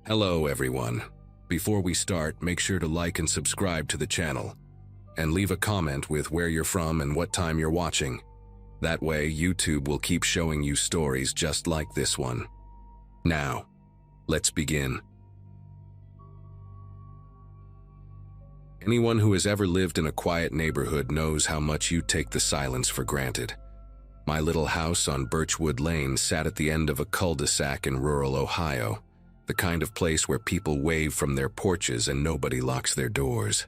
Hello everyone. Before we start, make sure to like and subscribe to the channel. And leave a comment with where you're from and what time you're watching. That way, YouTube will keep showing you stories just like this one. Now, let's begin. Anyone who has ever lived in a quiet neighborhood knows how much you take the silence for granted. My little house on Birchwood Lane sat at the end of a cul-de-sac in rural Ohio, the kind of place where people wave from their porches and nobody locks their doors.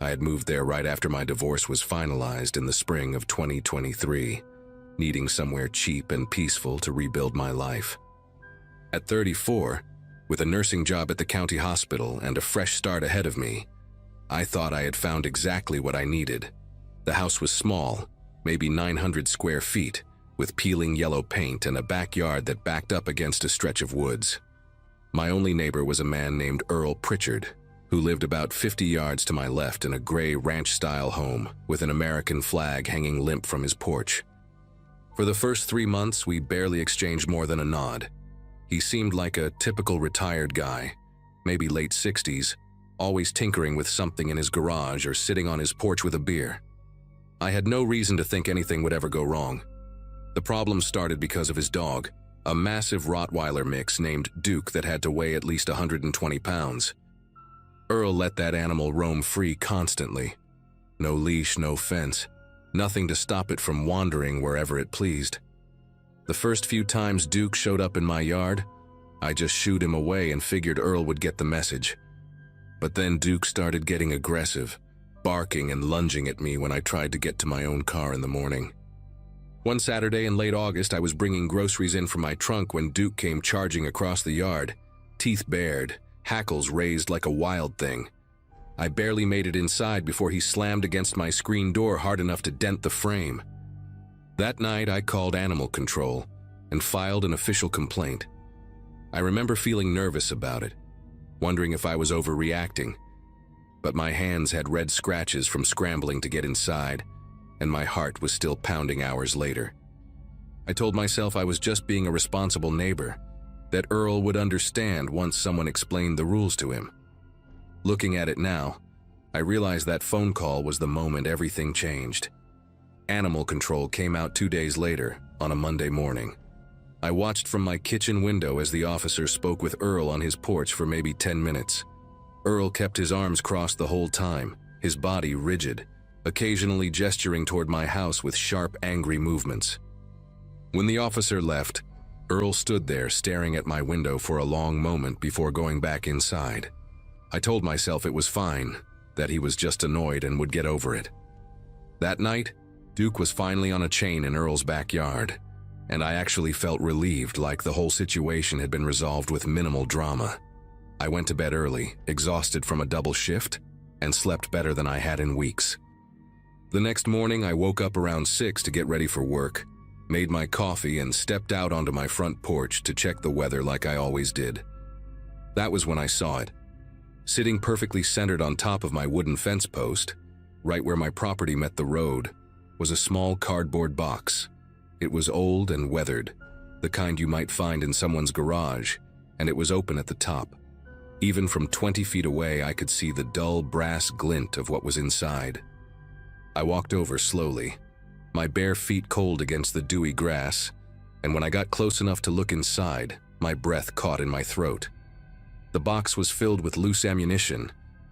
I had moved there right after my divorce was finalized in the spring of 2023, needing somewhere cheap and peaceful to rebuild my life. At 34, with a nursing job at the county hospital and a fresh start ahead of me, I thought I had found exactly what I needed. The house was small, maybe 900 square feet, with peeling yellow paint and a backyard that backed up against a stretch of woods. My only neighbor was a man named Earl Pritchard, who lived about 50 yards to my left in a gray ranch-style home with an American flag hanging limp from his porch. For the first 3 months, we barely exchanged more than a nod. He seemed like a typical retired guy, maybe late 60s, always tinkering with something in his garage or sitting on his porch with a beer. I had no reason to think anything would ever go wrong. The problem started because of his dog, a massive Rottweiler mix named Duke that had to weigh at least 120 pounds. Earl let that animal roam free constantly. No leash, no fence, nothing to stop it from wandering wherever it pleased. The first few times Duke showed up in my yard, I just shooed him away and figured Earl would get the message. But then Duke started getting aggressive, barking and lunging at me when I tried to get to my own car in the morning. One Saturday in late August, I was bringing groceries in from my trunk when Duke came charging across the yard, teeth bared, hackles raised like a wild thing. I barely made it inside before he slammed against my screen door hard enough to dent the frame. That night, I called animal control and filed an official complaint. I remember feeling nervous about it, wondering if I was overreacting, but my hands had red scratches from scrambling to get inside, and my heart was still pounding hours later. I told myself I was just being a responsible neighbor, that Earl would understand once someone explained the rules to him. Looking at it now, I realized that phone call was the moment everything changed. Animal control came out 2 days later, on a Monday morning. I watched from my kitchen window as the officer spoke with Earl on his porch for maybe 10 minutes. Earl kept his arms crossed the whole time, his body rigid, occasionally gesturing toward my house with sharp, angry movements. When the officer left, Earl stood there staring at my window for a long moment before going back inside. I told myself it was fine, that he was just annoyed and would get over it. That night, Duke was finally on a chain in Earl's backyard, and I actually felt relieved, like the whole situation had been resolved with minimal drama. I went to bed early, exhausted from a double shift, and slept better than I had in weeks. The next morning, I woke up around 6 to get ready for work, made my coffee, and stepped out onto my front porch to check the weather like I always did. That was when I saw it. Sitting perfectly centered on top of my wooden fence post, right where my property met the road, was a small cardboard box. It was old and weathered, the kind you might find in someone's garage, and it was open at the top. Even from 20 feet away, I could see the dull brass glint of what was inside. I walked over slowly, my bare feet cold against the dewy grass, and when I got close enough to look inside, my breath caught in my throat. The box was filled with loose ammunition,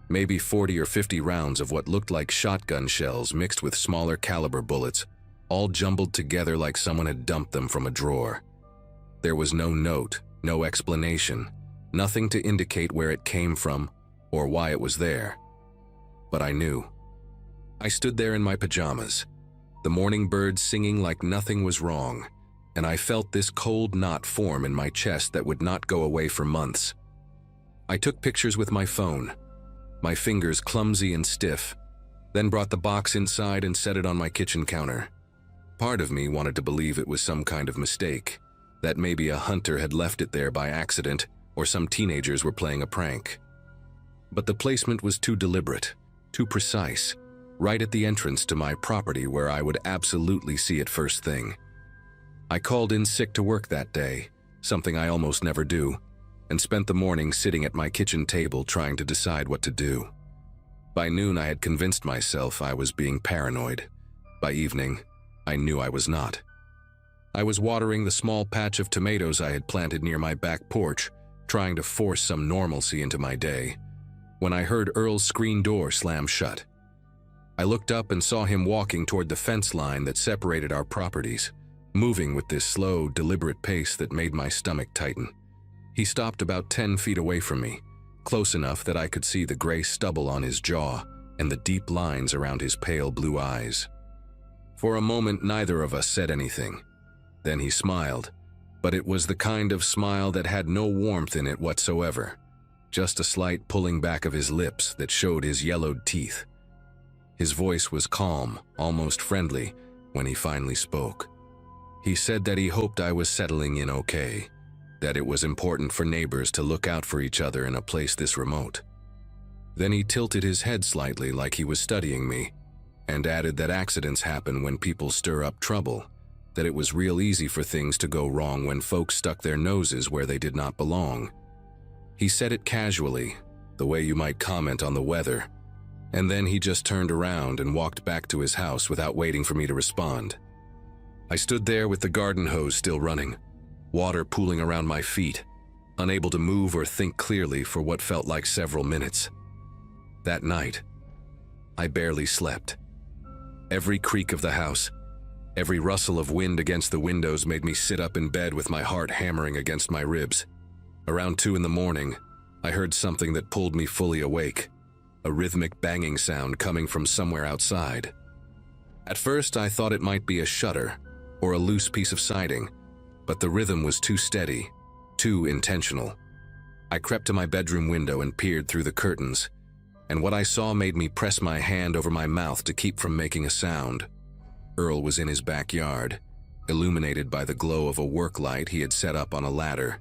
maybe 40 or 50 rounds of what looked like shotgun shells mixed with smaller caliber bullets, all jumbled together like someone had dumped them from a drawer. There was no note, no explanation, nothing to indicate where it came from or why it was there. But I knew. I stood there in my pajamas, the morning birds singing like nothing was wrong, and I felt this cold knot form in my chest that would not go away for months. I took pictures with my phone, my fingers clumsy and stiff, then brought the box inside and set it on my kitchen counter. Part of me wanted to believe it was some kind of mistake, that maybe a hunter had left it there by accident or some teenagers were playing a prank. But the placement was too deliberate, too precise, right at the entrance to my property where I would absolutely see it first thing. I called in sick to work that day, something I almost never do, and spent the morning sitting at my kitchen table trying to decide what to do. By noon, I had convinced myself I was being paranoid. By evening, I knew I was not. I was watering the small patch of tomatoes I had planted near my back porch, trying to force some normalcy into my day, when I heard Earl's screen door slam shut. I looked up and saw him walking toward the fence line that separated our properties, moving with this slow, deliberate pace that made my stomach tighten. He stopped about 10 feet away from me, close enough that I could see the gray stubble on his jaw and the deep lines around his pale blue eyes. For a moment, neither of us said anything. Then he smiled, but it was the kind of smile that had no warmth in it whatsoever, just a slight pulling back of his lips that showed his yellowed teeth. His voice was calm, almost friendly, when he finally spoke. He said that he hoped I was settling in okay, that it was important for neighbors to look out for each other in a place this remote. Then he tilted his head slightly like he was studying me, and added that accidents happen when people stir up trouble, that it was real easy for things to go wrong when folks stuck their noses where they did not belong. He said it casually, the way you might comment on the weather, and then he just turned around and walked back to his house without waiting for me to respond. I stood there with the garden hose still running, water pooling around my feet, unable to move or think clearly for what felt like several minutes. That night, I barely slept. Every creak of the house, every rustle of wind against the windows made me sit up in bed with my heart hammering against my ribs. Around 2 in the morning, I heard something that pulled me fully awake, a rhythmic banging sound coming from somewhere outside. At first, I thought it might be a shutter or a loose piece of siding, but the rhythm was too steady, too intentional. I crept to my bedroom window and peered through the curtains, and what I saw made me press my hand over my mouth to keep from making a sound. Earl was in his backyard, illuminated by the glow of a work light he had set up on a ladder.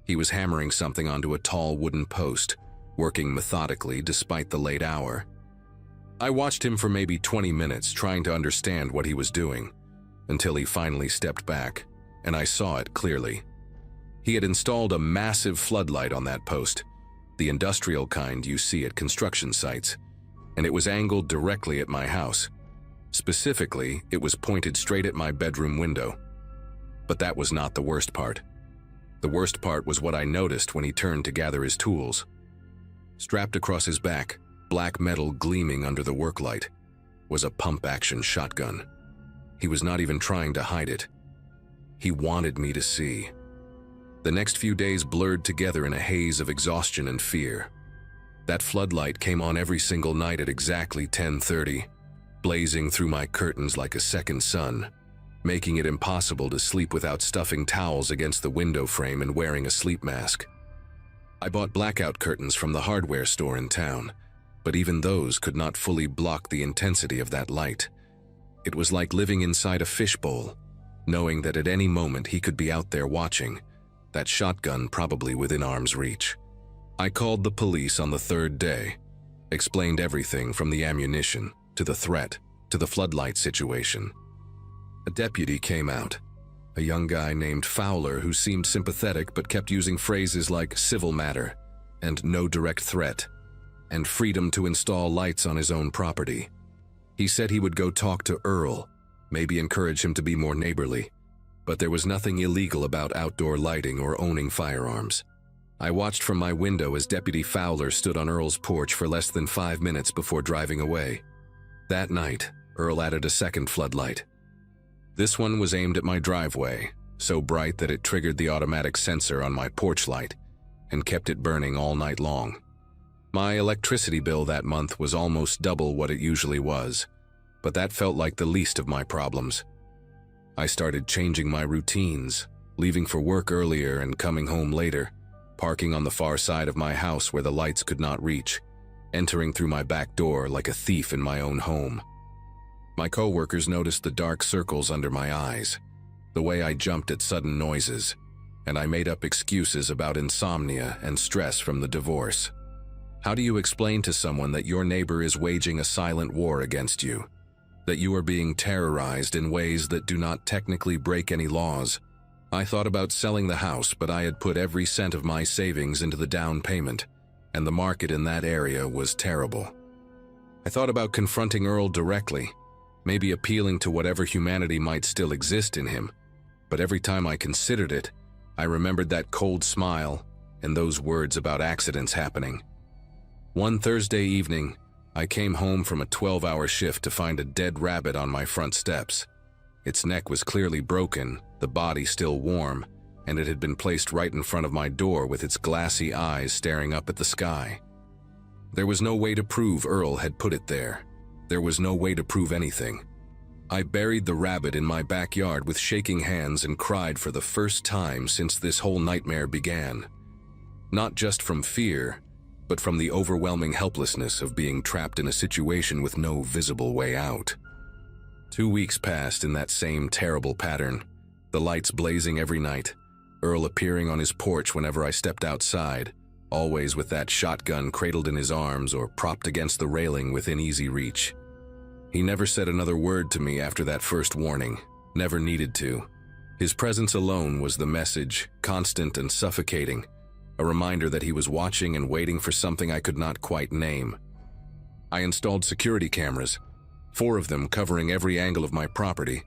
He was hammering something onto a tall wooden post, working methodically despite the late hour. I watched him for maybe 20 minutes trying to understand what he was doing, until he finally stepped back, and I saw it clearly. He had installed a massive floodlight on that post, the industrial kind you see at construction sites, and it was angled directly at my house. Specifically, it was pointed straight at my bedroom window. But that was not the worst part. The worst part was what I noticed when he turned to gather his tools. Strapped across his back, black metal gleaming under the work light, was a pump-action shotgun. He was not even trying to hide it. He wanted me to see. The next few days blurred together in a haze of exhaustion and fear. That floodlight came on every single night at exactly 10:30, blazing through my curtains like a second sun, making it impossible to sleep without stuffing towels against the window frame and wearing a sleep mask. I bought blackout curtains from the hardware store in town, but even those could not fully block the intensity of that light. It was like living inside a fishbowl, knowing that at any moment he could be out there watching, that shotgun probably within arm's reach. I called the police on the 3rd day, explained everything from the ammunition, to the threat, to the floodlight situation. A deputy came out, a young guy named Fowler who seemed sympathetic but kept using phrases like civil matter, and no direct threat, and freedom to install lights on his own property. He said he would go talk to Earl, maybe encourage him to be more neighborly, but there was nothing illegal about outdoor lighting or owning firearms. I watched from my window as Deputy Fowler stood on Earl's porch for less than 5 minutes before driving away. That night, Earl added a second floodlight. This one was aimed at my driveway, so bright that it triggered the automatic sensor on my porch light and kept it burning all night long. My electricity bill that month was almost double what it usually was, but that felt like the least of my problems. I started changing my routines, leaving for work earlier and coming home later, parking on the far side of my house where the lights could not reach, entering through my back door like a thief in my own home. My coworkers noticed the dark circles under my eyes, the way I jumped at sudden noises, and I made up excuses about insomnia and stress from the divorce. How do you explain to someone that your neighbor is waging a silent war against you? That you are being terrorized in ways that do not technically break any laws, I thought about selling the house, but I had put every cent of my savings into the down payment, and the market in that area was terrible. I thought about confronting Earl directly, maybe appealing to whatever humanity might still exist in him, but every time I considered it, I remembered that cold smile and those words about accidents happening. One Thursday evening, I came home from a 12-hour shift to find a dead rabbit on my front steps. Its neck was clearly broken, the body still warm, and it had been placed right in front of my door with its glassy eyes staring up at the sky. There was no way to prove Earl had put it there. There was no way to prove anything. I buried the rabbit in my backyard with shaking hands and cried for the first time since this whole nightmare began. Not just from fear, but from the overwhelming helplessness of being trapped in a situation with no visible way out. 2 weeks passed in that same terrible pattern, the lights blazing every night, Earl appearing on his porch whenever I stepped outside, always with that shotgun cradled in his arms or propped against the railing within easy reach. He never said another word to me after that first warning, never needed to. His presence alone was the message, constant and suffocating, a reminder that he was watching and waiting for something I could not quite name. I installed security cameras, 4 of them covering every angle of my property,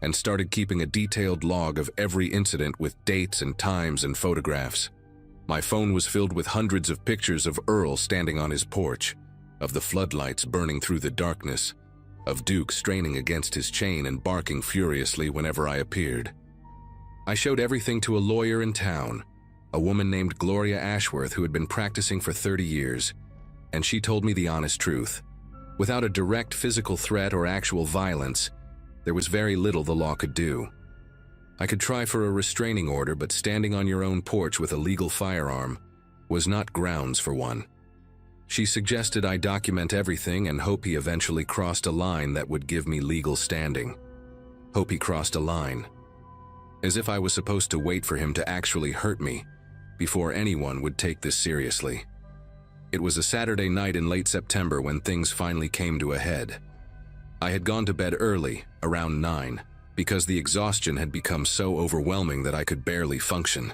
and started keeping a detailed log of every incident with dates and times and photographs. My phone was filled with hundreds of pictures of Earl standing on his porch, of the floodlights burning through the darkness, of Duke straining against his chain and barking furiously whenever I appeared. I showed everything to a lawyer in town, a woman named Gloria Ashworth who had been practicing for 30 years, and she told me the honest truth. Without a direct physical threat or actual violence, there was very little the law could do. I could try for a restraining order, but standing on your own porch with a legal firearm was not grounds for one. She suggested I document everything and hope he eventually crossed a line that would give me legal standing. Hope he crossed a line. As if I was supposed to wait for him to actually hurt me before anyone would take this seriously. It was a Saturday night in late September when things finally came to a head. I had gone to bed early, around 9, because the exhaustion had become so overwhelming that I could barely function.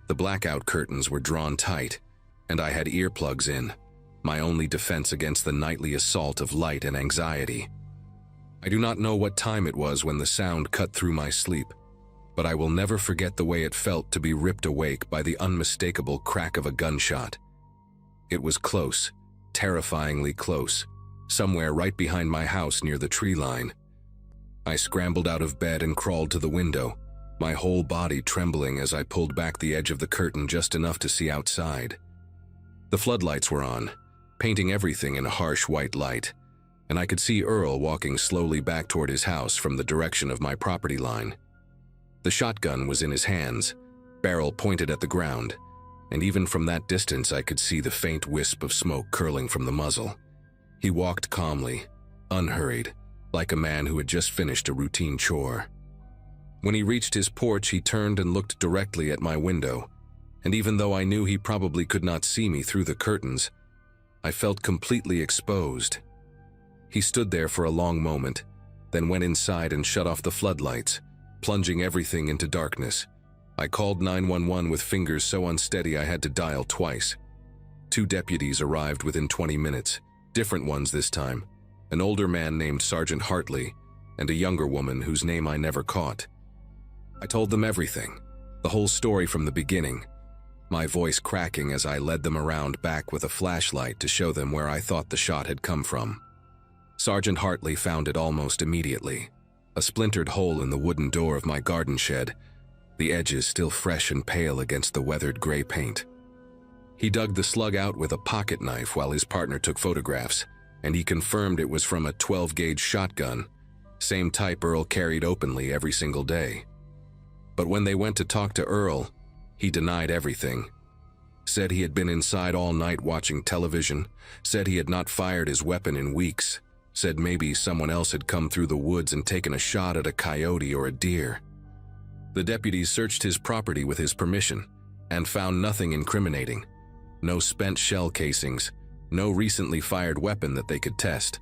The blackout curtains were drawn tight, and I had earplugs in, my only defense against the nightly assault of light and anxiety. I do not know what time it was when the sound cut through my sleep, but I will never forget the way it felt to be ripped awake by the unmistakable crack of a gunshot. It was close, terrifyingly close, somewhere right behind my house near the tree line. I scrambled out of bed and crawled to the window, my whole body trembling as I pulled back the edge of the curtain just enough to see outside. The floodlights were on, painting everything in a harsh white light, and I could see Earl walking slowly back toward his house from the direction of my property line. The shotgun was in his hands, barrel pointed at the ground, and even from that distance I could see the faint wisp of smoke curling from the muzzle. He walked calmly, unhurried, like a man who had just finished a routine chore. When he reached his porch, he turned and looked directly at my window, and even though I knew he probably could not see me through the curtains, I felt completely exposed. He stood there for a long moment, then went inside and shut off the floodlights, plunging everything into darkness. I called 911 with fingers so unsteady I had to dial twice. 2 deputies arrived within 20 minutes, different ones this time, an older man named Sergeant Hartley and a younger woman whose name I never caught. I told them everything, the whole story from the beginning, my voice cracking as I led them around back with a flashlight to show them where I thought the shot had come from. Sergeant Hartley found it almost immediately, a splintered hole in the wooden door of my garden shed, the edges still fresh and pale against the weathered gray paint. He dug the slug out with a pocket knife while his partner took photographs, and he confirmed it was from a 12-gauge shotgun, same type Earl carried openly every single day. But when they went to talk to Earl, he denied everything. Said he had been inside all night watching television, said he had not fired his weapon in weeks, said maybe someone else had come through the woods and taken a shot at a coyote or a deer. The deputies searched his property with his permission and found nothing incriminating. No spent shell casings, no recently fired weapon that they could test.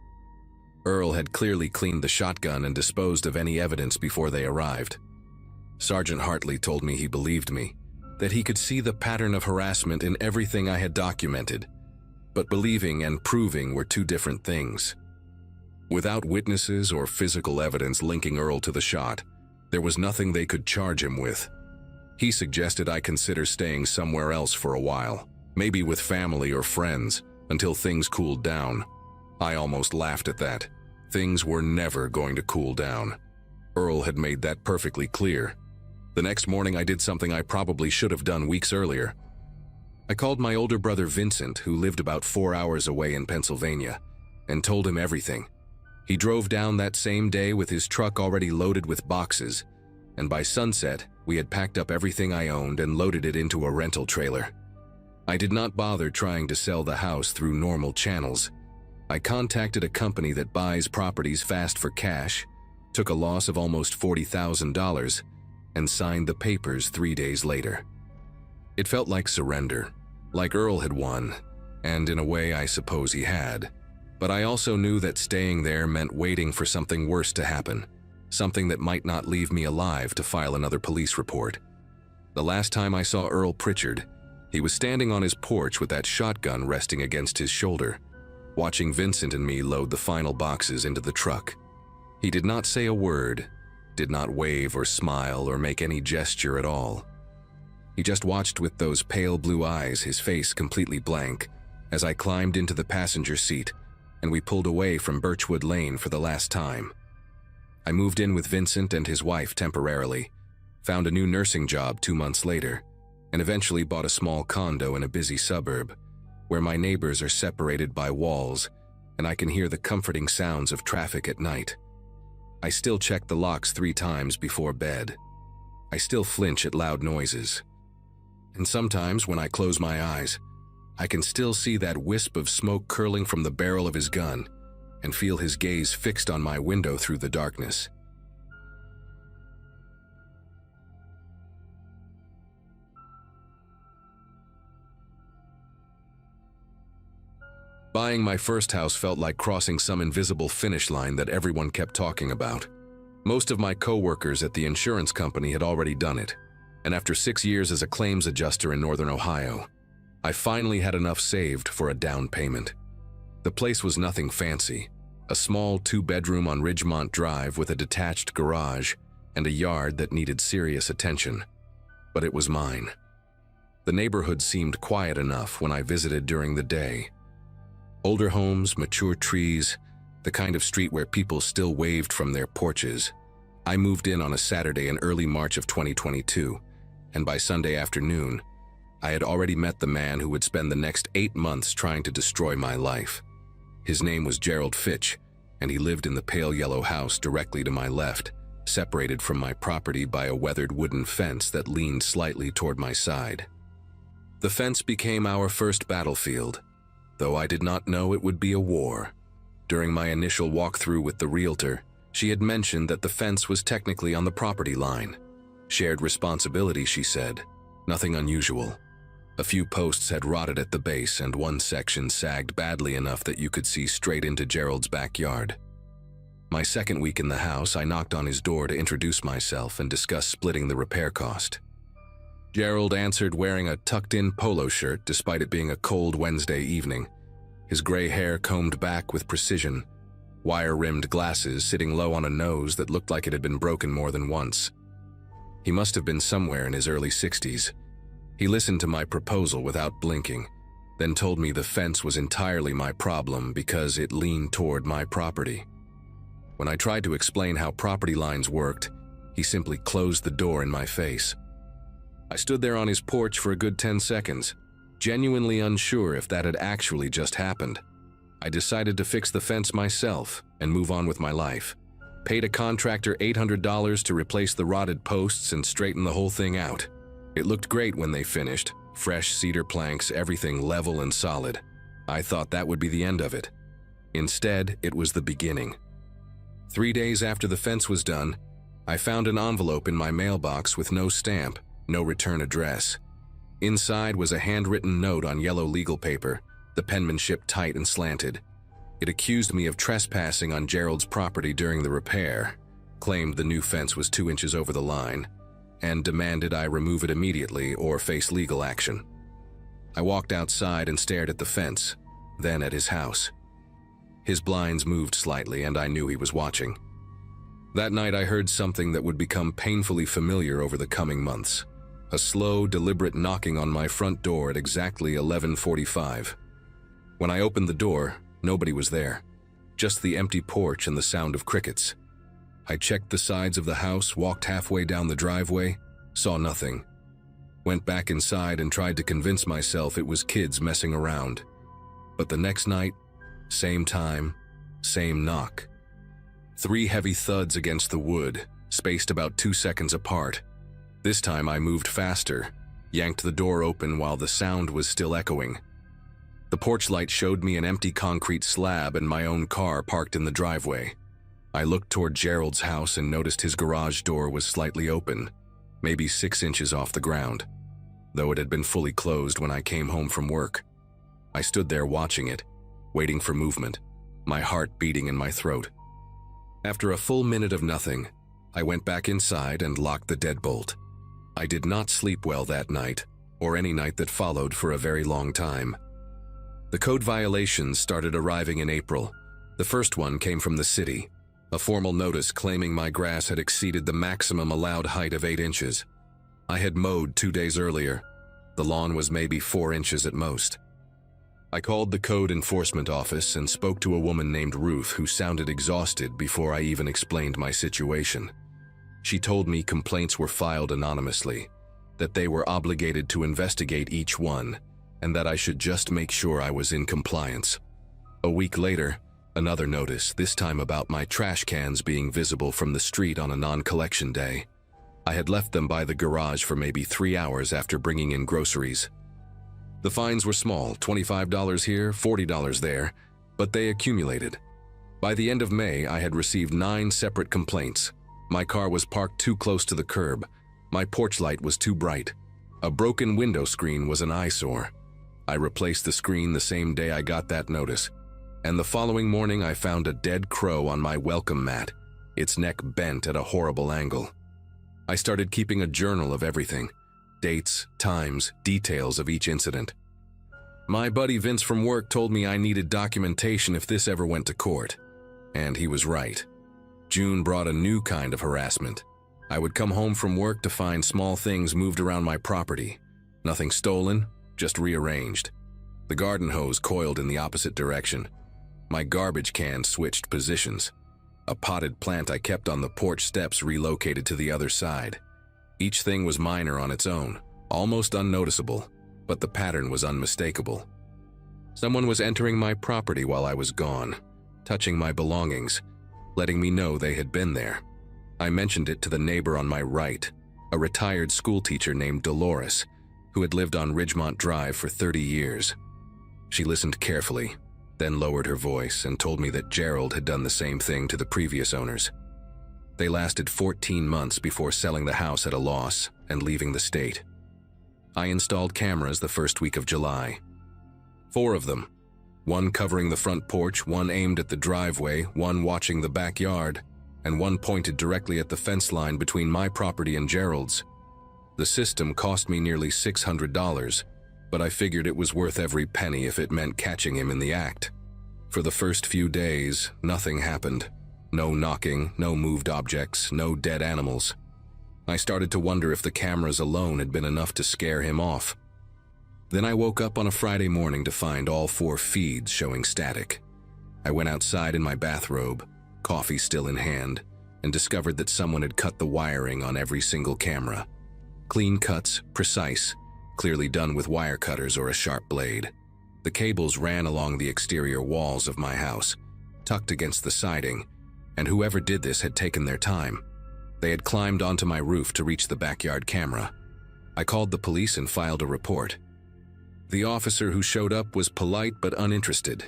Earl had clearly cleaned the shotgun and disposed of any evidence before they arrived. Sergeant Hartley told me he believed me, that he could see the pattern of harassment in everything I had documented, but believing and proving were two different things. Without witnesses or physical evidence linking Earl to the shot, there was nothing they could charge him with. He suggested I consider staying somewhere else for a while, maybe with family or friends, until things cooled down. I almost laughed at that. Things were never going to cool down. Earl had made that perfectly clear. The next morning I did something I probably should have done weeks earlier. I called my older brother Vincent, who lived about 4 hours away in Pennsylvania, and told him everything. He drove down that same day with his truck already loaded with boxes, and by sunset, we had packed up everything I owned and loaded it into a rental trailer. I did not bother trying to sell the house through normal channels. I contacted a company that buys properties fast for cash, took a loss of almost $40,000, and signed the papers 3 days later. It felt like surrender, like Earl had won, and in a way I suppose he had. But I also knew that staying there meant waiting for something worse to happen, something that might not leave me alive to file another police report. The last time I saw Earl Pritchard, he was standing on his porch with that shotgun resting against his shoulder, watching Vincent and me load the final boxes into the truck. He did not say a word, did not wave or smile or make any gesture at all. He just watched with those pale blue eyes, his face completely blank, as I climbed into the passenger seat and we pulled away from Birchwood Lane for the last time. I moved in with Vincent and his wife temporarily, found a new nursing job 2 months later, and eventually bought a small condo in a busy suburb, where my neighbors are separated by walls and I can hear the comforting sounds of traffic at night. I still check the locks 3 times before bed. I still flinch at loud noises. And sometimes when I close my eyes, I can still see that wisp of smoke curling from the barrel of his gun and feel his gaze fixed on my window through the darkness. Buying my first house felt like crossing some invisible finish line that everyone kept talking about. Most of my coworkers at the insurance company had already done it, and after 6 years as a claims adjuster in Northern Ohio, I finally had enough saved for a down payment. The place was nothing fancy, a small 2-bedroom on Ridgemont Drive with a detached garage and a yard that needed serious attention. But it was mine. The neighborhood seemed quiet enough when I visited during the day. Older homes, mature trees, the kind of street where people still waved from their porches. I moved in on a Saturday in early March of 2022, and by Sunday afternoon, I had already met the man who would spend the next 8 months trying to destroy my life. His name was Gerald Fitch, and he lived in the pale yellow house directly to my left, separated from my property by a weathered wooden fence that leaned slightly toward my side. The fence became our first battlefield, though I did not know it would be a war. During my initial walkthrough with the realtor, she had mentioned that the fence was technically on the property line. Shared responsibility, she said. Nothing unusual. A few posts had rotted at the base and one section sagged badly enough that you could see straight into Gerald's backyard. My second week in the house, I knocked on his door to introduce myself and discuss splitting the repair cost. Gerald answered wearing a tucked-in polo shirt despite it being a cold Wednesday evening, his gray hair combed back with precision, wire-rimmed glasses sitting low on a nose that looked like it had been broken more than once. He must have been somewhere in his early 60s. He listened to my proposal without blinking, then told me the fence was entirely my problem because it leaned toward my property. When I tried to explain how property lines worked, he simply closed the door in my face. I stood there on his porch for a good 10 seconds, genuinely unsure if that had actually just happened. I decided to fix the fence myself and move on with my life. Paid a contractor $800 to replace the rotted posts and straighten the whole thing out. It looked great when they finished, fresh cedar planks, everything level and solid. I thought that would be the end of it. Instead, it was the beginning. 3 days after the fence was done, I found an envelope in my mailbox with no stamp, no return address. Inside was a handwritten note on yellow legal paper, the penmanship tight and slanted. It accused me of trespassing on Gerald's property during the repair, claimed the new fence was 2 inches over the line, and demanded I remove it immediately or face legal action. I walked outside and stared at the fence, then at his house. His blinds moved slightly and I knew he was watching. That night I heard something that would become painfully familiar over the coming months. A slow, deliberate knocking on my front door at exactly 11:45. When I opened the door, nobody was there. Just the empty porch and the sound of crickets. I checked the sides of the house, walked halfway down the driveway, saw nothing. Went back inside and tried to convince myself it was kids messing around. But the next night, same time, same knock. 3 heavy thuds against the wood, spaced about 2 seconds apart. This time I moved faster, yanked the door open while the sound was still echoing. The porch light showed me an empty concrete slab and my own car parked in the driveway. I looked toward Gerald's house and noticed his garage door was slightly open, maybe 6 inches off the ground, though it had been fully closed when I came home from work. I stood there watching it, waiting for movement, my heart beating in my throat. After a full minute of nothing, I went back inside and locked the deadbolt. I did not sleep well that night, or any night that followed for a very long time. The code violations started arriving in April. The first one came from the city, a formal notice claiming my grass had exceeded the maximum allowed height of 8 inches. I had mowed 2 days earlier. The lawn was maybe 4 inches at most. I called the code enforcement office and spoke to a woman named Ruth who sounded exhausted before I even explained my situation. She told me complaints were filed anonymously, that they were obligated to investigate each one, and that I should just make sure I was in compliance. A week later, another notice, this time about my trash cans being visible from the street on a non-collection day. I had left them by the garage for maybe 3 hours after bringing in groceries. The fines were small, $25 here, $40 there, but they accumulated. By the end of May, I had received 9 separate complaints. My car was parked too close to the curb. My porch light was too bright. A broken window screen was an eyesore. I replaced the screen the same day I got that notice. And the following morning I found a dead crow on my welcome mat, its neck bent at a horrible angle. I started keeping a journal of everything. Dates, times, details of each incident. My buddy Vince from work told me I needed documentation if this ever went to court. And he was right. June brought a new kind of harassment. I would come home from work to find small things moved around my property. Nothing stolen, just rearranged. The garden hose coiled in the opposite direction. My garbage can switched positions. A potted plant I kept on the porch steps relocated to the other side. Each thing was minor on its own, almost unnoticeable, but the pattern was unmistakable. Someone was entering my property while I was gone, touching my belongings, letting me know they had been there. I mentioned it to the neighbor on my right, a retired schoolteacher named Dolores, who had lived on Ridgemont Drive for 30 years. She listened carefully, then lowered her voice and told me that Gerald had done the same thing to the previous owners. They lasted 14 months before selling the house at a loss and leaving the state. I installed cameras the first week of July. 4 of them, one covering the front porch, one aimed at the driveway, one watching the backyard, and one pointed directly at the fence line between my property and Gerald's. The system cost me nearly $600, but I figured it was worth every penny if it meant catching him in the act. For the first few days, nothing happened. No knocking, no moved objects, no dead animals. I started to wonder if the cameras alone had been enough to scare him off. Then I woke up on a Friday morning to find all 4 feeds showing static. I went outside in my bathrobe, coffee still in hand, and discovered that someone had cut the wiring on every single camera. Clean cuts, precise, clearly done with wire cutters or a sharp blade. The cables ran along the exterior walls of my house, tucked against the siding, and whoever did this had taken their time. They had climbed onto my roof to reach the backyard camera. I called the police and filed a report. The officer who showed up was polite but uninterested.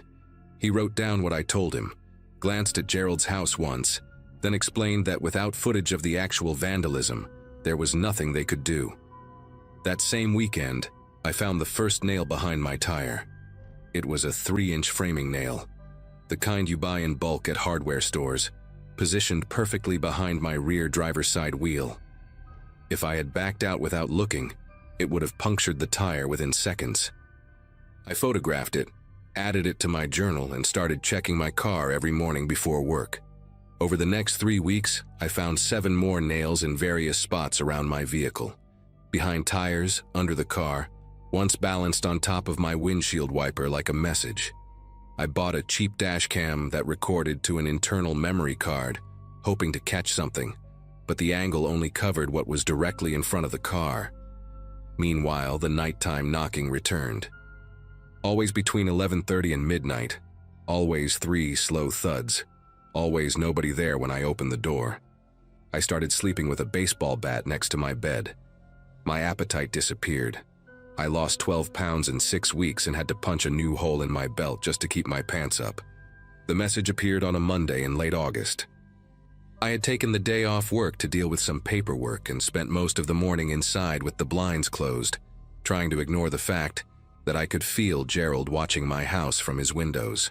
He wrote down what I told him, glanced at Gerald's house once, then explained that without footage of the actual vandalism, there was nothing they could do. That same weekend, I found the first nail behind my tire. It was a 3-inch framing nail, the kind you buy in bulk at hardware stores, positioned perfectly behind my rear driver's side wheel. If I had backed out without looking, it would have punctured the tire within seconds. I photographed it, added it to my journal, and started checking my car every morning before work. Over the next 3 weeks, I found 7 more nails in various spots around my vehicle. Behind tires, under the car, once balanced on top of my windshield wiper like a message. I bought a cheap dash cam that recorded to an internal memory card, hoping to catch something, but the angle only covered what was directly in front of the car. Meanwhile, the nighttime knocking returned. Always between 11:30 and midnight, always 3 slow thuds, always nobody there when I opened the door. I started sleeping with a baseball bat next to my bed. My appetite disappeared. I lost 12 pounds in 6 weeks and had to punch a new hole in my belt just to keep my pants up. The message appeared on a Monday in late August. I had taken the day off work to deal with some paperwork and spent most of the morning inside with the blinds closed, trying to ignore the fact that I could feel Gerald watching my house from his windows.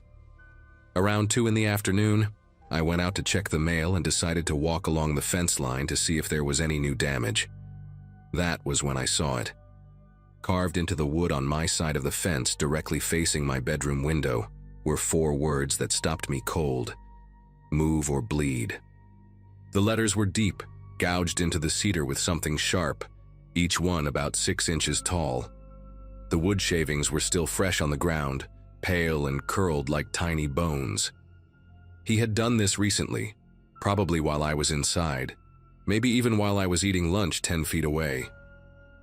Around 2 in the afternoon, I went out to check the mail and decided to walk along the fence line to see if there was any new damage. That was when I saw it. Carved into the wood on my side of the fence, directly facing my bedroom window, were 4 words that stopped me cold. Move or bleed. The letters were deep, gouged into the cedar with something sharp, each one about 6 inches tall. The wood shavings were still fresh on the ground, pale and curled like tiny bones. He had done this recently, probably while I was inside, maybe even while I was eating lunch 10 feet away.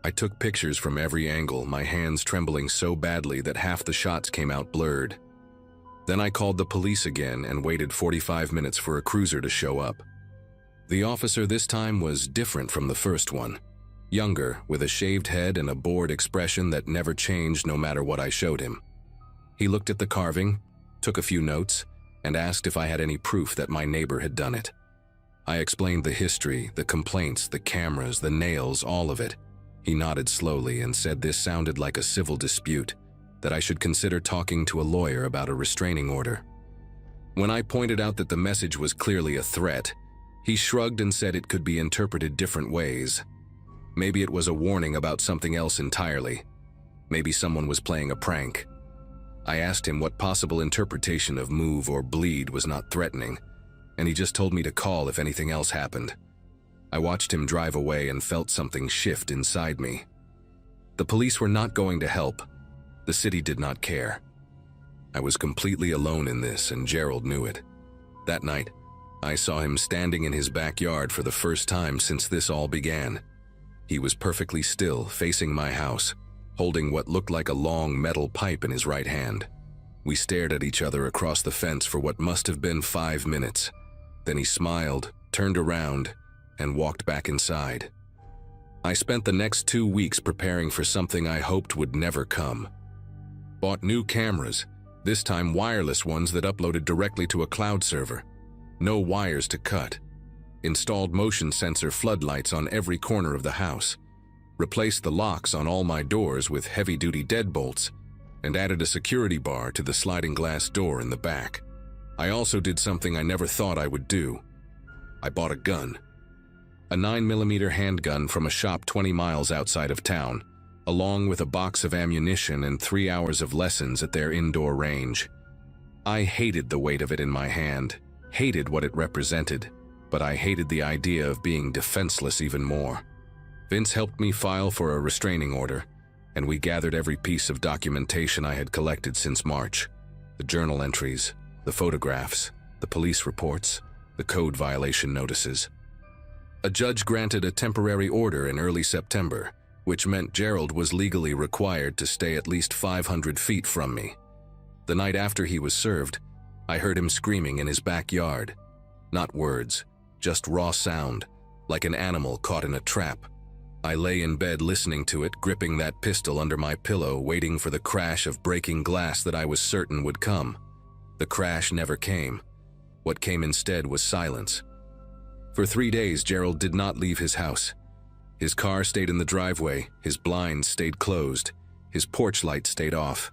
I took pictures from every angle, my hands trembling so badly that half the shots came out blurred. Then I called the police again and waited 45 minutes for a cruiser to show up. The officer this time was different from the first one. Younger, with a shaved head and a bored expression that never changed no matter what I showed him. He looked at the carving, took a few notes, and asked if I had any proof that my neighbor had done it. I explained the history, the complaints, the cameras, the nails, all of it. He nodded slowly and said this sounded like a civil dispute, that I should consider talking to a lawyer about a restraining order. When I pointed out that the message was clearly a threat, he shrugged and said it could be interpreted different ways. Maybe it was a warning about something else entirely. Maybe someone was playing a prank. I asked him what possible interpretation of move or bleed was not threatening, and he just told me to call if anything else happened. I watched him drive away and felt something shift inside me. The police were not going to help. The city did not care. I was completely alone in this, and Gerald knew it. That night, I saw him standing in his backyard for the first time since this all began. He was perfectly still, facing my house, holding what looked like a long metal pipe in his right hand. We stared at each other across the fence for what must have been 5 minutes. Then he smiled, turned around, and walked back inside. I spent the next 2 weeks preparing for something I hoped would never come. Bought new cameras, this time wireless ones that uploaded directly to a cloud server. No wires to cut. Installed motion sensor floodlights on every corner of the house. Replaced the locks on all my doors with heavy-duty deadbolts, and added a security bar to the sliding glass door in the back. I also did something I never thought I would do. I bought a gun. A 9mm handgun from a shop 20 miles outside of town, along with a box of ammunition and 3 hours of lessons at their indoor range. I hated the weight of it in my hand, hated what it represented, but I hated the idea of being defenseless even more. Vince helped me file for a restraining order, and we gathered every piece of documentation I had collected since March. The journal entries, the photographs, the police reports, the code violation notices. A judge granted a temporary order in early September, which meant Gerald was legally required to stay at least 500 feet from me. The night after he was served, I heard him screaming in his backyard. Not words, just raw sound, like an animal caught in a trap. I lay in bed listening to it, gripping that pistol under my pillow, waiting for the crash of breaking glass that I was certain would come. The crash never came. What came instead was silence. For 3 days, Gerald did not leave his house. His car stayed in the driveway, his blinds stayed closed, his porch light stayed off.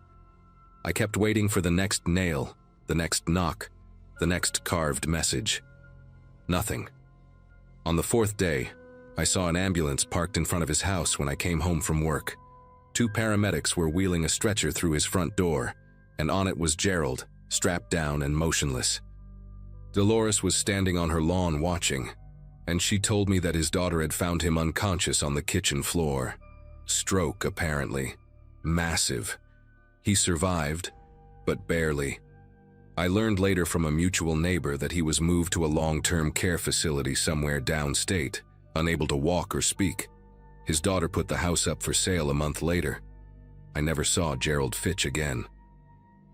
I kept waiting for the next nail, the next knock, the next carved message. Nothing. On the 4th day, I saw an ambulance parked in front of his house when I came home from work. 2 paramedics were wheeling a stretcher through his front door, and on it was Gerald, strapped down and motionless. Dolores was standing on her lawn watching, and she told me that his daughter had found him unconscious on the kitchen floor. Stroke, apparently. Massive. He survived, but barely. I learned later from a mutual neighbor that he was moved to a long-term care facility somewhere downstate, unable to walk or speak. His daughter put the house up for sale a month later. I never saw Gerald Fitch again.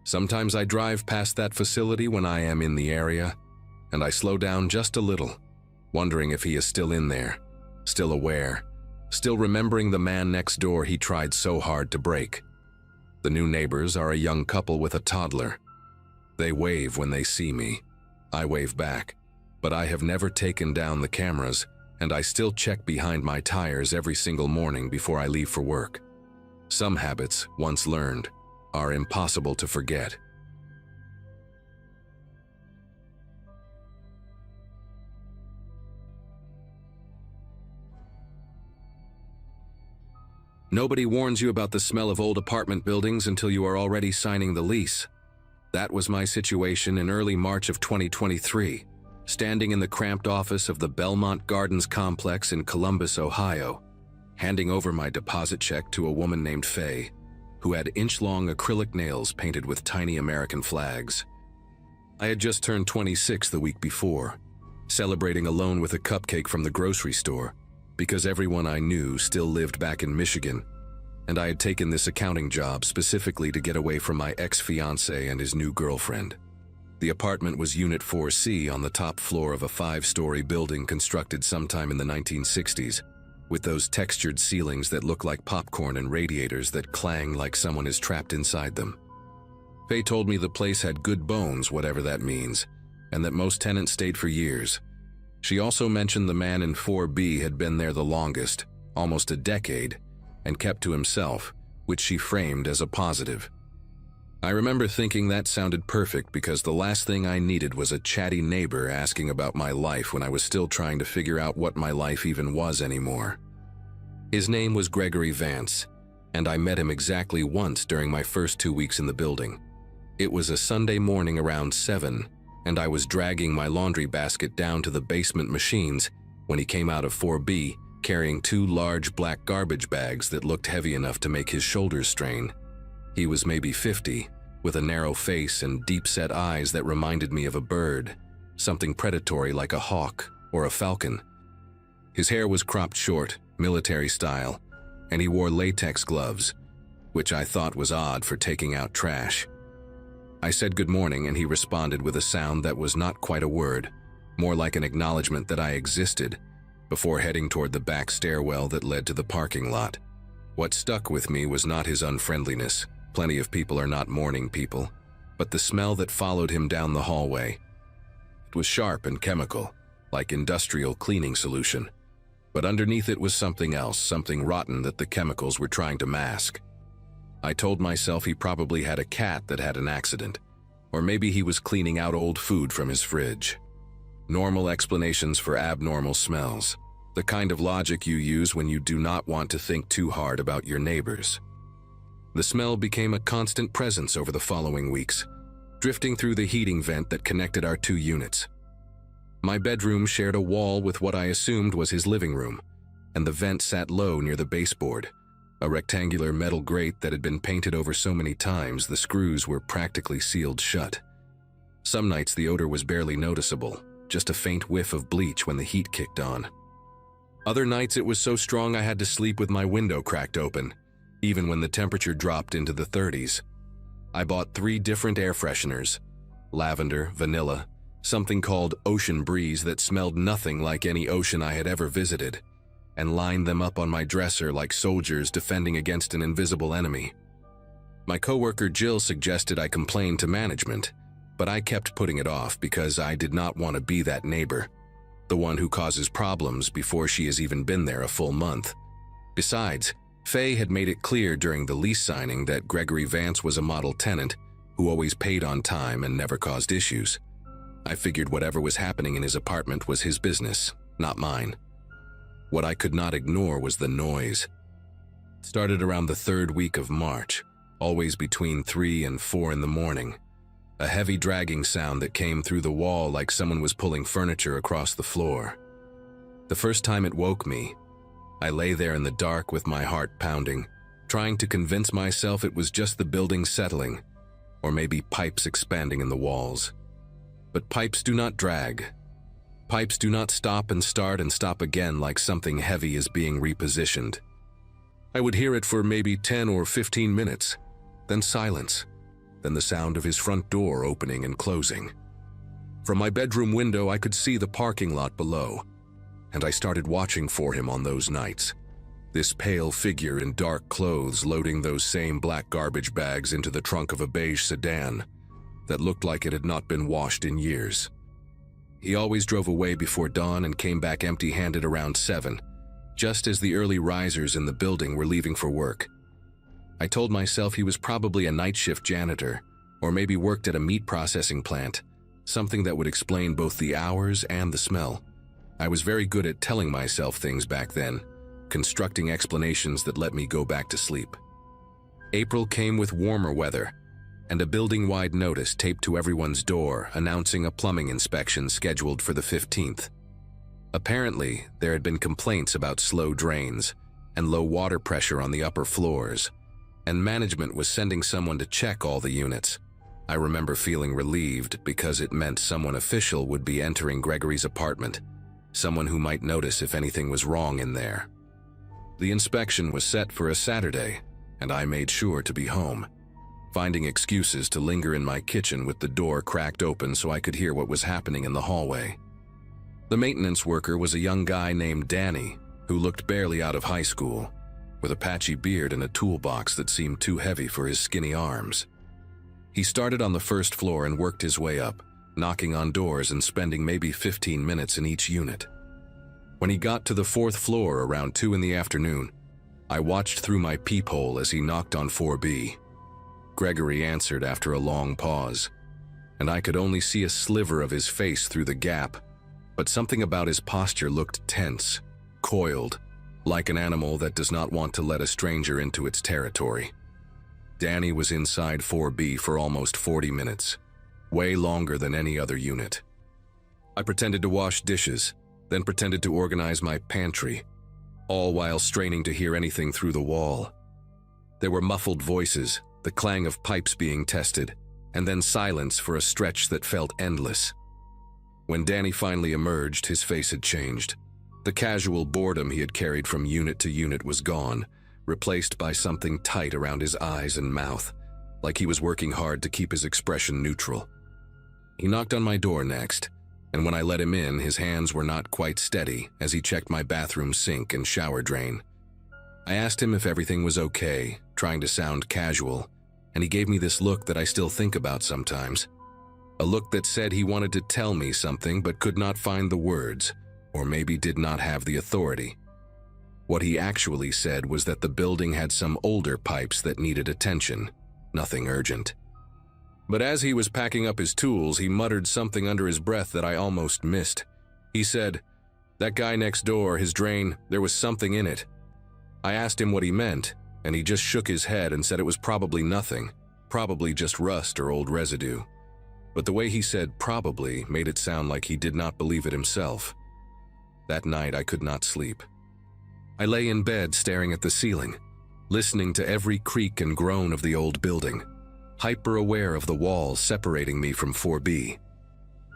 Sometimes I drive past that facility when I am in the area, and I slow down just a little, wondering if he is still in there, still aware, still remembering the man next door he tried so hard to break. The new neighbors are a young couple with a toddler. They wave when they see me. I wave back, but I have never taken down the cameras, and I still check behind my tires every single morning before I leave for work. Some habits, once learned, are impossible to forget. Nobody warns you about the smell of old apartment buildings until you are already signing the lease. That was my situation in early March of 2023, standing in the cramped office of the Belmont Gardens complex in Columbus, Ohio, handing over my deposit check to a woman named Faye, who had inch-long acrylic nails painted with tiny American flags. I had just turned 26 the week before, celebrating alone with a cupcake from the grocery store, because everyone I knew still lived back in Michigan, and I had taken this accounting job specifically to get away from my ex-fiancé and his new girlfriend. The apartment was Unit 4C on the top floor of a 5-story building constructed sometime in the 1960s, with those textured ceilings that look like popcorn and radiators that clang like someone is trapped inside them. Faye told me the place had good bones, whatever that means, and that most tenants stayed for years. She also mentioned the man in 4B had been there the longest, almost a decade, and kept to himself, which she framed as a positive. I remember thinking that sounded perfect because the last thing I needed was a chatty neighbor asking about my life when I was still trying to figure out what my life even was anymore. His name was Gregory Vance, and I met him exactly once during my first 2 weeks in the building. It was a Sunday morning around 7, and I was dragging my laundry basket down to the basement machines when he came out of 4B carrying 2 large black garbage bags that looked heavy enough to make his shoulders strain. He was maybe 50, with a narrow face and deep-set eyes that reminded me of a bird, something predatory like a hawk or a falcon. His hair was cropped short, military style, and he wore latex gloves, which I thought was odd for taking out trash. I said good morning, and he responded with a sound that was not quite a word, more like an acknowledgement that I existed, before heading toward the back stairwell that led to the parking lot. What stuck with me was not his unfriendliness. Plenty of people are not morning people, but the smell that followed him down the hallway. It was sharp and chemical, like industrial cleaning solution, but underneath it was something else, something rotten that the chemicals were trying to mask. I told myself he probably had a cat that had an accident, or maybe he was cleaning out old food from his fridge. Normal explanations for abnormal smells, the kind of logic you use when you do not want to think too hard about your neighbors. The smell became a constant presence over the following weeks, drifting through the heating vent that connected our 2 units. My bedroom shared a wall with what I assumed was his living room, and the vent sat low near the baseboard, a rectangular metal grate that had been painted over so many times the screws were practically sealed shut. Some nights the odor was barely noticeable, just a faint whiff of bleach when the heat kicked on. Other nights it was so strong I had to sleep with my window cracked open, even when the temperature dropped into the 30s. I bought 3 different air fresheners, lavender, vanilla, something called Ocean Breeze that smelled nothing like any ocean I had ever visited, and lined them up on my dresser like soldiers defending against an invisible enemy. My coworker Jill suggested I complain to management, but I kept putting it off because I did not want to be that neighbor, the one who causes problems before she has even been there a full month. Besides, Faye had made it clear during the lease signing that Gregory Vance was a model tenant who always paid on time and never caused issues. I figured whatever was happening in his apartment was his business, not mine. What I could not ignore was the noise. It started around the third week of March, always between 3 and 4 in the morning. A heavy dragging sound that came through the wall like someone was pulling furniture across the floor. The first time it woke me, I lay there in the dark with my heart pounding, trying to convince myself it was just the building settling, or maybe pipes expanding in the walls. But pipes do not drag. Pipes do not stop and stop again like something heavy is being repositioned. I would hear it for maybe 10 or 15 minutes, then silence, then the sound of his front door opening and closing. From my bedroom window, I could see the parking lot below, and I started watching for him on those nights. This pale figure in dark clothes loading those same black garbage bags into the trunk of a beige sedan that looked like it had not been washed in years. He always drove away before dawn and came back empty-handed around 7, just as the early risers in the building were leaving for work. I told myself he was probably a night shift janitor, or maybe worked at a meat processing plant, something that would explain both the hours and the smell. I was very good at telling myself things back then, constructing explanations that let me go back to sleep. April came with warmer weather, and a building-wide notice taped to everyone's door announcing a plumbing inspection scheduled for the 15th. Apparently, there had been complaints about slow drains and low water pressure on the upper floors, and management was sending someone to check all the units. I remember feeling relieved because it meant someone official would be entering Gregory's apartment, someone who might notice if anything was wrong in there. The inspection was set for a Saturday, and I made sure to be home, finding excuses to linger in my kitchen with the door cracked open so I could hear what was happening in the hallway. The maintenance worker was a young guy named Danny, who looked barely out of high school, with a patchy beard and a toolbox that seemed too heavy for his skinny arms. He started on the first floor and worked his way up, knocking on doors and spending maybe 15 minutes in each unit. When he got to the 4th floor around 2 in the afternoon, I watched through my peephole as he knocked on 4B. Gregory answered after a long pause, and I could only see a sliver of his face through the gap, but something about his posture looked tense, coiled, like an animal that does not want to let a stranger into its territory. Danny was inside 4B for almost 40 minutes, way longer than any other unit. I pretended to wash dishes, then pretended to organize my pantry, all while straining to hear anything through the wall. There were muffled voices, the clang of pipes being tested, and then silence for a stretch that felt endless. When Danny finally emerged, his face had changed. The casual boredom he had carried from unit to unit was gone, replaced by something tight around his eyes and mouth, like he was working hard to keep his expression neutral. He knocked on my door next, and when I let him in, his hands were not quite steady as he checked my bathroom sink and shower drain. I asked him if everything was okay, trying to sound casual, and he gave me this look that I still think about sometimes. A look that said he wanted to tell me something but could not find the words, or maybe did not have the authority. What he actually said was that the building had some older pipes that needed attention, nothing urgent. But as he was packing up his tools, he muttered something under his breath that I almost missed. He said, "That guy next door, his drain, there was something in it." I asked him what he meant, and he just shook his head and said it was probably nothing, probably just rust or old residue. But the way he said probably made it sound like he did not believe it himself. That night I could not sleep. I lay in bed staring at the ceiling, listening to every creak and groan of the old building, hyper-aware of the walls separating me from 4B.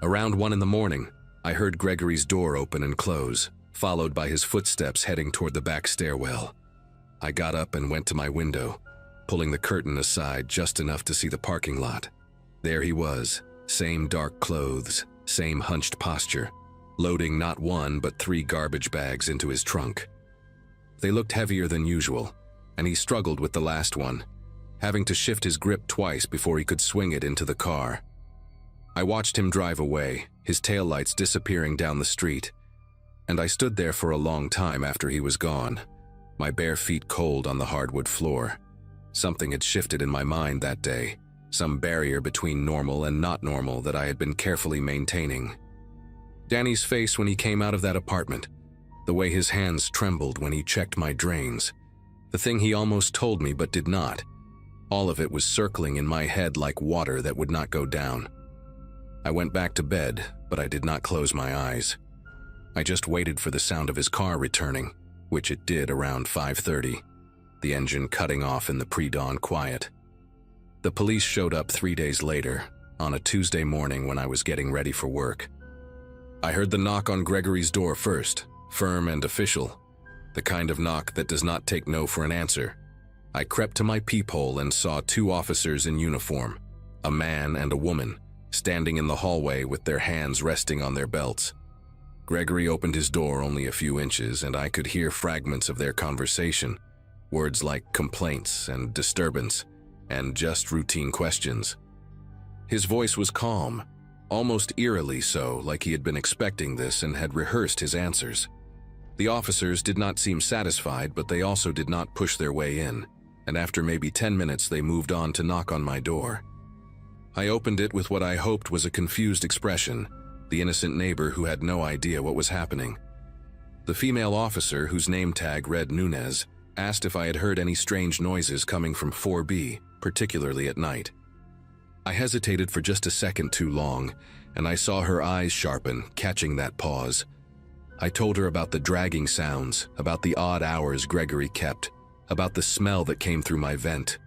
Around 1 in the morning, I heard Gregory's door open and close, followed by his footsteps heading toward the back stairwell. I got up and went to my window, pulling the curtain aside just enough to see the parking lot. There he was, same dark clothes, same hunched posture, loading not 1 but 3 garbage bags into his trunk. They looked heavier than usual, and he struggled with the last one, having to shift his grip twice before he could swing it into the car. I watched him drive away, his taillights disappearing down the street, and I stood there for a long time after he was gone, my bare feet cold on the hardwood floor. Something had shifted in my mind that day, some barrier between normal and not normal that I had been carefully maintaining. Danny's face when he came out of that apartment, the way his hands trembled when he checked my drains, the thing he almost told me but did not. All of it was circling in my head like water that would not go down. I went back to bed, but I did not close my eyes. I just waited for the sound of his car returning, which it did around 5:30, the engine cutting off in the pre-dawn quiet. The police showed up 3 days later, on a Tuesday morning when I was getting ready for work. I heard the knock on Gregory's door first, firm and official, the kind of knock that does not take no for an answer. I crept to my peephole and saw 2 officers in uniform, a man and a woman, standing in the hallway with their hands resting on their belts. Gregory opened his door only a few inches, and I could hear fragments of their conversation, words like complaints and disturbance, and just routine questions. His voice was calm, almost eerily so, like he had been expecting this and had rehearsed his answers. The officers did not seem satisfied, but they also did not push their way in, and after maybe 10 minutes they moved on to knock on my door. I opened it with what I hoped was a confused expression, the innocent neighbor who had no idea what was happening. The female officer, whose name tag read Nunez, asked if I had heard any strange noises coming from 4B, particularly at night. I hesitated for just a second too long, and I saw her eyes sharpen, catching that pause. I told her about the dragging sounds, about the odd hours Gregory kept, about the smell that came through my vent.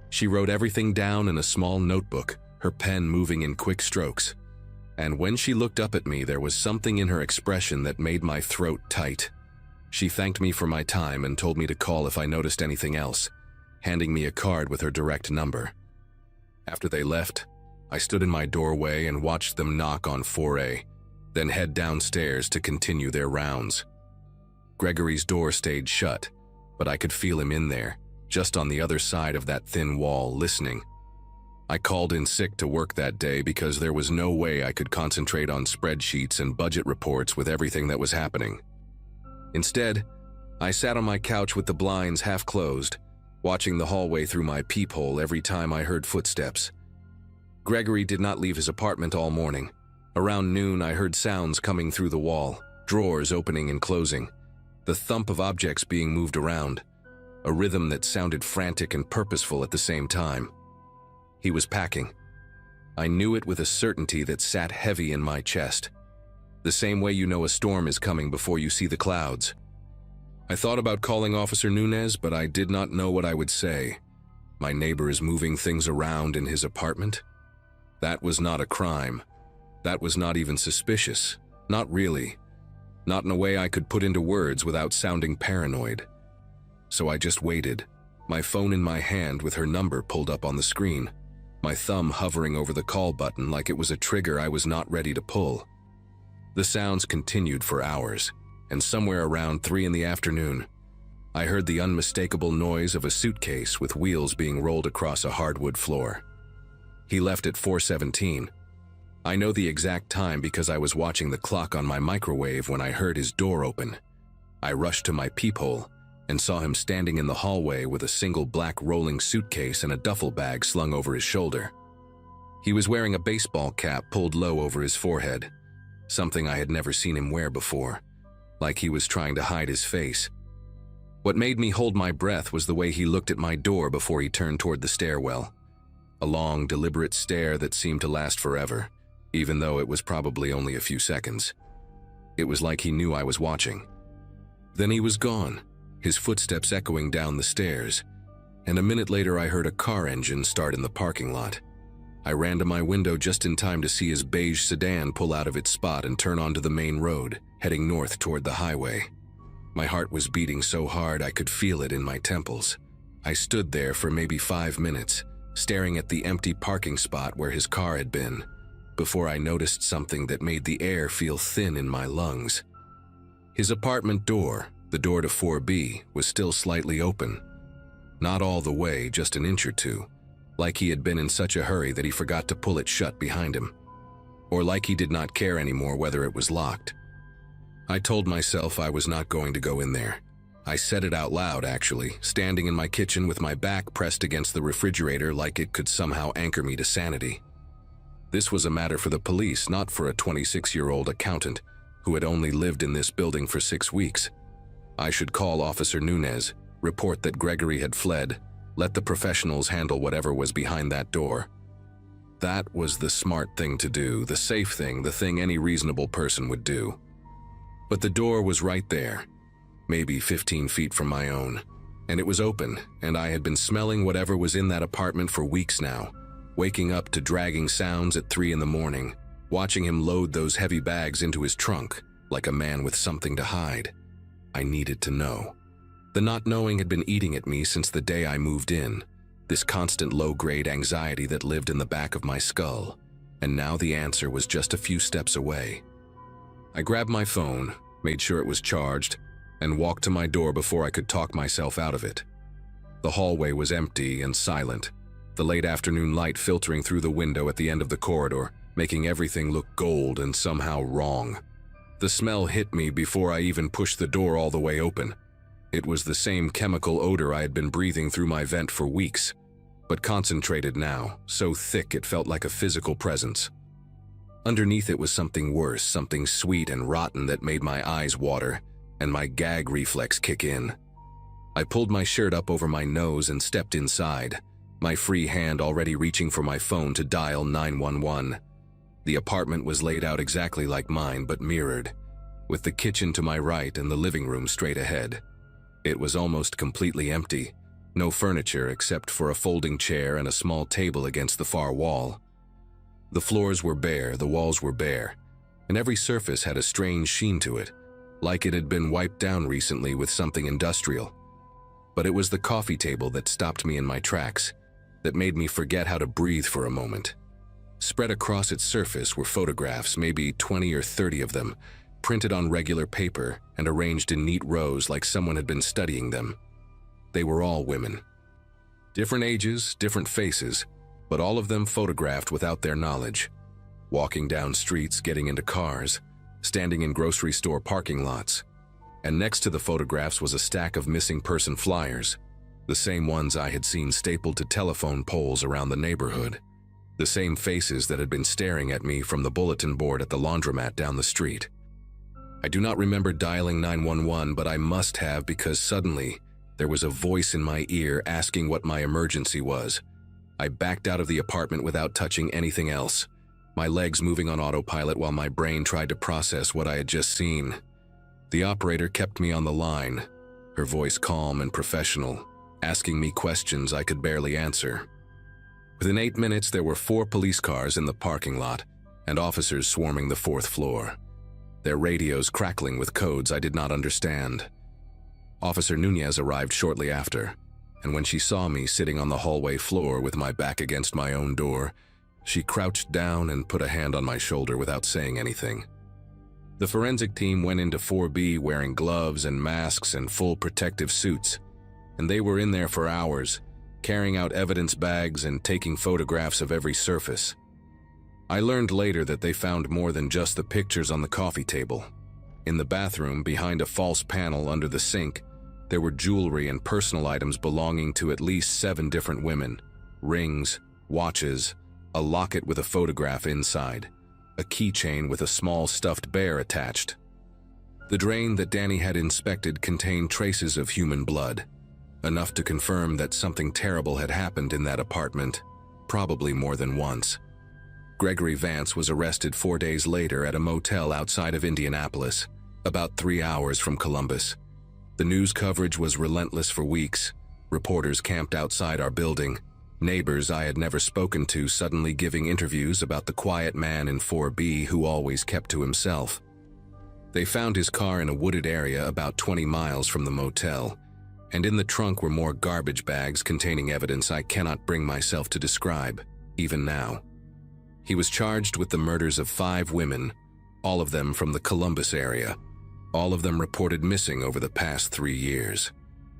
She wrote everything down in a small notebook, her pen moving in quick strokes. And when she looked up at me, there was something in her expression that made my throat tight. She thanked me for my time and told me to call if I noticed anything else, handing me a card with her direct number. After they left, I stood in my doorway and watched them knock on 4A, then head downstairs to continue their rounds. Gregory's door stayed shut, but I could feel him in there, just on the other side of that thin wall, listening. I called in sick to work that day because there was no way I could concentrate on spreadsheets and budget reports with everything that was happening. Instead, I sat on my couch with the blinds half closed, watching the hallway through my peephole every time I heard footsteps. Gregory did not leave his apartment all morning. Around noon, I heard sounds coming through the wall, drawers opening and closing, the thump of objects being moved around, a rhythm that sounded frantic and purposeful at the same time. He was packing. I knew it with a certainty that sat heavy in my chest. The same way you know a storm is coming before you see the clouds. I thought about calling Officer Nunez, but I did not know what I would say. My neighbor is moving things around in his apartment? That was not a crime. That was not even suspicious. Not really. Not in a way I could put into words without sounding paranoid. So I just waited, my phone in my hand with her number pulled up on the screen, my thumb hovering over the call button like it was a trigger I was not ready to pull. The sounds continued for hours, and somewhere around 3 in the afternoon, I heard the unmistakable noise of a suitcase with wheels being rolled across a hardwood floor. He left at 4:17. I know the exact time because I was watching the clock on my microwave when I heard his door open. I rushed to my peephole and saw him standing in the hallway with a single black rolling suitcase and a duffel bag slung over his shoulder. He was wearing a baseball cap pulled low over his forehead, something I had never seen him wear before, like he was trying to hide his face. What made me hold my breath was the way he looked at my door before he turned toward the stairwell. A long, deliberate stare that seemed to last forever, even though it was probably only a few seconds. It was like he knew I was watching. Then he was gone, his footsteps echoing down the stairs, and a minute later I heard a car engine start in the parking lot. I ran to my window just in time to see his beige sedan pull out of its spot and turn onto the main road, heading north toward the highway. My heart was beating so hard I could feel it in my temples. I stood there for maybe 5 minutes, staring at the empty parking spot where his car had been, before I noticed something that made the air feel thin in my lungs. His apartment door, the door to 4B, was still slightly open. Not all the way, just an inch or two, like he had been in such a hurry that he forgot to pull it shut behind him, or like he did not care anymore whether it was locked. I told myself I was not going to go in there. I said it out loud, actually, standing in my kitchen with my back pressed against the refrigerator like it could somehow anchor me to sanity. This was a matter for the police, not for a 26-year-old accountant who had only lived in this building for 6 weeks. I should call Officer Nunez, report that Gregory had fled, let the professionals handle whatever was behind that door. That was the smart thing to do, the safe thing, the thing any reasonable person would do. But the door was right there, maybe 15 feet from my own, and it was open, and I had been smelling whatever was in that apartment for weeks now, waking up to dragging sounds at 3 in the morning, watching him load those heavy bags into his trunk, like a man with something to hide. I needed to know. The not knowing had been eating at me since the day I moved in, this constant low-grade anxiety that lived in the back of my skull, and now the answer was just a few steps away. I grabbed my phone, made sure it was charged, and walked to my door before I could talk myself out of it. The hallway was empty and silent, the late afternoon light filtering through the window at the end of the corridor, making everything look gold and somehow wrong. The smell hit me before I even pushed the door all the way open. It was the same chemical odor I had been breathing through my vent for weeks, but concentrated now, so thick it felt like a physical presence. Underneath it was something worse, something sweet and rotten that made my eyes water and my gag reflex kick in. I pulled my shirt up over my nose and stepped inside, my free hand already reaching for my phone to dial 911. The apartment was laid out exactly like mine, but mirrored, with the kitchen to my right and the living room straight ahead. It was almost completely empty, no furniture except for a folding chair and a small table against the far wall. The floors were bare, the walls were bare, and every surface had a strange sheen to it, like it had been wiped down recently with something industrial. But it was the coffee table that stopped me in my tracks, that made me forget how to breathe for a moment. Spread across its surface were photographs, maybe 20 or 30 of them, printed on regular paper and arranged in neat rows like someone had been studying them. They were all women. Different ages, different faces, but all of them photographed without their knowledge. Walking down streets, getting into cars, standing in grocery store parking lots. And next to the photographs was a stack of missing person flyers, the same ones I had seen stapled to telephone poles around the neighborhood. The same faces that had been staring at me from the bulletin board at the laundromat down the street. I do not remember dialing 911, but I must have, because suddenly there was a voice in my ear asking what my emergency was. I backed out of the apartment without touching anything else, my legs moving on autopilot while my brain tried to process what I had just seen. The operator kept me on the line, her voice calm and professional, asking me questions I could barely answer. Within 8 minutes, there were 4 police cars in the parking lot and officers swarming the 4th floor, their radios crackling with codes I did not understand. Officer Nunez arrived shortly after, and when she saw me sitting on the hallway floor with my back against my own door, she crouched down and put a hand on my shoulder without saying anything. The forensic team went into 4B wearing gloves and masks and full protective suits, and they were in there for hours, carrying out evidence bags and taking photographs of every surface. I learned later that they found more than just the pictures on the coffee table. In the bathroom, behind a false panel under the sink, there were jewelry and personal items belonging to at least 7 different women, rings, watches, a locket with a photograph inside, a keychain with a small stuffed bear attached. The drain that Danny had inspected contained traces of human blood, enough to confirm that something terrible had happened in that apartment, probably more than once. Gregory Vance was arrested 4 days later at a motel outside of Indianapolis, about 3 hours from Columbus. The news coverage was relentless for weeks. Reporters camped outside our building, neighbors I had never spoken to suddenly giving interviews about the quiet man in 4B who always kept to himself. They found his car in a wooded area about 20 miles from the motel, and in the trunk were more garbage bags containing evidence I cannot bring myself to describe, even now. He was charged with the murders of 5 women, all of them from the Columbus area. All of them reported missing over the past 3 years.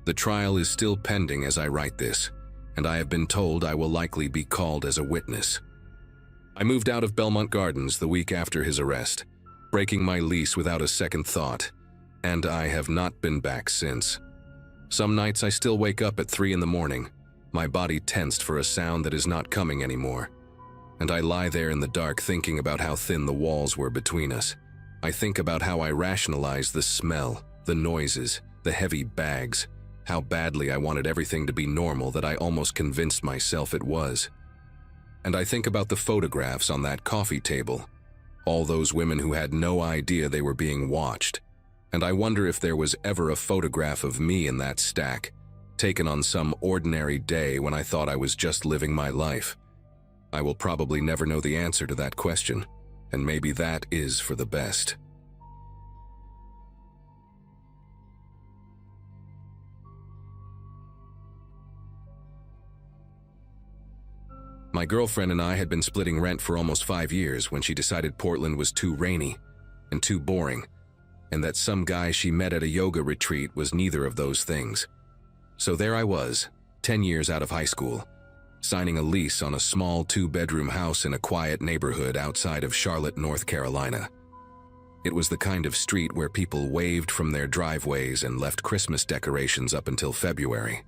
The trial is still pending as I write this, and I have been told I will likely be called as a witness. I moved out of Belmont Gardens the week after his arrest, breaking my lease without a second thought, and I have not been back since. Some nights I still wake up at 3 in the morning, my body tensed for a sound that is not coming anymore, and I lie there in the dark thinking about how thin the walls were between us. I think about how I rationalized the smell, the noises, the heavy bags, how badly I wanted everything to be normal that I almost convinced myself it was. And I think about the photographs on that coffee table, all those women who had no idea they were being watched, and I wonder if there was ever a photograph of me in that stack, taken on some ordinary day when I thought I was just living my life. I will probably never know the answer to that question, and maybe that is for the best. My girlfriend and I had been splitting rent for almost 5 years when she decided Portland was too rainy and too boring, and that some guy she met at a yoga retreat was neither of those things. So there I was, 10 years out of high school, signing a lease on a small 2-bedroom house in a quiet neighborhood outside of Charlotte, North Carolina. It was the kind of street where people waved from their driveways and left Christmas decorations up until February.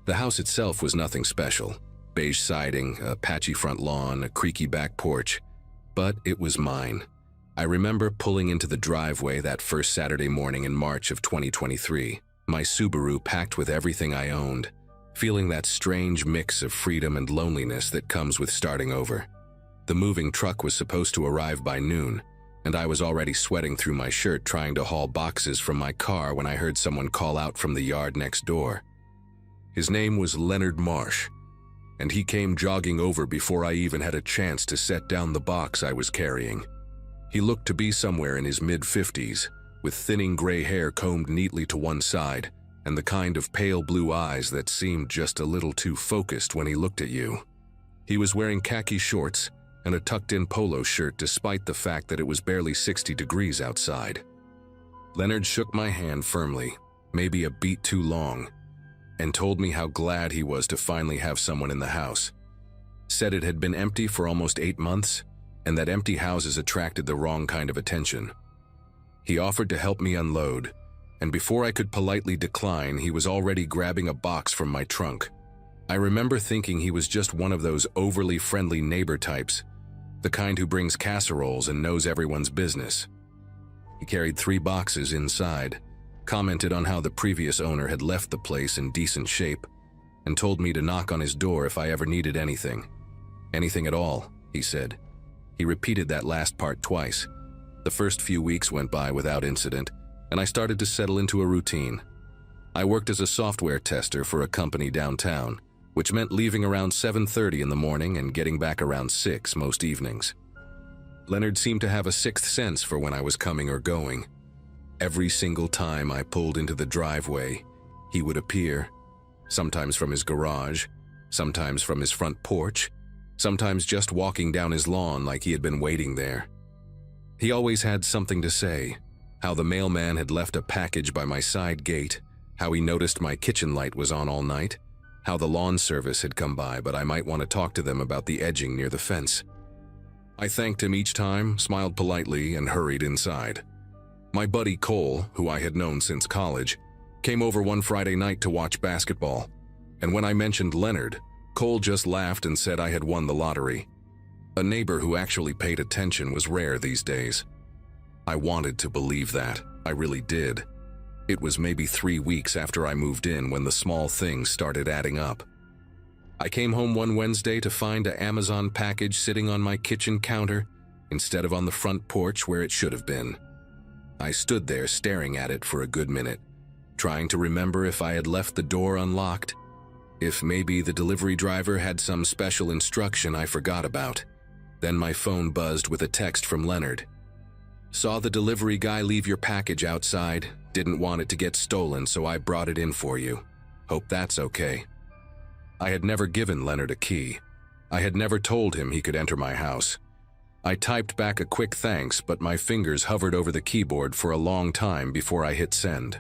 The house itself was nothing special. Beige siding, a patchy front lawn, a creaky back porch, but it was mine. I remember pulling into the driveway that first Saturday morning in March of 2023, my Subaru packed with everything I owned, feeling that strange mix of freedom and loneliness that comes with starting over. The moving truck was supposed to arrive by noon, and I was already sweating through my shirt trying to haul boxes from my car when I heard someone call out from the yard next door. His name was Leonard Marsh, and he came jogging over before I even had a chance to set down the box I was carrying. He looked to be somewhere in his mid-50s, with thinning gray hair combed neatly to one side, and the kind of pale blue eyes that seemed just a little too focused when he looked at you. He was wearing khaki shorts and a tucked-in polo shirt despite the fact that it was barely 60 degrees outside. Leonard shook my hand firmly, maybe a beat too long, and told me how glad he was to finally have someone in the house. Said it had been empty for almost 8 months, and that empty houses attracted the wrong kind of attention. He offered to help me unload, and before I could politely decline, he was already grabbing a box from my trunk. I remember thinking he was just one of those overly friendly neighbor types, the kind who brings casseroles and knows everyone's business. He carried 3 boxes inside, commented on how the previous owner had left the place in decent shape, and told me to knock on his door if I ever needed anything. Anything at all, he said. He repeated that last part twice. The first few weeks went by without incident, and I started to settle into a routine. I worked as a software tester for a company downtown, which meant leaving around 7:30 in the morning and getting back around 6 most evenings. Leonard seemed to have a sixth sense for when I was coming or going. Every single time I pulled into the driveway, he would appear, sometimes from his garage, sometimes from his front porch, sometimes just walking down his lawn like he had been waiting there. He always had something to say, how the mailman had left a package by my side gate, how he noticed my kitchen light was on all night, how the lawn service had come by but I might want to talk to them about the edging near the fence. I thanked him each time, smiled politely, and hurried inside. My buddy Cole, who I had known since college, came over one Friday night to watch basketball, and when I mentioned Leonard, Cole just laughed and said I had won the lottery. A neighbor who actually paid attention was rare these days. I wanted to believe that, I really did. It was maybe 3 weeks after I moved in when the small things started adding up. I came home one Wednesday to find an Amazon package sitting on my kitchen counter instead of on the front porch where it should have been. I stood there staring at it for a good minute, trying to remember if I had left the door unlocked, if maybe the delivery driver had some special instruction I forgot about. Then my phone buzzed with a text from Leonard. Saw the delivery guy leave your package outside, didn't want it to get stolen, so I brought it in for you. Hope that's okay. I had never given Leonard a key. I had never told him he could enter my house. I typed back a quick thanks, but my fingers hovered over the keyboard for a long time before I hit send.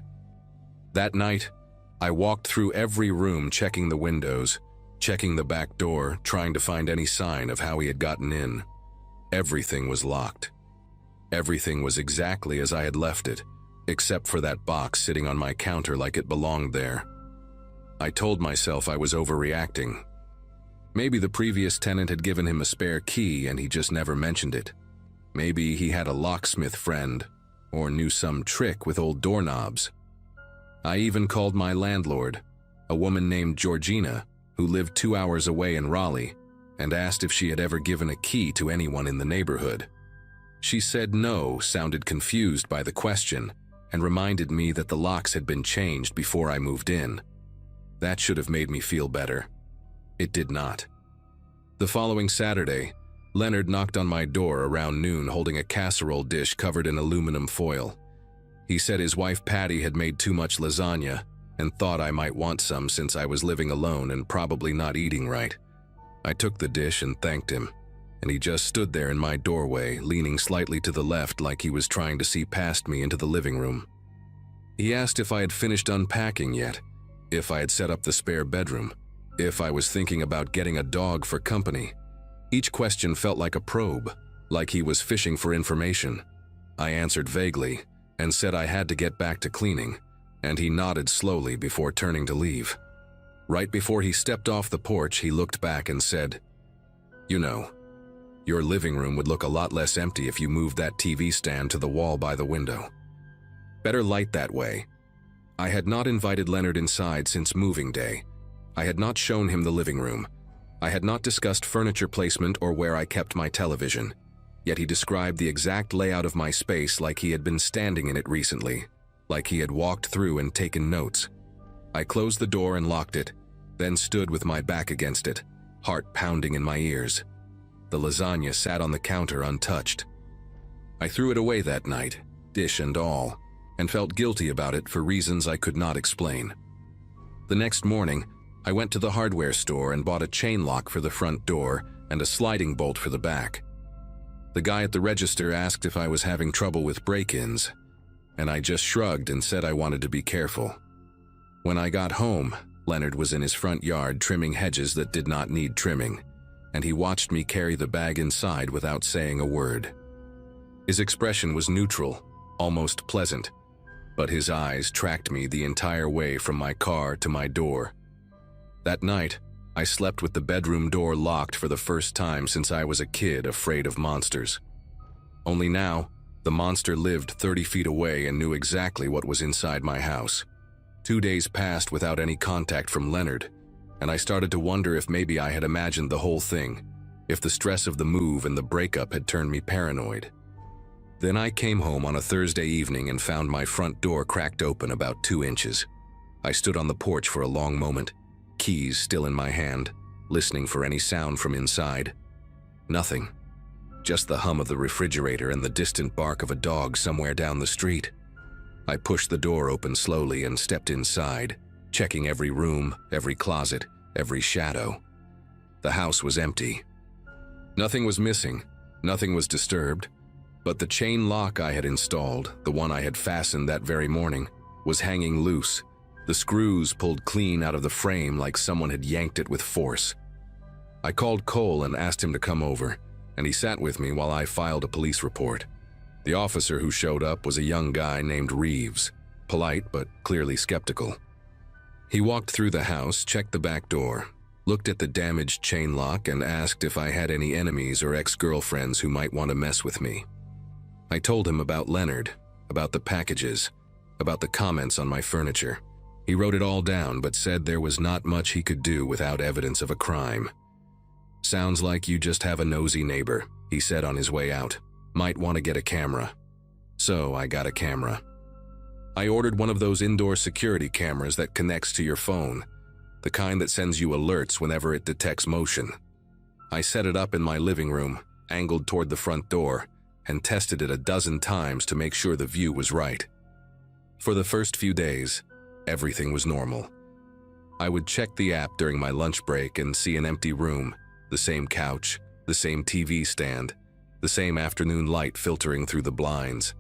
That night, I walked through every room checking the windows, checking the back door, trying to find any sign of how he had gotten in. Everything was locked. Everything was exactly as I had left it, except for that box sitting on my counter like it belonged there. I told myself I was overreacting. Maybe the previous tenant had given him a spare key and he just never mentioned it. Maybe he had a locksmith friend, or knew some trick with old doorknobs. I even called my landlord, a woman named Georgina, who lived 2 hours away in Raleigh, and asked if she had ever given a key to anyone in the neighborhood. She said no, sounded confused by the question, and reminded me that the locks had been changed before I moved in. That should have made me feel better. It did not. The following Saturday, Leonard knocked on my door around noon holding a casserole dish covered in aluminum foil. He said his wife Patty had made too much lasagna and thought I might want some since I was living alone and probably not eating right. I took the dish and thanked him, and he just stood there in my doorway, leaning slightly to the left like he was trying to see past me into the living room. He asked if I had finished unpacking yet, if I had set up the spare bedroom, if I was thinking about getting a dog for company. Each question felt like a probe, like he was fishing for information. I answered vaguely and said I had to get back to cleaning, and he nodded slowly before turning to leave. Right before he stepped off the porch, he looked back and said, "You know, your living room would look a lot less empty if you moved that TV stand to the wall by the window. Better light that way." I had not invited Leonard inside since moving day. I had not shown him the living room. I had not discussed furniture placement or where I kept my television. Yet he described the exact layout of my space like he had been standing in it recently, like he had walked through and taken notes. I closed the door and locked it, then stood with my back against it, heart pounding in my ears. The lasagna sat on the counter untouched. I threw it away that night, dish and all, and felt guilty about it for reasons I could not explain. The next morning, I went to the hardware store and bought a chain lock for the front door and a sliding bolt for the back. The guy at the register asked if I was having trouble with break-ins, and I just shrugged and said I wanted to be careful. When I got home, Leonard was in his front yard trimming hedges that did not need trimming, and he watched me carry the bag inside without saying a word. His expression was neutral, almost pleasant, but his eyes tracked me the entire way from my car to my door. That night, I slept with the bedroom door locked for the first time since I was a kid afraid of monsters. Only now, the monster lived 30 feet away and knew exactly what was inside my house. 2 days passed without any contact from Leonard, and I started to wonder if maybe I had imagined the whole thing, if the stress of the move and the breakup had turned me paranoid. Then I came home on a Thursday evening and found my front door cracked open about 2 inches. I stood on the porch for a long moment, keys still in my hand, listening for any sound from inside. Nothing. Just the hum of the refrigerator and the distant bark of a dog somewhere down the street. I pushed the door open slowly and stepped inside, checking every room, every closet, every shadow. The house was empty. Nothing was missing, nothing was disturbed, but the chain lock I had installed, the one I had fastened that very morning, was hanging loose. The screws pulled clean out of the frame like someone had yanked it with force. I called Cole and asked him to come over, and he sat with me while I filed a police report. The officer who showed up was a young guy named Reeves, polite but clearly skeptical. He walked through the house, checked the back door, looked at the damaged chain lock, and asked if I had any enemies or ex-girlfriends who might want to mess with me. I told him about Leonard, about the packages, about the comments on my furniture. He wrote it all down but said there was not much he could do without evidence of a crime. "Sounds like you just have a nosy neighbor," he said on his way out. "Might want to get a camera." So I got a camera. I ordered one of those indoor security cameras that connects to your phone, the kind that sends you alerts whenever it detects motion. I set it up in my living room, angled toward the front door, and tested it a dozen times to make sure the view was right. For the first few days, everything was normal. I would check the app during my lunch break and see an empty room, the same couch, the same TV stand, the same afternoon light filtering through the blinds.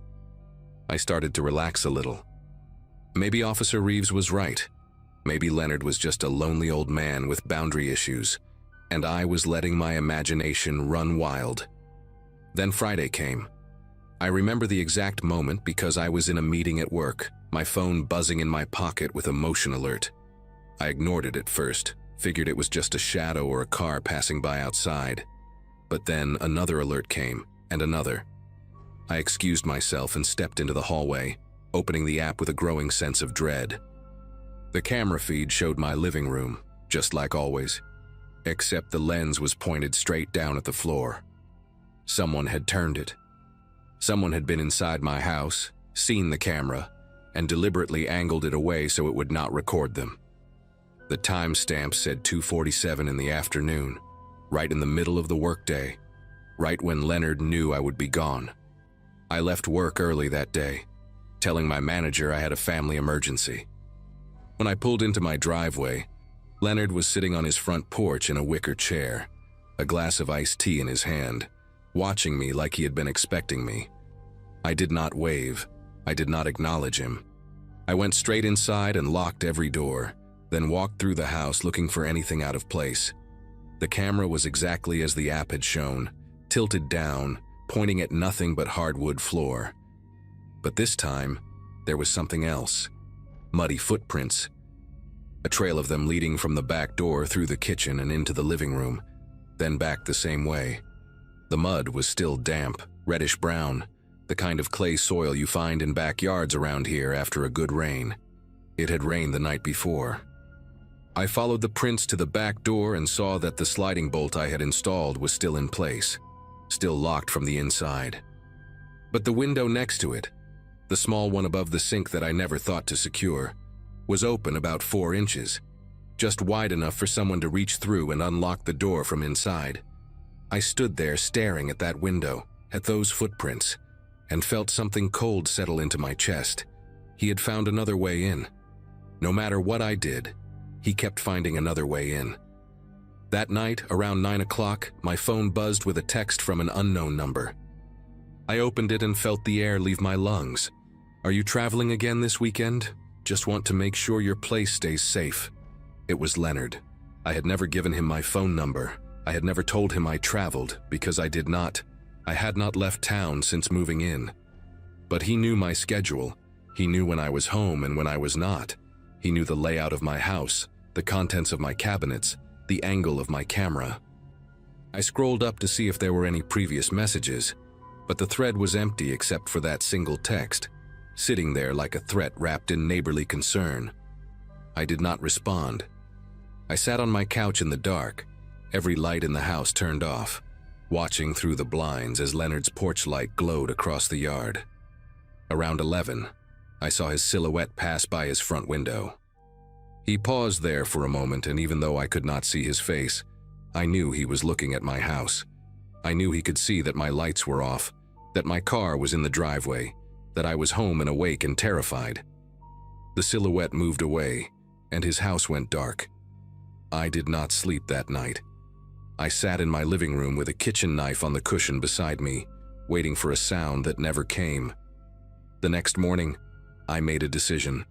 I started to relax a little. Maybe Officer Reeves was right. Maybe Leonard was just a lonely old man with boundary issues, and I was letting my imagination run wild. Then Friday came. I remember the exact moment because I was in a meeting at work, my phone buzzing in my pocket with a motion alert. I ignored it at first, figured it was just a shadow or a car passing by outside. But then another alert came, and another. I excused myself and stepped into the hallway, opening the app with a growing sense of dread. The camera feed showed my living room, just like always, except the lens was pointed straight down at the floor. Someone had turned it. Someone had been inside my house, seen the camera, and deliberately angled it away so it would not record them. The timestamp said 2:47 in the afternoon, right in the middle of the workday, right when Leonard knew I would be gone. I left work early that day, telling my manager I had a family emergency. When I pulled into my driveway, Leonard was sitting on his front porch in a wicker chair, a glass of iced tea in his hand, watching me like he had been expecting me. I did not wave. I did not acknowledge him. I went straight inside and locked every door, then walked through the house looking for anything out of place. The camera was exactly as the app had shown, tilted down, pointing at nothing but hardwood floor. But this time, there was something else. Muddy footprints. A trail of them leading from the back door through the kitchen and into the living room, then back the same way. The mud was still damp, reddish-brown, the kind of clay soil you find in backyards around here after a good rain. It had rained the night before. I followed the prints to the back door and saw that the sliding bolt I had installed was still in place, still locked from the inside. But the window next to it, the small one above the sink that I never thought to secure, was open about 4 inches, just wide enough for someone to reach through and unlock the door from inside. I stood there staring at that window, at those footprints, and felt something cold settle into my chest. He had found another way in. No matter what I did, he kept finding another way in. That night, around 9 o'clock, my phone buzzed with a text from an unknown number. I opened it and felt the air leave my lungs. "Are you traveling again this weekend? Just want to make sure your place stays safe." It was Leonard. I had never given him my phone number. I had never told him I traveled, because I did not. I had not left town since moving in. But he knew my schedule. He knew when I was home and when I was not. He knew the layout of my house, the contents of my cabinets, the angle of my camera. I scrolled up to see if there were any previous messages, but the thread was empty except for that single text, sitting there like a threat wrapped in neighborly concern. I did not respond. I sat on my couch in the dark, every light in the house turned off, watching through the blinds as Leonard's porch light glowed across the yard. Around 11, I saw his silhouette pass by his front window. He paused there for a moment, and even though I could not see his face, I knew he was looking at my house. I knew he could see that my lights were off, that my car was in the driveway, that I was home and awake and terrified. The silhouette moved away, and his house went dark. I did not sleep that night. I sat in my living room with a kitchen knife on the cushion beside me, waiting for a sound that never came. The next morning, I made a decision.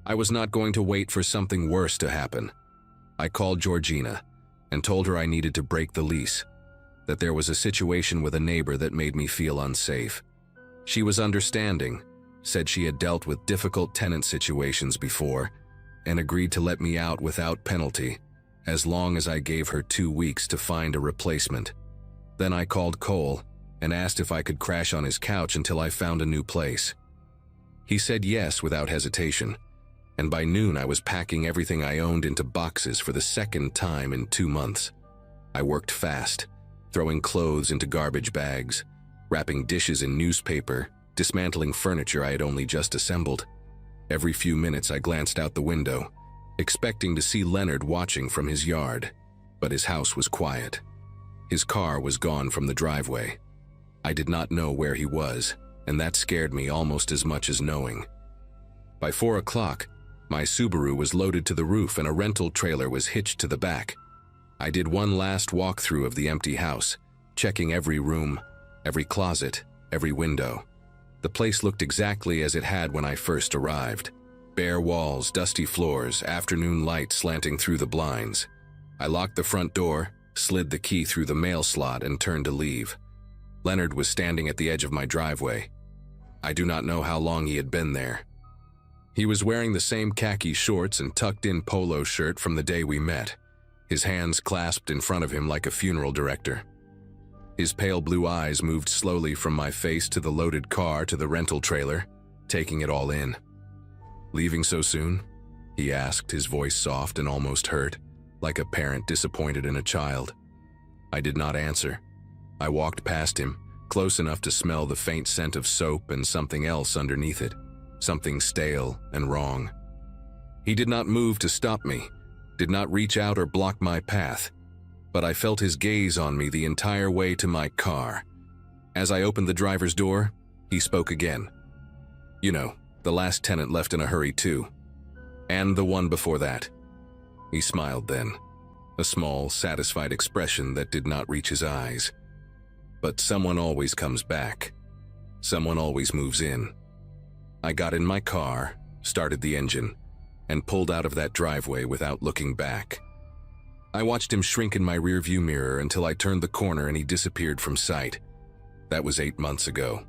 I was not going to wait for something worse to happen. I called Georgina and told her I needed to break the lease, that there was a situation with a neighbor that made me feel unsafe. She was understanding, said she had dealt with difficult tenant situations before, and agreed to let me out without penalty, as long as I gave her 2 weeks to find a replacement. Then I called Cole and asked if I could crash on his couch until I found a new place. He said yes without hesitation, and by noon I was packing everything I owned into boxes for the second time in 2 months. I worked fast, throwing clothes into garbage bags, wrapping dishes in newspaper, dismantling furniture I had only just assembled. Every few minutes I glanced out the window, expecting to see Leonard watching from his yard, but his house was quiet. His car was gone from the driveway. I did not know where he was, and that scared me almost as much as knowing. By 4 o'clock, my Subaru was loaded to the roof and a rental trailer was hitched to the back. I did one last walkthrough of the empty house, checking every room, every closet, every window. The place looked exactly as it had when I first arrived. Bare walls, dusty floors, afternoon light slanting through the blinds. I locked the front door, slid the key through the mail slot, and turned to leave. Leonard was standing at the edge of my driveway. I do not know how long he had been there. He was wearing the same khaki shorts and tucked-in polo shirt from the day we met, his hands clasped in front of him like a funeral director. His pale blue eyes moved slowly from my face to the loaded car to the rental trailer, taking it all in. "Leaving so soon?" he asked, his voice soft and almost hurt, like a parent disappointed in a child. I did not answer. I walked past him, close enough to smell the faint scent of soap and something else underneath it, something stale and wrong. He did not move to stop me, did not reach out or block my path, but I felt his gaze on me the entire way to my car. As I opened the driver's door, he spoke again. "You know, the last tenant left in a hurry too. And the one before that." He smiled then, a small, satisfied expression that did not reach his eyes. "But someone always comes back. Someone always moves in." I got in my car, started the engine, and pulled out of that driveway without looking back. I watched him shrink in my rearview mirror until I turned the corner and he disappeared from sight. That was 8 months ago.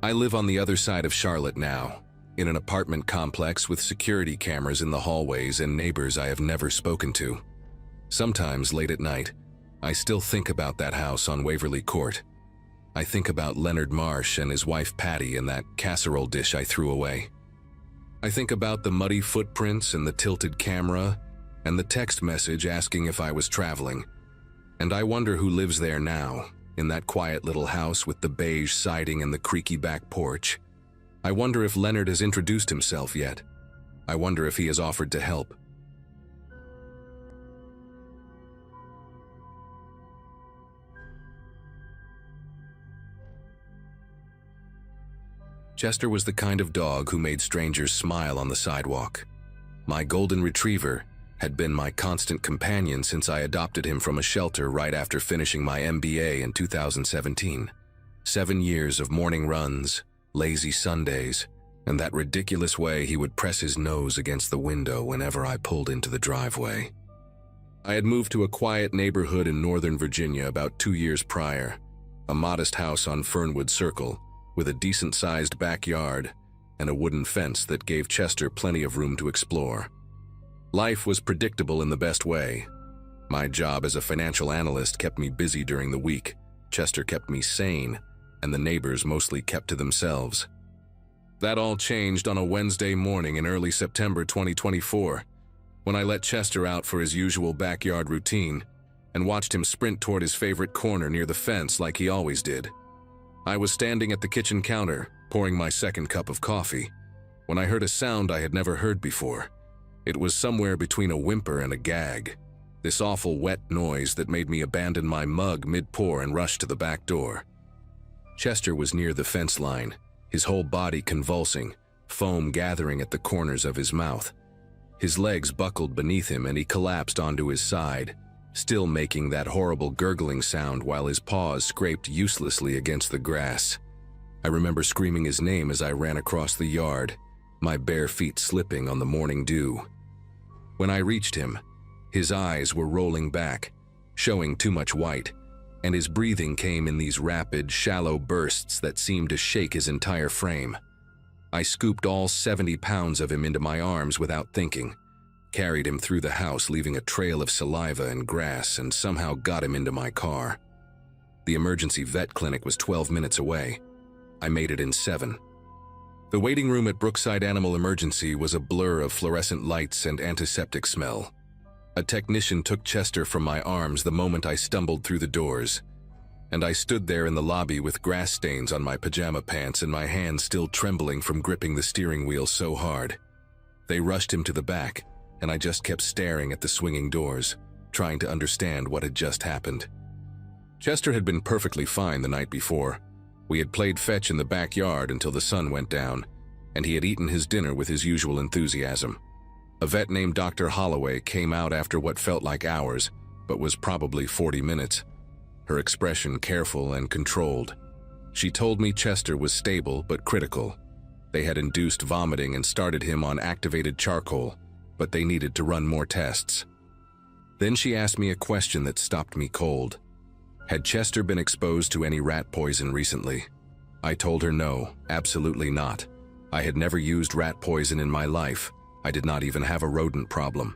I live on the other side of Charlotte now, in an apartment complex with security cameras in the hallways and neighbors I have never spoken to. Sometimes, late at night, I still think about that house on Waverly Court. I think about Leonard Marsh and his wife Patty and that casserole dish I threw away. I think about the muddy footprints and the tilted camera and the text message asking if I was traveling. And I wonder who lives there now, in that quiet little house with the beige siding and the creaky back porch. I wonder if Leonard has introduced himself yet. I wonder if he has offered to help. Chester was the kind of dog who made strangers smile on the sidewalk. My golden retriever had been my constant companion since I adopted him from a shelter right after finishing my MBA in 2017. 7 years of morning runs, lazy Sundays, and that ridiculous way he would press his nose against the window whenever I pulled into the driveway. I had moved to a quiet neighborhood in Northern Virginia about 2 years prior, a modest house on Fernwood Circle, with a decent-sized backyard and a wooden fence that gave Chester plenty of room to explore. Life was predictable in the best way. My job as a financial analyst kept me busy during the week, Chester kept me sane, and the neighbors mostly kept to themselves. That all changed on a Wednesday morning in early September 2024, when I let Chester out for his usual backyard routine and watched him sprint toward his favorite corner near the fence like he always did. I was standing at the kitchen counter, pouring my second cup of coffee, when I heard a sound I had never heard before. It was somewhere between a whimper and a gag, this awful wet noise that made me abandon my mug mid-pour and rush to the back door. Chester was near the fence line, his whole body convulsing, foam gathering at the corners of his mouth. His legs buckled beneath him and he collapsed onto his side, still making that horrible gurgling sound while his paws scraped uselessly against the grass. I remember screaming his name as I ran across the yard, my bare feet slipping on the morning dew. When I reached him, his eyes were rolling back, showing too much white, and his breathing came in these rapid, shallow bursts that seemed to shake his entire frame. I scooped all 70 pounds of him into my arms without thinking, carried him through the house leaving a trail of saliva and grass, and somehow got him into my car. The emergency vet clinic was 12 minutes away. I made it in 7. The waiting room at Brookside Animal Emergency was a blur of fluorescent lights and antiseptic smell. A technician took Chester from my arms the moment I stumbled through the doors, and I stood there in the lobby with grass stains on my pajama pants and my hands still trembling from gripping the steering wheel so hard. They rushed him to the back, and I just kept staring at the swinging doors, trying to understand what had just happened. Chester had been perfectly fine the night before. We had played fetch in the backyard until the sun went down, and he had eaten his dinner with his usual enthusiasm. A vet named Dr. Holloway came out after what felt like hours, but was probably 40 minutes, her expression careful and controlled. She told me Chester was stable but critical. They had induced vomiting and started him on activated charcoal, but they needed to run more tests. Then she asked me a question that stopped me cold. Had Chester been exposed to any rat poison recently? I told her no, absolutely not. I had never used rat poison in my life. I did not even have a rodent problem.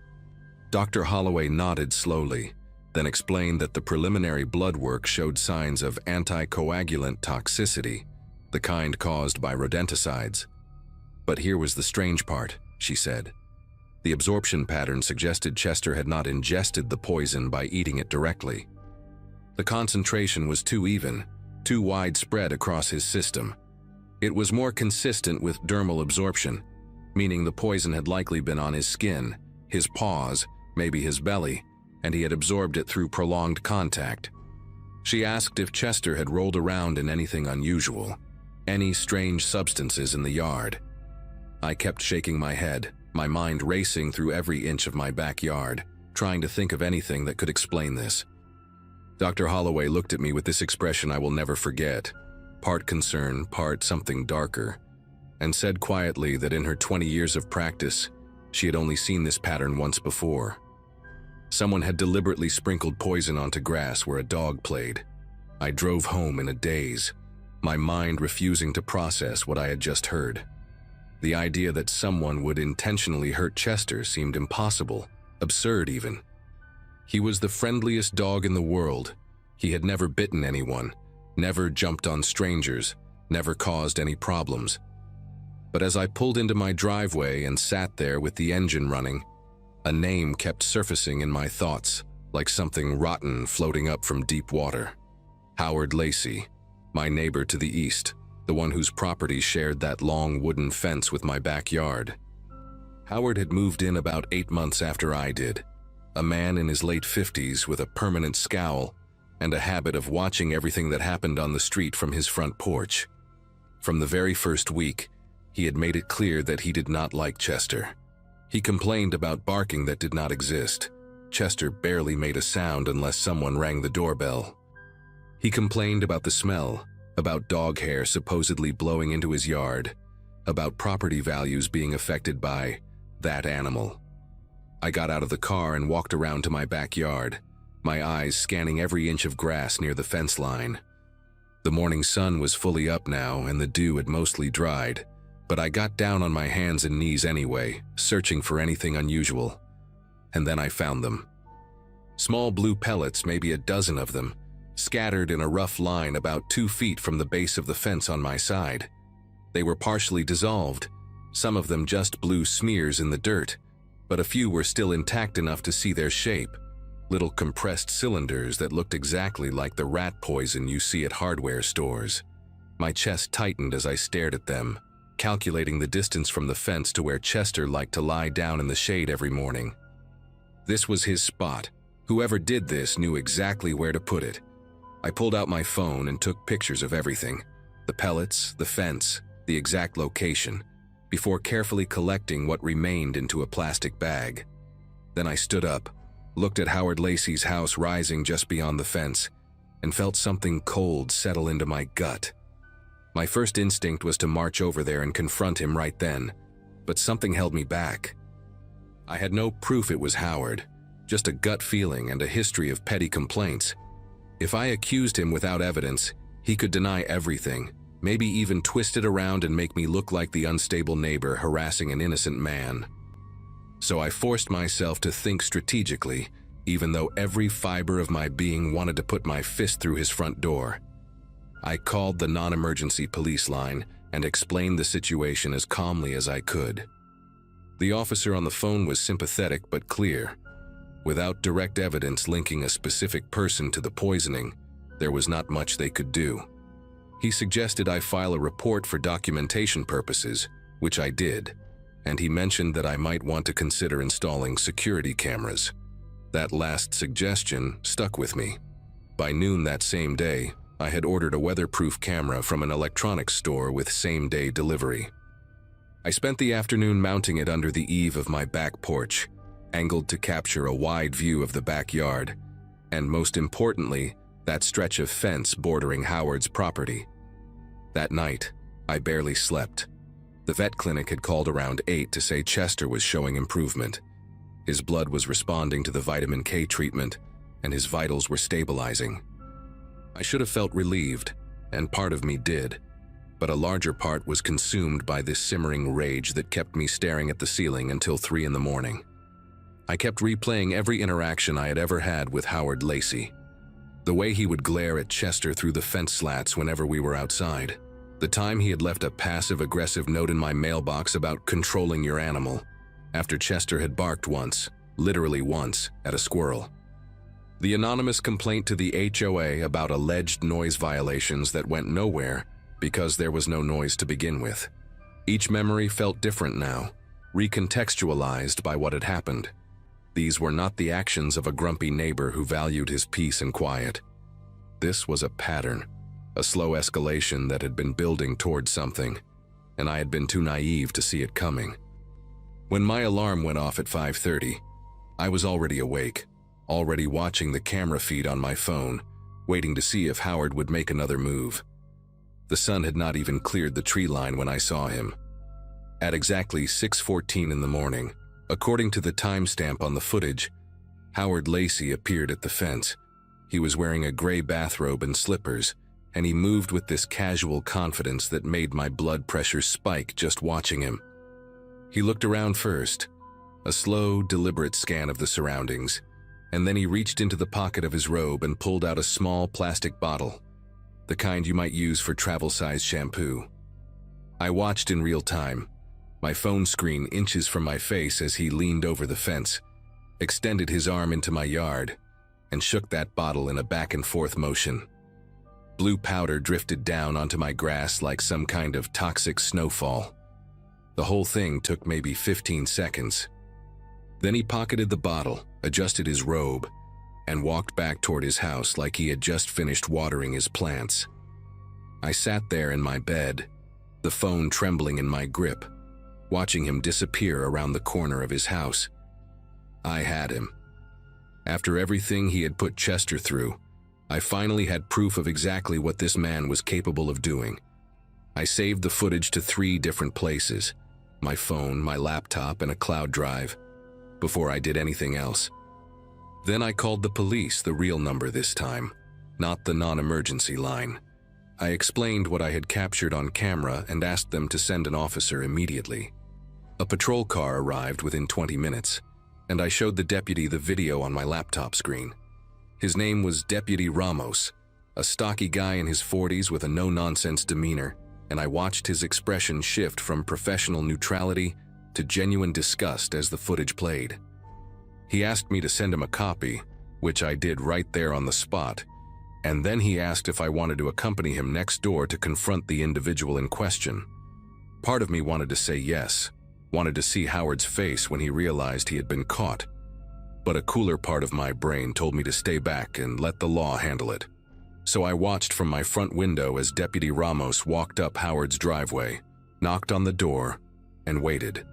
Dr. Holloway nodded slowly, then explained that the preliminary blood work showed signs of anticoagulant toxicity, the kind caused by rodenticides. But here was the strange part, she said. The absorption pattern suggested Chester had not ingested the poison by eating it directly. The concentration was too even, too widespread across his system. It was more consistent with dermal absorption, meaning the poison had likely been on his skin, his paws, maybe his belly, and he had absorbed it through prolonged contact. She asked if Chester had rolled around in anything unusual, any strange substances in the yard. I kept shaking my head, my mind racing through every inch of my backyard, trying to think of anything that could explain this. Dr. Holloway looked at me with this expression I will never forget, part concern, part something darker, and said quietly that in her 20 years of practice, she had only seen this pattern once before. Someone had deliberately sprinkled poison onto grass where a dog played. I drove home in a daze, my mind refusing to process what I had just heard. The idea that someone would intentionally hurt Chester seemed impossible, absurd even. He was the friendliest dog in the world. He had never bitten anyone, never jumped on strangers, never caused any problems. But as I pulled into my driveway and sat there with the engine running, a name kept surfacing in my thoughts, like something rotten floating up from deep water. Howard Lacey, my neighbor to the east, the one whose property shared that long wooden fence with my backyard. Howard had moved in about 8 months after I did, a man in his late 50s with a permanent scowl and a habit of watching everything that happened on the street from his front porch. From the very first week, he had made it clear that he did not like Chester. He complained about barking that did not exist. Chester barely made a sound unless someone rang the doorbell. He complained about the smell, about dog hair supposedly blowing into his yard, about property values being affected by that animal. I got out of the car and walked around to my backyard, my eyes scanning every inch of grass near the fence line. The morning sun was fully up now and the dew had mostly dried, but I got down on my hands and knees anyway, searching for anything unusual. And then I found them. Small blue pellets, maybe a dozen of them, scattered in a rough line about 2 feet from the base of the fence on my side. They were partially dissolved, some of them just blue smears in the dirt, but a few were still intact enough to see their shape, little compressed cylinders that looked exactly like the rat poison you see at hardware stores. My chest tightened as I stared at them, calculating the distance from the fence to where Chester liked to lie down in the shade every morning. This was his spot. Whoever did this knew exactly where to put it. I pulled out my phone and took pictures of everything, the pellets, the fence, the exact location, before carefully collecting what remained into a plastic bag. Then I stood up, looked at Howard Lacey's house rising just beyond the fence, and felt something cold settle into my gut. My first instinct was to march over there and confront him right then, but something held me back. I had no proof it was Howard, just a gut feeling and a history of petty complaints. If I accused him without evidence, he could deny everything, maybe even twist it around and make me look like the unstable neighbor harassing an innocent man. So I forced myself to think strategically, even though every fiber of my being wanted to put my fist through his front door. I called the non-emergency police line and explained the situation as calmly as I could. The officer on the phone was sympathetic but clear. Without direct evidence linking a specific person to the poisoning, there was not much they could do. He suggested I file a report for documentation purposes, which I did, and he mentioned that I might want to consider installing security cameras. That last suggestion stuck with me. By noon that same day, I had ordered a weatherproof camera from an electronics store with same-day delivery. I spent the afternoon mounting it under the eave of my back porch, angled to capture a wide view of the backyard, and most importantly, that stretch of fence bordering Howard's property. That night, I barely slept. The vet clinic had called around 8 to say Chester was showing improvement. His blood was responding to the vitamin K treatment, and his vitals were stabilizing. I should have felt relieved, and part of me did, but a larger part was consumed by this simmering rage that kept me staring at the ceiling until 3 in the morning. I kept replaying every interaction I had ever had with Howard Lacey. The way he would glare at Chester through the fence slats whenever we were outside. The time he had left a passive-aggressive note in my mailbox about controlling your animal, after Chester had barked once, literally once, at a squirrel. The anonymous complaint to the HOA about alleged noise violations that went nowhere because there was no noise to begin with. Each memory felt different now, recontextualized by what had happened. These were not the actions of a grumpy neighbor who valued his peace and quiet. This was a pattern, a slow escalation that had been building towards something, and I had been too naive to see it coming. When my alarm went off at 5:30, I was already awake, already watching the camera feed on my phone, waiting to see if Howard would make another move. The sun had not even cleared the tree line when I saw him. At exactly 6:14 in the morning, according to the timestamp on the footage, Howard Lacey appeared at the fence. He was wearing a gray bathrobe and slippers, and he moved with this casual confidence that made my blood pressure spike just watching him. He looked around first, a slow, deliberate scan of the surroundings, and then he reached into the pocket of his robe and pulled out a small plastic bottle, the kind you might use for travel-size shampoo. I watched in real time, my phone screen inches from my face as he leaned over the fence, extended his arm into my yard, and shook that bottle in a back-and-forth motion. Blue powder drifted down onto my grass like some kind of toxic snowfall. The whole thing took maybe 15 seconds. Then he pocketed the bottle, adjusted his robe, and walked back toward his house like he had just finished watering his plants. I sat there in my bed, the phone trembling in my grip, watching him disappear around the corner of his house. I had him. After everything he had put Chester through, I finally had proof of exactly what this man was capable of doing. I saved the footage to 3 different places, my phone, my laptop, and a cloud drive, before I did anything else. Then I called the police, the real number this time, not the non-emergency line. I explained what I had captured on camera and asked them to send an officer immediately. A patrol car arrived within 20 minutes, and I showed the deputy the video on my laptop screen. His name was Deputy Ramos, a stocky guy in his 40s with a no-nonsense demeanor, and I watched his expression shift from professional neutrality to genuine disgust as the footage played. He asked me to send him a copy, which I did right there on the spot, and then he asked if I wanted to accompany him next door to confront the individual in question. Part of me wanted to say yes, wanted to see Howard's face when he realized he had been caught, but a cooler part of my brain told me to stay back and let the law handle it. So I watched from my front window as Deputy Ramos walked up Howard's driveway, knocked on the door, and waited.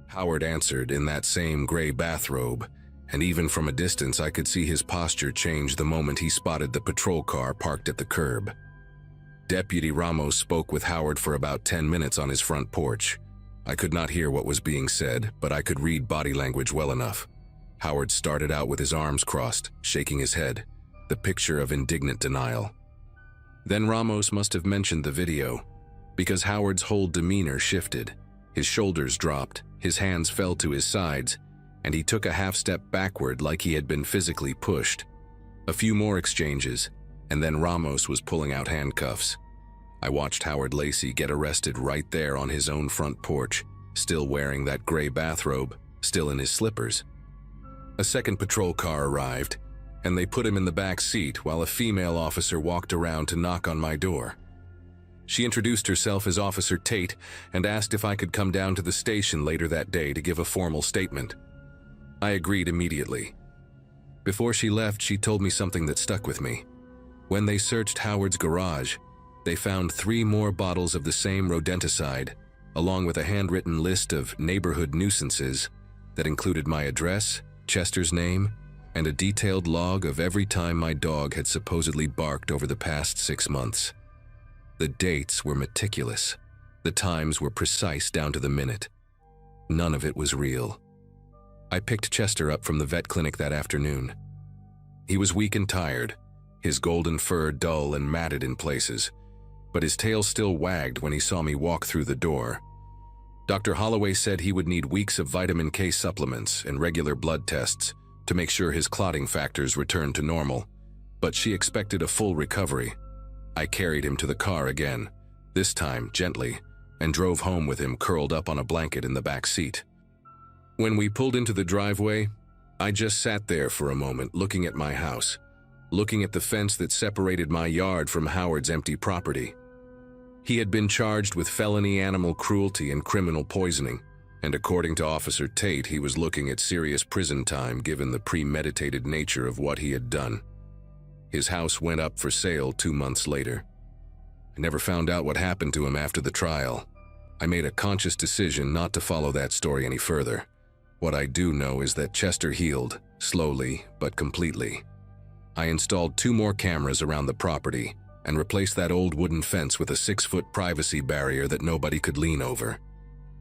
Howard answered in that same gray bathrobe, and even from a distance I could see his posture change the moment he spotted the patrol car parked at the curb. Deputy Ramos spoke with Howard for about 10 minutes on his front porch. I could not hear what was being said, but I could read body language well enough. Howard started out with his arms crossed, shaking his head, the picture of indignant denial. Then Ramos must have mentioned the video, because Howard's whole demeanor shifted. His shoulders dropped, his hands fell to his sides, and he took a half-step backward like he had been physically pushed. A few more exchanges, and then Ramos was pulling out handcuffs. I watched Howard Lacey get arrested right there on his own front porch, still wearing that gray bathrobe, still in his slippers. A second patrol car arrived, and they put him in the back seat while a female officer walked around to knock on my door. She introduced herself as Officer Tate and asked if I could come down to the station later that day to give a formal statement. I agreed immediately. Before she left, she told me something that stuck with me. When they searched Howard's garage, they found 3 more bottles of the same rodenticide, along with a handwritten list of neighborhood nuisances that included my address, Chester's name, and a detailed log of every time my dog had supposedly barked over the past 6 months. The dates were meticulous. The times were precise down to the minute. None of it was real. I picked Chester up from the vet clinic that afternoon. He was weak and tired, his golden fur dull and matted in places, but his tail still wagged when he saw me walk through the door. Dr. Holloway said he would need weeks of vitamin K supplements and regular blood tests to make sure his clotting factors returned to normal, but she expected a full recovery. I carried him to the car again, this time gently, and drove home with him curled up on a blanket in the back seat. When we pulled into the driveway, I just sat there for a moment looking at my house, looking at the fence that separated my yard from Howard's empty property. He had been charged with felony animal cruelty and criminal poisoning, and according to Officer Tate, he was looking at serious prison time given the premeditated nature of what he had done. His house went up for sale 2 months later. I never found out what happened to him after the trial. I made a conscious decision not to follow that story any further. What I do know is that Chester healed, slowly but completely. I installed 2 more cameras around the property and replaced that old wooden fence with a 6-foot privacy barrier that nobody could lean over.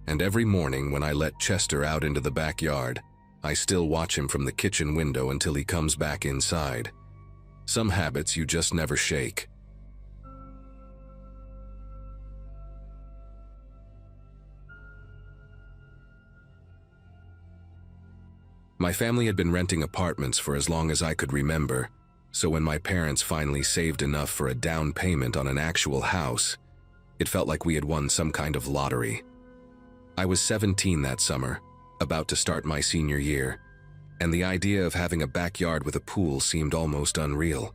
And every morning when I let Chester out into the backyard, I still watch him from the kitchen window until he comes back inside. Some habits you just never shake. My family had been renting apartments for as long as I could remember, so when my parents finally saved enough for a down payment on an actual house, it felt like we had won some kind of lottery. I was 17 that summer, about to start my senior year, and the idea of having a backyard with a pool seemed almost unreal.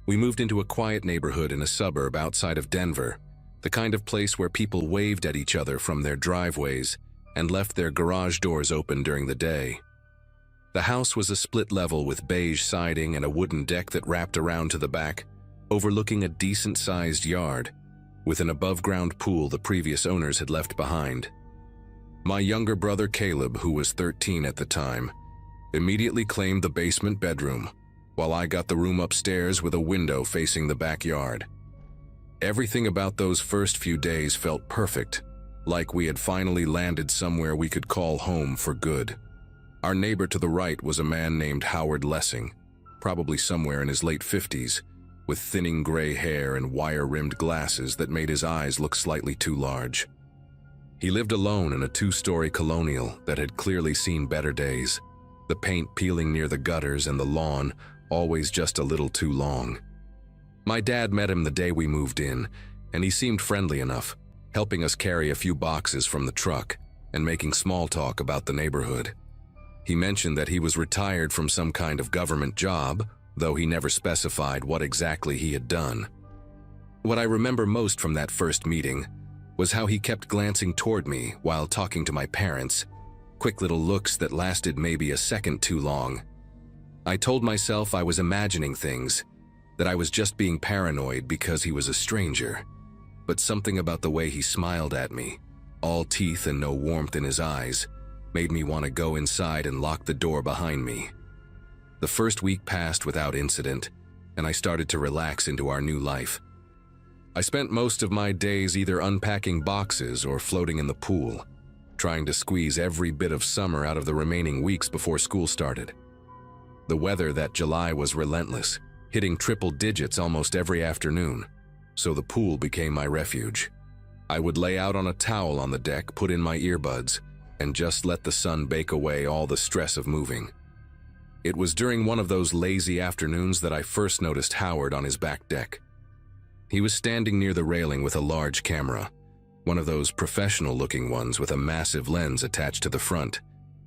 We moved into a quiet neighborhood in a suburb outside of Denver, the kind of place where people waved at each other from their driveways and left their garage doors open during the day. The house was a split level with beige siding and a wooden deck that wrapped around to the back, overlooking a decent-sized yard, with an above-ground pool the previous owners had left behind. My younger brother Caleb, who was 13 at the time, immediately claimed the basement bedroom, while I got the room upstairs with a window facing the backyard. Everything about those first few days felt perfect, like we had finally landed somewhere we could call home for good. Our neighbor to the right was a man named Howard Lessing, probably somewhere in his late 50s, with thinning gray hair and wire-rimmed glasses that made his eyes look slightly too large. He lived alone in a 2-story colonial that had clearly seen better days, the paint peeling near the gutters and the lawn always just a little too long. My dad met him the day we moved in, and he seemed friendly enough, helping us carry a few boxes from the truck and making small talk about the neighborhood. He mentioned that he was retired from some kind of government job, though he never specified what exactly he had done. What I remember most from that first meeting was how he kept glancing toward me while talking to my parents, quick little looks that lasted maybe a second too long. I told myself I was imagining things, that I was just being paranoid because he was a stranger, but something about the way he smiled at me, all teeth and no warmth in his eyes, made me want to go inside and lock the door behind me. The first week passed without incident, and I started to relax into our new life. I spent most of my days either unpacking boxes or floating in the pool, trying to squeeze every bit of summer out of the remaining weeks before school started. The weather that July was relentless, hitting triple digits almost every afternoon, so the pool became my refuge. I would lay out on a towel on the deck, put in my earbuds, and just let the sun bake away all the stress of moving. It was during one of those lazy afternoons that I first noticed Howard on his back deck. He was standing near the railing with a large camera, one of those professional-looking ones with a massive lens attached to the front.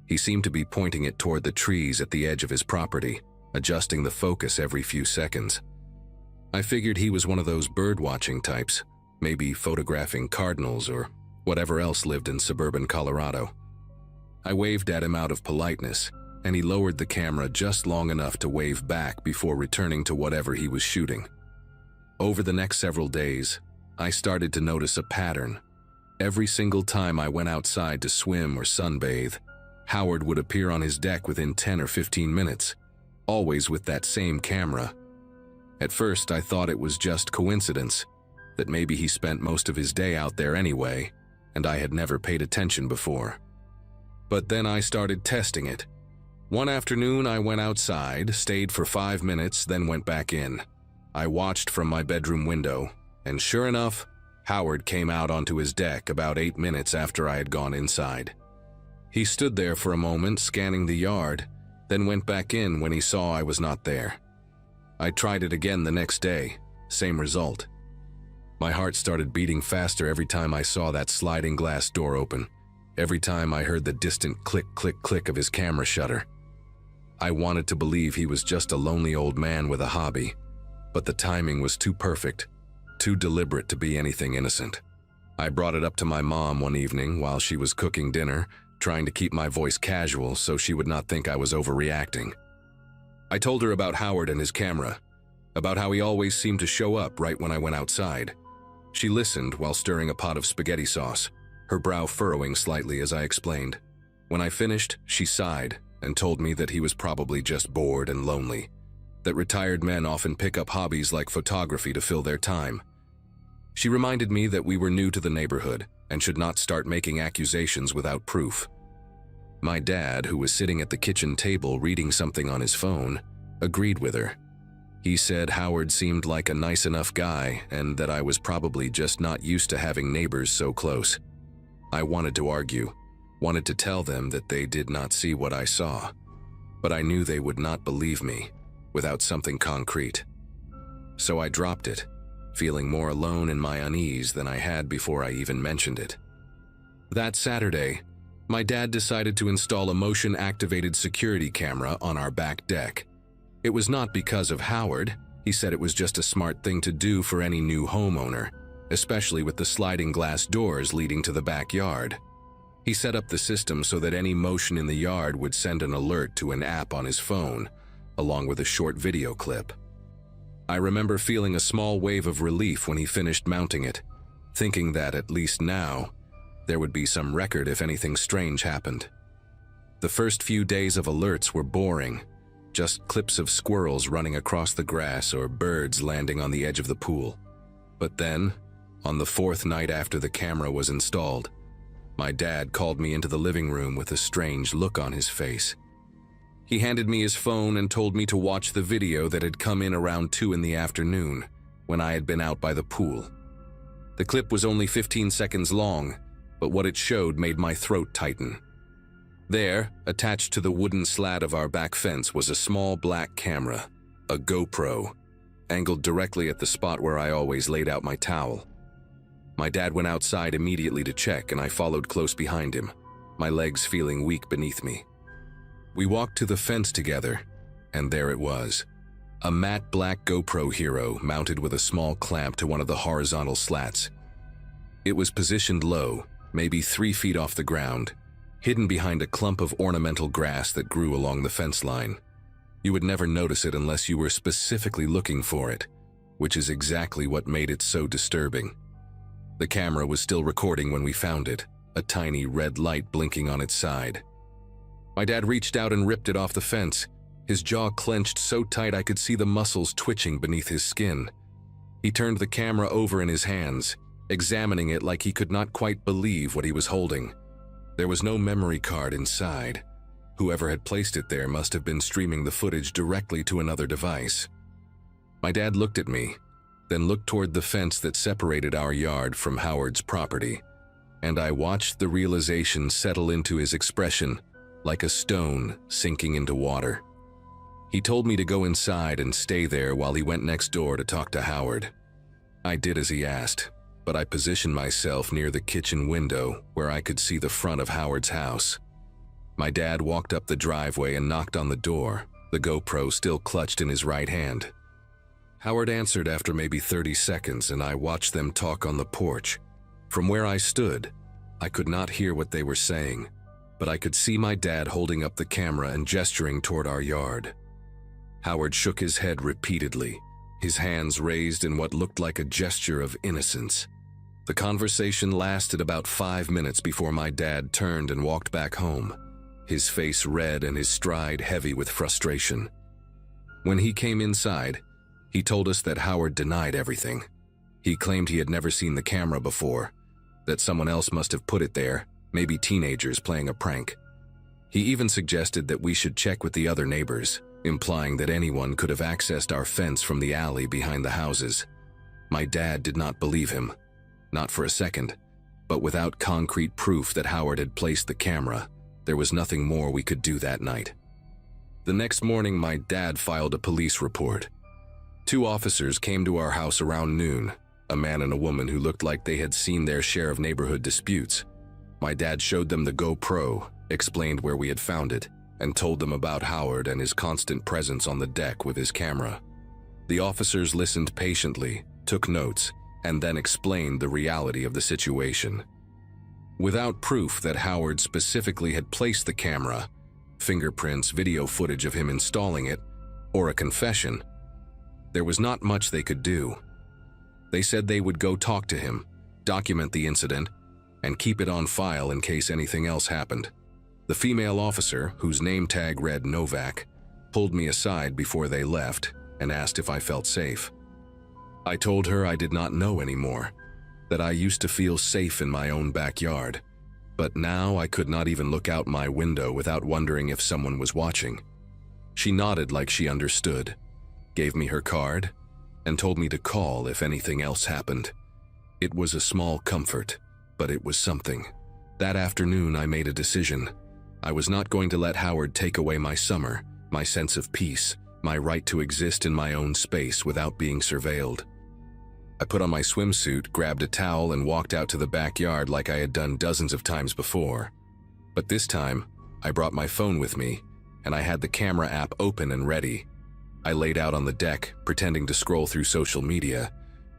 He seemed to be pointing it toward the trees at the edge of his property, adjusting the focus every few seconds. I figured he was one of those bird-watching types, maybe photographing cardinals or whatever else lived in suburban Colorado. I waved at him out of politeness, and he lowered the camera just long enough to wave back before returning to whatever he was shooting. Over the next several days, I started to notice a pattern. Every single time I went outside to swim or sunbathe, Howard would appear on his deck within 10 or 15 minutes, always with that same camera. At first, I thought it was just coincidence, that maybe he spent most of his day out there anyway, and I had never paid attention before. But then I started testing it. One afternoon, I went outside, stayed for 5 minutes, then went back in. I watched from my bedroom window, and sure enough, Howard came out onto his deck about 8 minutes after I had gone inside. He stood there for a moment scanning the yard, then went back in when he saw I was not there. I tried it again the next day, same result. My heart started beating faster every time I saw that sliding glass door open, every time I heard the distant click, click, click of his camera shutter. I wanted to believe he was just a lonely old man with a hobby, but the timing was too perfect, too deliberate to be anything innocent. I brought it up to my mom one evening while she was cooking dinner, trying to keep my voice casual so she would not think I was overreacting. I told her about Howard and his camera, about how he always seemed to show up right when I went outside. She listened while stirring a pot of spaghetti sauce, her brow furrowing slightly as I explained. When I finished, she sighed and told me that he was probably just bored and lonely, that retired men often pick up hobbies like photography to fill their time. She reminded me that we were new to the neighborhood and should not start making accusations without proof. My dad, who was sitting at the kitchen table reading something on his phone, agreed with her. He said Howard seemed like a nice enough guy and that I was probably just not used to having neighbors so close. I wanted to argue, wanted to tell them that they did not see what I saw, but I knew they would not believe me without something concrete. So I dropped it, feeling more alone in my unease than I had before I even mentioned it. That Saturday, my dad decided to install a motion-activated security camera on our back deck. It was not because of Howard. He said it was just a smart thing to do for any new homeowner, especially with the sliding glass doors leading to the backyard. He set up the system so that any motion in the yard would send an alert to an app on his phone, along with a short video clip. I remember feeling a small wave of relief when he finished mounting it, thinking that, at least now, there would be some record if anything strange happened. The first few days of alerts were boring, just clips of squirrels running across the grass or birds landing on the edge of the pool. But then, on the 4th night after the camera was installed, my dad called me into the living room with a strange look on his face. He handed me his phone and told me to watch the video that had come in around 2 in the afternoon, when I had been out by the pool. The clip was only 15 seconds long, but what it showed made my throat tighten. There, attached to the wooden slat of our back fence, was a small black camera, a GoPro, angled directly at the spot where I always laid out my towel. My dad went outside immediately to check, and I followed close behind him, my legs feeling weak beneath me. We walked to the fence together, and there it was, a matte black GoPro Hero mounted with a small clamp to one of the horizontal slats. It was positioned low, maybe 3 feet off the ground, hidden behind a clump of ornamental grass that grew along the fence line. You would never notice it unless you were specifically looking for it, which is exactly what made it so disturbing. The camera was still recording when we found it, a tiny red light blinking on its side. My dad reached out and ripped it off the fence, his jaw clenched so tight I could see the muscles twitching beneath his skin. He turned the camera over in his hands, examining it like he could not quite believe what he was holding. There was no memory card inside. Whoever had placed it there must have been streaming the footage directly to another device. My dad looked at me, then looked toward the fence that separated our yard from Howard's property, and I watched the realization settle into his expression, like a stone sinking into water. He told me to go inside and stay there while he went next door to talk to Howard. I did as he asked, but I positioned myself near the kitchen window where I could see the front of Howard's house. My dad walked up the driveway and knocked on the door, the GoPro still clutched in his right hand. Howard answered after maybe 30 seconds, and I watched them talk on the porch. From where I stood, I could not hear what they were saying, but I could see my dad holding up the camera and gesturing toward our yard. Howard shook his head repeatedly, his hands raised in what looked like a gesture of innocence. The conversation lasted about 5 minutes before my dad turned and walked back home, his face red and his stride heavy with frustration. When he came inside, he told us that Howard denied everything. He claimed he had never seen the camera before, that someone else must have put it there, maybe teenagers playing a prank. He even suggested that we should check with the other neighbors, implying that anyone could have accessed our fence from the alley behind the houses. My dad did not believe him. not for a second, but without concrete proof that Howard had placed the camera, there was nothing more we could do that night. The next morning, my dad filed a police report. 2 officers came to our house around noon, a man and a woman who looked like they had seen their share of neighborhood disputes. My dad showed them the GoPro, explained where we had found it, and told them about Howard and his constant presence on the deck with his camera. The officers listened patiently, took notes, and then explained the reality of the situation. Without proof that Howard specifically had placed the camera, fingerprints, video footage of him installing it, or a confession, there was not much they could do. They said they would go talk to him, document the incident, and keep it on file in case anything else happened. The female officer, whose name tag read Novak, pulled me aside before they left and asked if I felt safe. I told her I did not know anymore, that I used to feel safe in my own backyard, but now I could not even look out my window without wondering if someone was watching. She nodded like she understood, gave me her card, and told me to call if anything else happened. It was a small comfort, but it was something. That afternoon I made a decision. I was not going to let Howard take away my summer, my sense of peace, my right to exist in my own space without being surveilled. I put on my swimsuit, grabbed a towel, and walked out to the backyard like I had done dozens of times before. But this time, I brought my phone with me, and I had the camera app open and ready. I laid out on the deck, pretending to scroll through social media,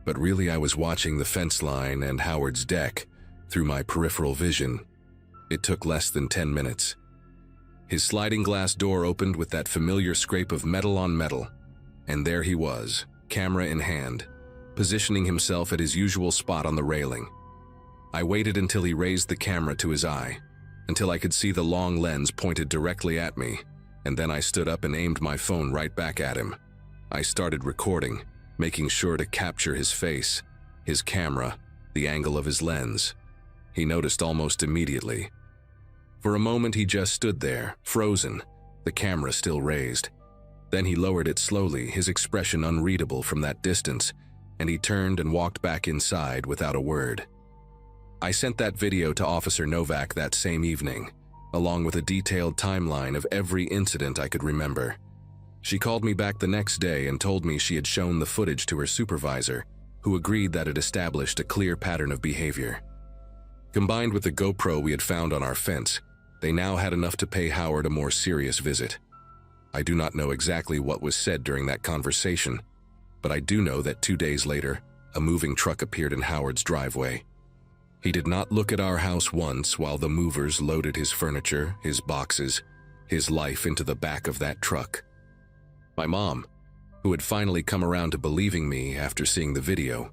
but really I was watching the fence line and Howard's deck through my peripheral vision. It took less than 10 minutes. His sliding glass door opened with that familiar scrape of metal on metal, and there he was, camera in hand, positioning himself at his usual spot on the railing. I waited until he raised the camera to his eye, until I could see the long lens pointed directly at me, and then I stood up and aimed my phone right back at him. I started recording, making sure to capture his face, his camera, the angle of his lens. He noticed almost immediately. For a moment he just stood there, frozen, the camera still raised. Then he lowered it slowly, his expression unreadable from that distance, and he turned and walked back inside without a word. I sent that video to Officer Novak that same evening, along with a detailed timeline of every incident I could remember. She called me back the next day and told me she had shown the footage to her supervisor, who agreed that it established a clear pattern of behavior. Combined with the GoPro we had found on our fence, they now had enough to pay Howard a more serious visit. I do not know exactly what was said during that conversation, but I do know that 2 days later, a moving truck appeared in Howard's driveway. He did not look at our house once while the movers loaded his furniture, his boxes, his life into the back of that truck. My mom, who had finally come around to believing me after seeing the video,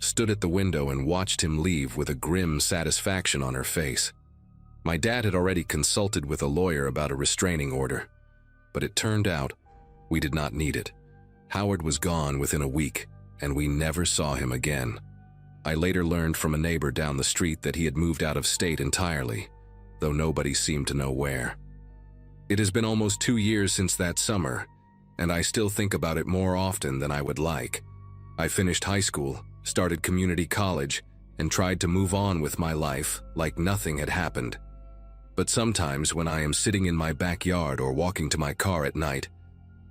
stood at the window and watched him leave with a grim satisfaction on her face. My dad had already consulted with a lawyer about a restraining order, but it turned out we did not need it. Howard was gone within a week, and we never saw him again. I later learned from a neighbor down the street that he had moved out of state entirely, though nobody seemed to know where. It has been almost 2 years since that summer, and I still think about it more often than I would like. I finished high school, started community college, and tried to move on with my life like nothing had happened. But sometimes when I am sitting in my backyard or walking to my car at night,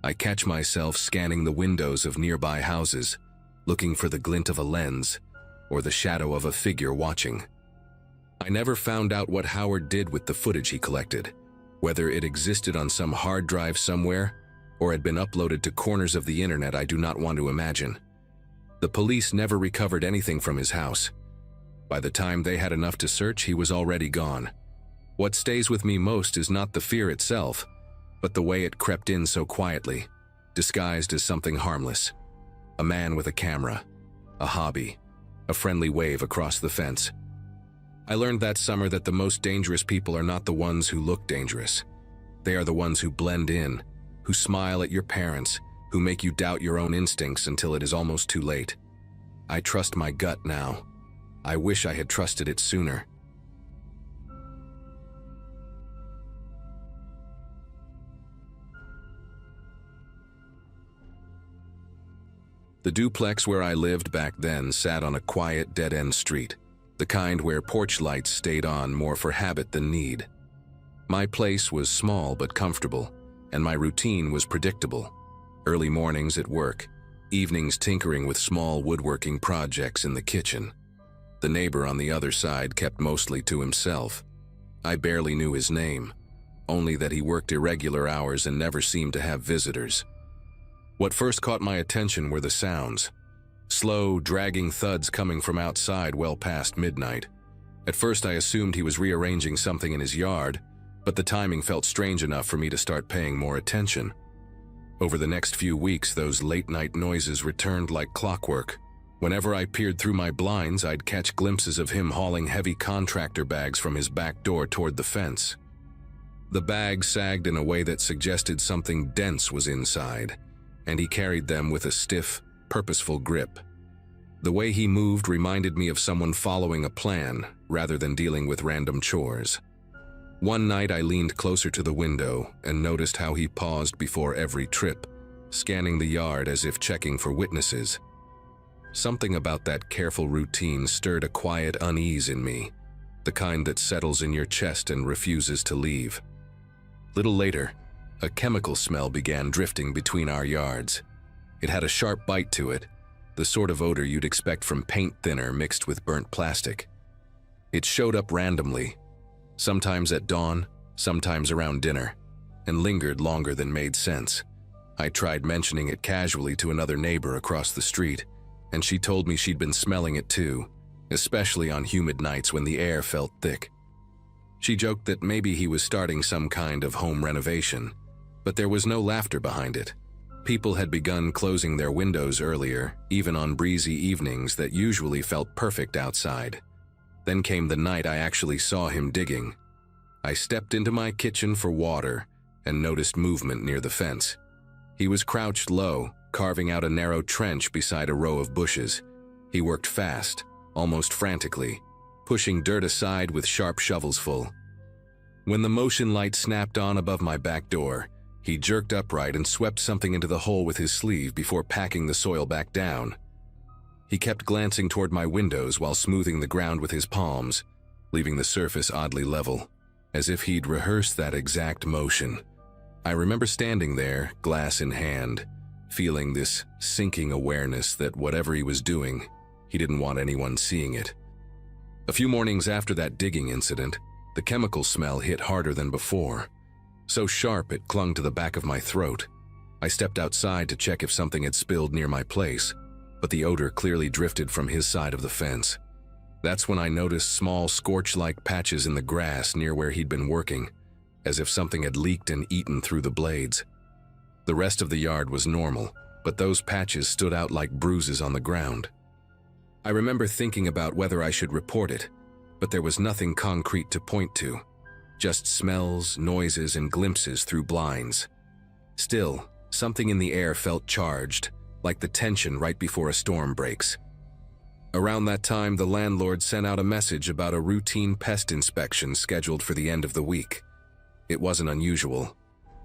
I catch myself scanning the windows of nearby houses, looking for the glint of a lens or the shadow of a figure watching. I never found out what Howard did with the footage he collected, whether it existed on some hard drive somewhere or had been uploaded to corners of the internet I do not want to imagine. The police never recovered anything from his house. By the time they had enough to search, he was already gone. What stays with me most is not the fear itself, but the way it crept in so quietly, disguised as something harmless. A man with a camera, a hobby, a friendly wave across the fence. I learned that summer that the most dangerous people are not the ones who look dangerous. They are the ones who blend in, who smile at your parents, who make you doubt your own instincts until it is almost too late. I trust my gut now. I wish I had trusted it sooner. The duplex where I lived back then sat on a quiet, dead-end street, the kind where porch lights stayed on more for habit than need. My place was small but comfortable, and my routine was predictable. Early mornings at work, evenings tinkering with small woodworking projects in the kitchen. The neighbor on the other side kept mostly to himself. I barely knew his name, only that he worked irregular hours and never seemed to have visitors. What first caught my attention were the sounds. Slow, dragging thuds coming from outside well past midnight. At first I assumed he was rearranging something in his yard, but the timing felt strange enough for me to start paying more attention. Over the next few weeks, those late-night noises returned like clockwork. Whenever I peered through my blinds, I'd catch glimpses of him hauling heavy contractor bags from his back door toward the fence. The bags sagged in a way that suggested something dense was inside, and he carried them with a stiff, purposeful grip. The way he moved reminded me of someone following a plan rather than dealing with random chores. One night I leaned closer to the window and noticed how he paused before every trip, scanning the yard as if checking for witnesses. Something about that careful routine stirred a quiet unease in me, the kind that settles in your chest and refuses to leave. Little later, a chemical smell began drifting between our yards. It had a sharp bite to it, the sort of odor you'd expect from paint thinner mixed with burnt plastic. It showed up randomly, sometimes at dawn, sometimes around dinner, and lingered longer than made sense. I tried mentioning it casually to another neighbor across the street, and she told me she'd been smelling it too, especially on humid nights when the air felt thick. She joked that maybe he was starting some kind of home renovation, but there was no laughter behind it. People had begun closing their windows earlier, even on breezy evenings that usually felt perfect outside. Then came the night I actually saw him digging. I stepped into my kitchen for water and noticed movement near the fence. He was crouched low, carving out a narrow trench beside a row of bushes. He worked fast, almost frantically, pushing dirt aside with sharp shovels full. When the motion light snapped on above my back door, he jerked upright and swept something into the hole with his sleeve before packing the soil back down. He kept glancing toward my windows while smoothing the ground with his palms, leaving the surface oddly level, as if he'd rehearsed that exact motion. I remember standing there, glass in hand, feeling this sinking awareness that whatever he was doing, he didn't want anyone seeing it. A few mornings after that digging incident, the chemical smell hit harder than before. So sharp it clung to the back of my throat. I stepped outside to check if something had spilled near my place, but the odor clearly drifted from his side of the fence. That's when I noticed small scorch-like patches in the grass near where he'd been working, as if something had leaked and eaten through the blades. The rest of the yard was normal, but those patches stood out like bruises on the ground. I remember thinking about whether I should report it, but there was nothing concrete to point to, just smells, noises, and glimpses through blinds. Still, something in the air felt charged, like the tension right before a storm breaks. Around that time, the landlord sent out a message about a routine pest inspection scheduled for the end of the week. It wasn't unusual.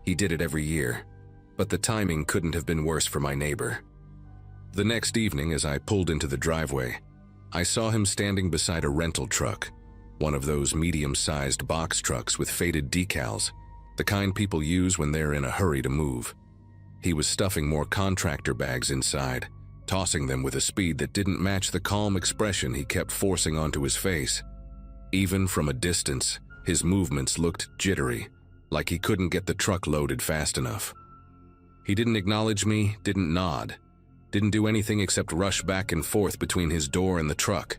He did it every year, but the timing couldn't have been worse for my neighbor. The next evening, as I pulled into the driveway, I saw him standing beside a rental truck, one of those medium-sized box trucks with faded decals, the kind people use when they're in a hurry to move. He was stuffing more contractor bags inside, tossing them with a speed that didn't match the calm expression he kept forcing onto his face. Even from a distance, his movements looked jittery, like he couldn't get the truck loaded fast enough. He didn't acknowledge me, didn't nod, didn't do anything except rush back and forth between his door and the truck.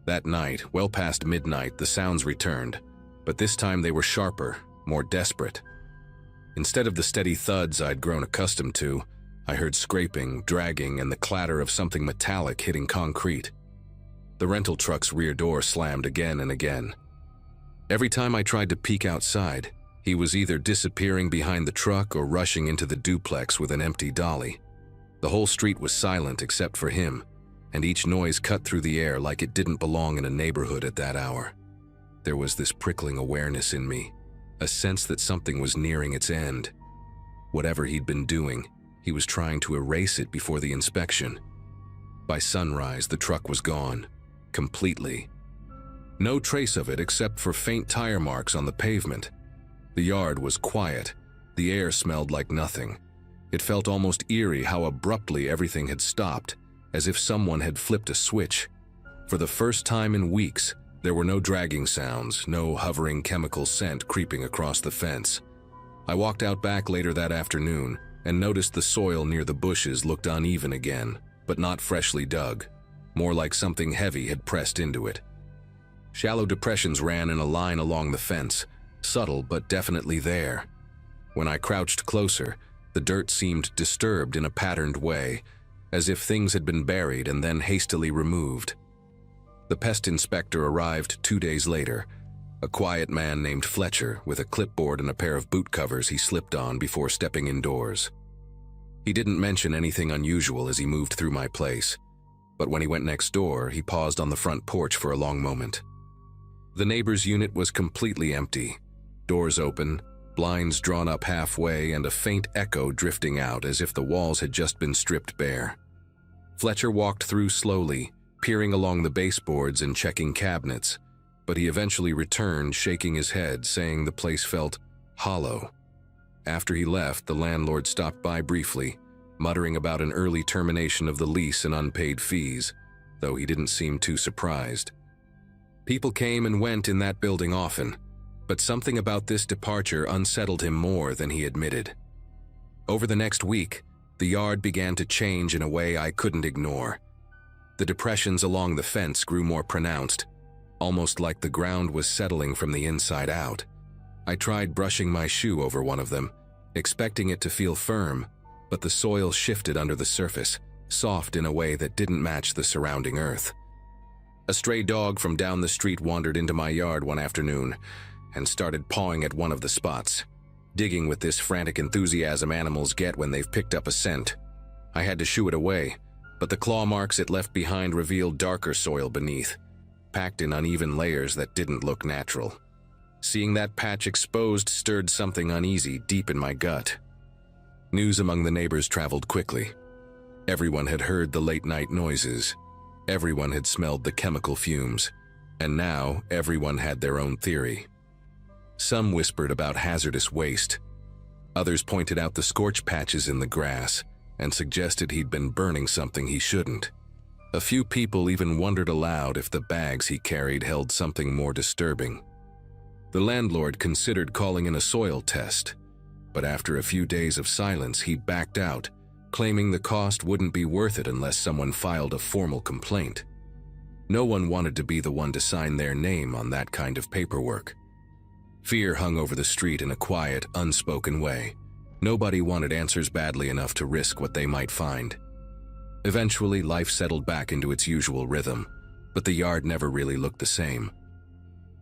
That night, well past midnight, the sounds returned, but this time they were sharper, more desperate. Instead of the steady thuds I'd grown accustomed to, I heard scraping, dragging, and the clatter of something metallic hitting concrete. The rental truck's rear door slammed again and again. Every time I tried to peek outside, he was either disappearing behind the truck or rushing into the duplex with an empty dolly. The whole street was silent except for him, and each noise cut through the air like it didn't belong in a neighborhood at that hour. There was this prickling awareness in me, a sense that something was nearing its end. Whatever he'd been doing, he was trying to erase it before the inspection. By sunrise, the truck was gone. Completely. No trace of it except for faint tire marks on the pavement. The yard was quiet. The air smelled like nothing. It felt almost eerie how abruptly everything had stopped, as if someone had flipped a switch. For the first time in weeks, there were no dragging sounds, no hovering chemical scent creeping across the fence. I walked out back later that afternoon and noticed the soil near the bushes looked uneven again, but not freshly dug. More like something heavy had pressed into it. Shallow depressions ran in a line along the fence, subtle but definitely there. When I crouched closer, the dirt seemed disturbed in a patterned way, as if things had been buried and then hastily removed. The pest inspector arrived 2 days later, a quiet man named Fletcher with a clipboard and a pair of boot covers he slipped on before stepping indoors. He didn't mention anything unusual as he moved through my place, but when he went next door, he paused on the front porch for a long moment. The neighbor's unit was completely empty, doors open, blinds drawn up halfway, and a faint echo drifting out as if the walls had just been stripped bare. Fletcher walked through slowly, peering along the baseboards and checking cabinets, but he eventually returned, shaking his head, saying the place felt hollow. After he left, the landlord stopped by briefly, muttering about an early termination of the lease and unpaid fees, though he didn't seem too surprised. People came and went in that building often, but something about this departure unsettled him more than he admitted. Over the next week, the yard began to change in a way I couldn't ignore. The depressions along the fence grew more pronounced, almost like the ground was settling from the inside out. I tried brushing my shoe over one of them, expecting it to feel firm, but the soil shifted under the surface, soft in a way that didn't match the surrounding earth. A stray dog from down the street wandered into my yard one afternoon and started pawing at one of the spots, digging with this frantic enthusiasm animals get when they've picked up a scent. I had to shoo it away, but the claw marks it left behind revealed darker soil beneath, packed in uneven layers that didn't look natural. Seeing that patch exposed stirred something uneasy deep in my gut. News among the neighbors traveled quickly. Everyone had heard the late-night noises. Everyone had smelled the chemical fumes, and now everyone had their own theory. Some whispered about hazardous waste. Others pointed out the scorch patches in the grass and suggested he'd been burning something he shouldn't. A few people even wondered aloud if the bags he carried held something more disturbing. The landlord considered calling in a soil test, but after a few days of silence, he backed out, claiming the cost wouldn't be worth it unless someone filed a formal complaint. No one wanted to be the one to sign their name on that kind of paperwork. Fear hung over the street in a quiet, unspoken way. Nobody wanted answers badly enough to risk what they might find. Eventually, life settled back into its usual rhythm, but the yard never really looked the same.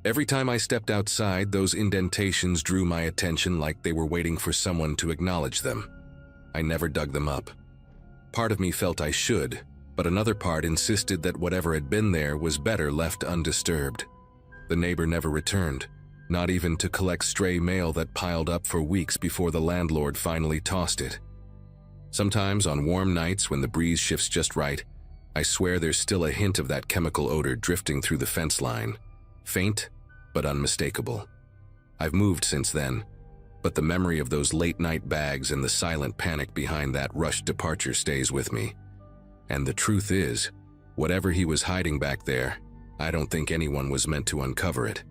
Every time I stepped outside, those indentations drew my attention like they were waiting for someone to acknowledge them. I never dug them up. Part of me felt I should, but another part insisted that whatever had been there was better left undisturbed. The neighbor never returned, not even to collect stray mail that piled up for weeks before the landlord finally tossed it. Sometimes on warm nights when the breeze shifts just right, I swear there's still a hint of that chemical odor drifting through the fence line. Faint, but unmistakable. I've moved since then, but the memory of those late-night bags and the silent panic behind that rushed departure stays with me. And the truth is, whatever he was hiding back there, I don't think anyone was meant to uncover it.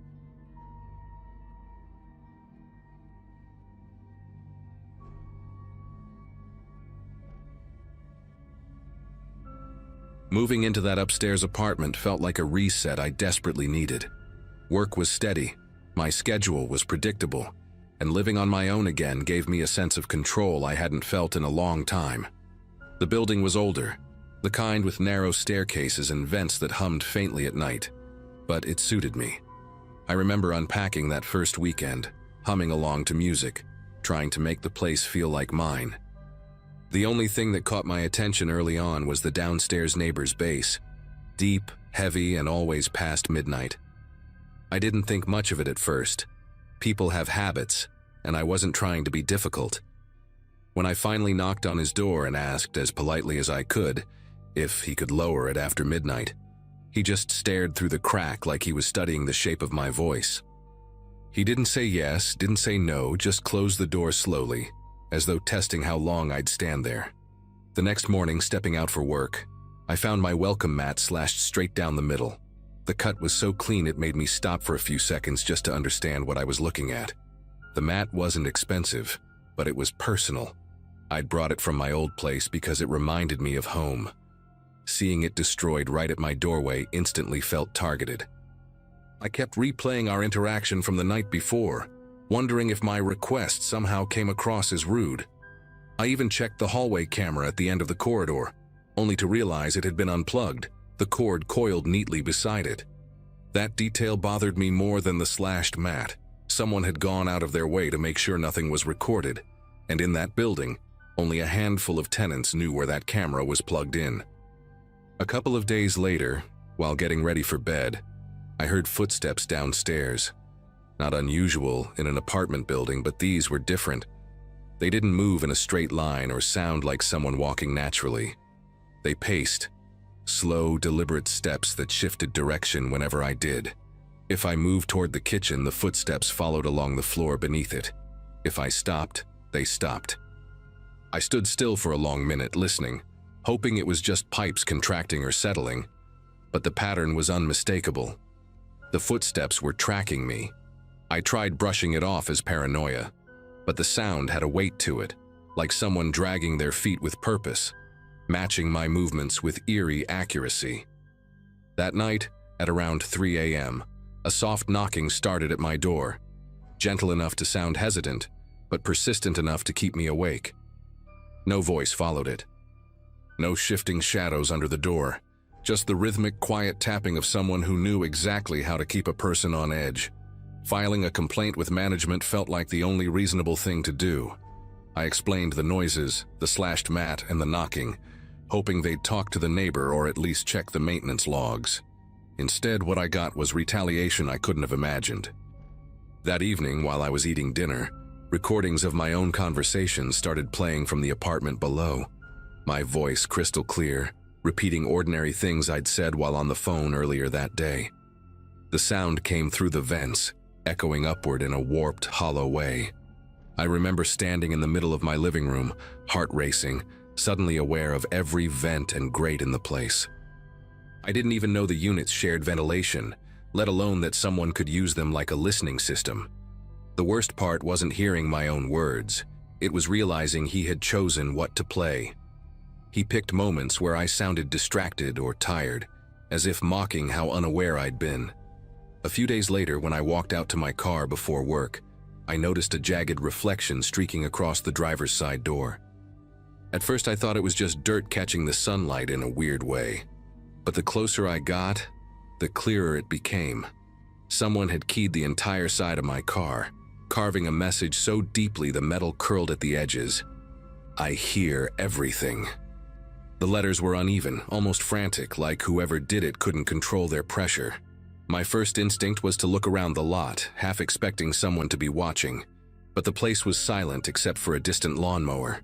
Moving into that upstairs apartment felt like a reset I desperately needed. Work was steady, my schedule was predictable, and living on my own again gave me a sense of control I hadn't felt in a long time. The building was older, the kind with narrow staircases and vents that hummed faintly at night, but it suited me. I remember unpacking that first weekend, humming along to music, trying to make the place feel like mine. The only thing that caught my attention early on was the downstairs neighbor's bass, deep, heavy, and always past midnight. I didn't think much of it at first. People have habits, and I wasn't trying to be difficult. When I finally knocked on his door and asked, as politely as I could, if he could lower it after midnight, he just stared through the crack like he was studying the shape of my voice. He didn't say yes, didn't say no, just closed the door slowly, as though testing how long I'd stand there. The next morning, stepping out for work, I found my welcome mat slashed straight down the middle. The cut was so clean it made me stop for a few seconds just to understand what I was looking at. The mat wasn't expensive, but it was personal. I'd brought it from my old place because it reminded me of home. Seeing it destroyed right at my doorway instantly felt targeted. I kept replaying our interaction from the night before, wondering if my request somehow came across as rude. I even checked the hallway camera at the end of the corridor, only to realize it had been unplugged, the cord coiled neatly beside it. That detail bothered me more than the slashed mat. Someone had gone out of their way to make sure nothing was recorded, and in that building, only a handful of tenants knew where that camera was plugged in. A couple of days later, while getting ready for bed, I heard footsteps downstairs. Not unusual in an apartment building, but these were different. They didn't move in a straight line or sound like someone walking naturally. They paced, slow, deliberate steps that shifted direction whenever I did. If I moved toward the kitchen, the footsteps followed along the floor beneath it. If I stopped, they stopped. I stood still for a long minute, listening, hoping it was just pipes contracting or settling, but the pattern was unmistakable. The footsteps were tracking me. I tried brushing it off as paranoia, but the sound had a weight to it, like someone dragging their feet with purpose, matching my movements with eerie accuracy. That night, at around 3 a.m., a soft knocking started at my door, gentle enough to sound hesitant, but persistent enough to keep me awake. No voice followed it. No shifting shadows under the door, just the rhythmic, quiet tapping of someone who knew exactly how to keep a person on edge. Filing a complaint with management felt like the only reasonable thing to do. I explained the noises, the slashed mat, and the knocking, hoping they'd talk to the neighbor or at least check the maintenance logs. Instead, what I got was retaliation I couldn't have imagined. That evening, while I was eating dinner, recordings of my own conversations started playing from the apartment below. My voice crystal clear, repeating ordinary things I'd said while on the phone earlier that day. The sound came through the vents, echoing upward in a warped, hollow way. I remember standing in the middle of my living room, heart racing, suddenly aware of every vent and grate in the place. I didn't even know the units shared ventilation, let alone that someone could use them like a listening system. The worst part wasn't hearing my own words. It was realizing he had chosen what to play. He picked moments where I sounded distracted or tired, as if mocking how unaware I'd been. A few days later, when I walked out to my car before work, I noticed a jagged reflection streaking across the driver's side door. At first I thought it was just dirt catching the sunlight in a weird way. But the closer I got, the clearer it became. Someone had keyed the entire side of my car, carving a message so deeply the metal curled at the edges. I hear everything. The letters were uneven, almost frantic, like whoever did it couldn't control their pressure. My first instinct was to look around the lot, half expecting someone to be watching, but the place was silent except for a distant lawnmower.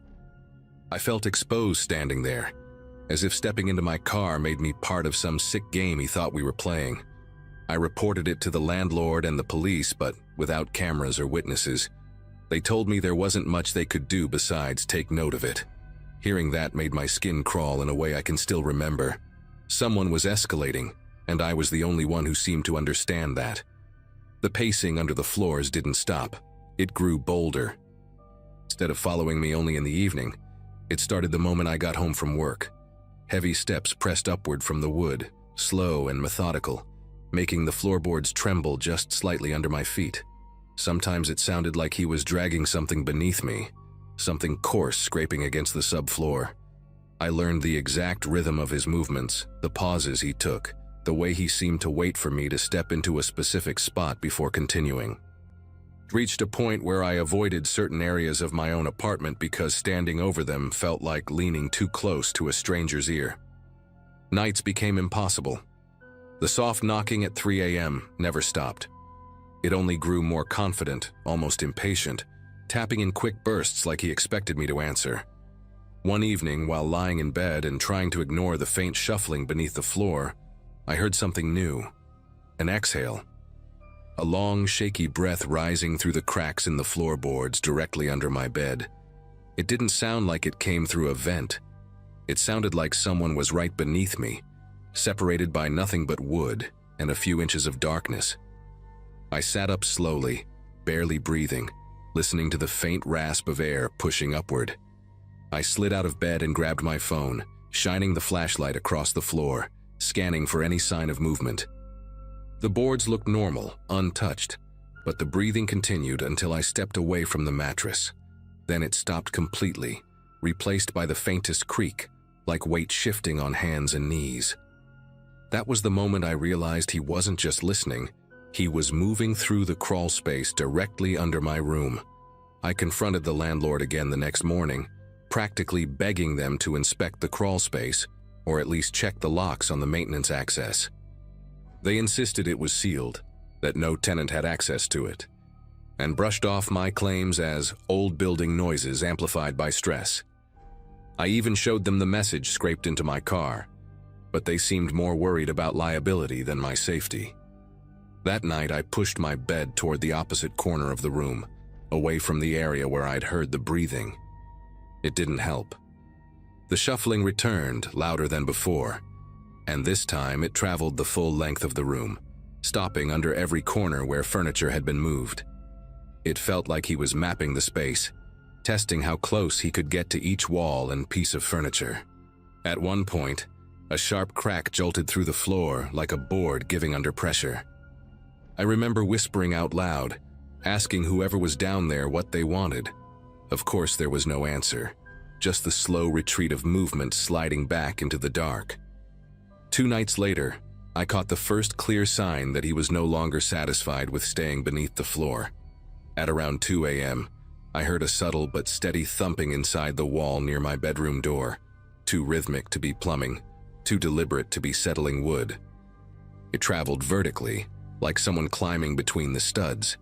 I felt exposed standing there, as if stepping into my car made me part of some sick game he thought we were playing. I reported it to the landlord and the police, but without cameras or witnesses. They told me there wasn't much they could do besides take note of it. Hearing that made my skin crawl in a way I can still remember. Someone was escalating, and I was the only one who seemed to understand that. The pacing under the floors didn't stop. It grew bolder. Instead of following me only in the evening, it started the moment I got home from work. Heavy steps pressed upward from the wood, slow and methodical, making the floorboards tremble just slightly under my feet. Sometimes it sounded like he was dragging something beneath me, something coarse scraping against the subfloor. I learned the exact rhythm of his movements, the pauses he took, the way he seemed to wait for me to step into a specific spot before continuing. It reached a point where I avoided certain areas of my own apartment because standing over them felt like leaning too close to a stranger's ear. Nights became impossible. The soft knocking at 3 a.m. never stopped. It only grew more confident, almost impatient, tapping in quick bursts like he expected me to answer. One evening, while lying in bed and trying to ignore the faint shuffling beneath the floor, I heard something new. An exhale. A long, shaky breath rising through the cracks in the floorboards directly under my bed. It didn't sound like it came through a vent. It sounded like someone was right beneath me, separated by nothing but wood and a few inches of darkness. I sat up slowly, barely breathing, listening to the faint rasp of air pushing upward. I slid out of bed and grabbed my phone, shining the flashlight across the floor, scanning for any sign of movement. The boards looked normal, untouched, but the breathing continued until I stepped away from the mattress. Then it stopped completely, replaced by the faintest creak, like weight shifting on hands and knees. That was the moment I realized he wasn't just listening, he was moving through the crawl space directly under my room. I confronted the landlord again the next morning, practically begging them to inspect the crawl space, or at least check the locks on the maintenance access. They insisted it was sealed, that no tenant had access to it, and brushed off my claims as old building noises amplified by stress. I even showed them the message scraped into my car, but they seemed more worried about liability than my safety. That night, I pushed my bed toward the opposite corner of the room, away from the area where I'd heard the breathing. It didn't help. The shuffling returned, louder than before, and this time it traveled the full length of the room, stopping under every corner where furniture had been moved. It felt like he was mapping the space, testing how close he could get to each wall and piece of furniture. At one point, a sharp crack jolted through the floor like a board giving under pressure. I remember whispering out loud, asking whoever was down there what they wanted. Of course, there was no answer, just the slow retreat of movement sliding back into the dark. 2 nights later, I caught the first clear sign that he was no longer satisfied with staying beneath the floor. At around 2 a.m., I heard a subtle but steady thumping inside the wall near my bedroom door, too rhythmic to be plumbing, too deliberate to be settling wood. It traveled vertically, like someone climbing between the studs.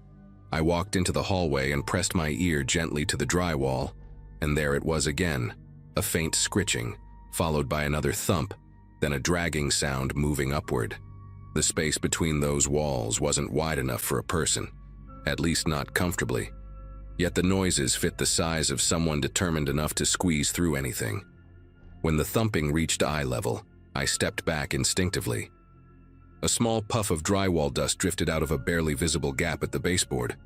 I walked into the hallway and pressed my ear gently to the drywall, and there it was again, a faint scritching, followed by another thump, then a dragging sound moving upward. The space between those walls wasn't wide enough for a person, at least not comfortably. Yet the noises fit the size of someone determined enough to squeeze through anything. When the thumping reached eye level, I stepped back instinctively. A small puff of drywall dust drifted out of a barely visible gap at the baseboard,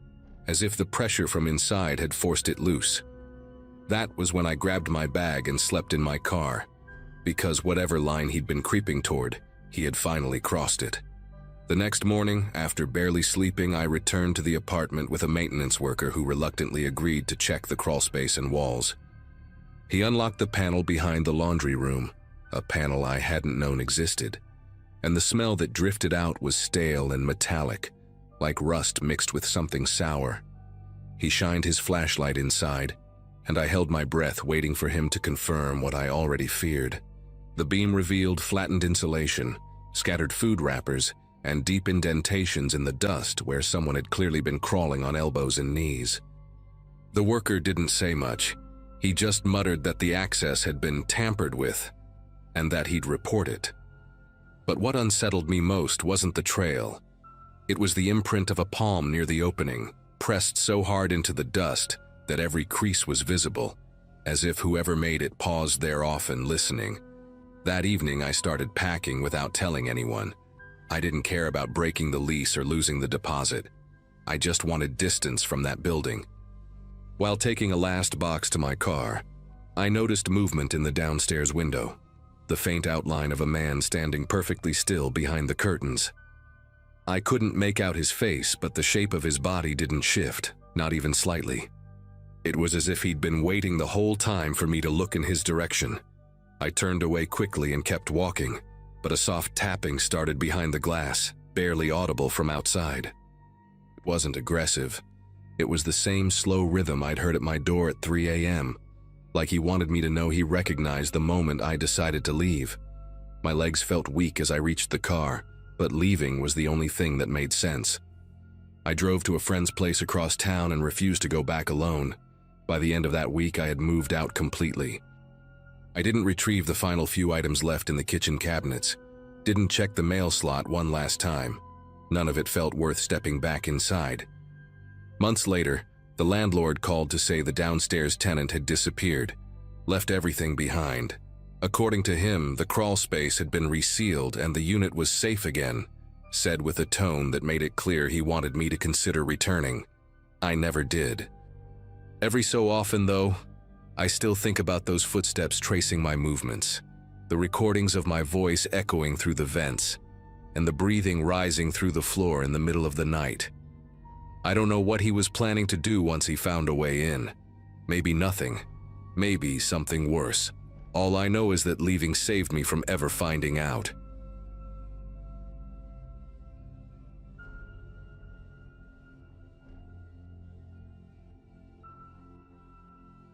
as if the pressure from inside had forced it loose. That was when I grabbed my bag and slept in my car, because whatever line he'd been creeping toward, he had finally crossed it. The next morning, after barely sleeping, I returned to the apartment with a maintenance worker who reluctantly agreed to check the crawlspace and walls. He unlocked the panel behind the laundry room, a panel I hadn't known existed, and the smell that drifted out was stale and metallic, like rust mixed with something sour. He shined his flashlight inside, and I held my breath waiting for him to confirm what I already feared. The beam revealed flattened insulation, scattered food wrappers, and deep indentations in the dust where someone had clearly been crawling on elbows and knees. The worker didn't say much. He just muttered that the access had been tampered with, and that he'd report it. But what unsettled me most wasn't the trail. It was the imprint of a palm near the opening, pressed so hard into the dust that every crease was visible, as if whoever made it paused there often listening. That evening I started packing without telling anyone. I didn't care about breaking the lease or losing the deposit. I just wanted distance from that building. While taking a last box to my car, I noticed movement in the downstairs window, the faint outline of a man standing perfectly still behind the curtains. I couldn't make out his face, but the shape of his body didn't shift, not even slightly. It was as if he'd been waiting the whole time for me to look in his direction. I turned away quickly and kept walking, but a soft tapping started behind the glass, barely audible from outside. It wasn't aggressive. It was the same slow rhythm I'd heard at my door at 3 a.m., like he wanted me to know he recognized the moment I decided to leave. My legs felt weak as I reached the car, but leaving was the only thing that made sense. I drove to a friend's place across town and refused to go back alone. By the end of that week, I had moved out completely. I didn't retrieve the final few items left in the kitchen cabinets, didn't check the mail slot one last time. None of it felt worth stepping back inside. Months later, the landlord called to say the downstairs tenant had disappeared, left everything behind. According to him, the crawl space had been resealed and the unit was safe again, said with a tone that made it clear he wanted me to consider returning. I never did. Every so often, though, I still think about those footsteps tracing my movements, the recordings of my voice echoing through the vents, and the breathing rising through the floor in the middle of the night. I don't know what he was planning to do once he found a way in. Maybe nothing. Maybe something worse. All I know is that leaving saved me from ever finding out.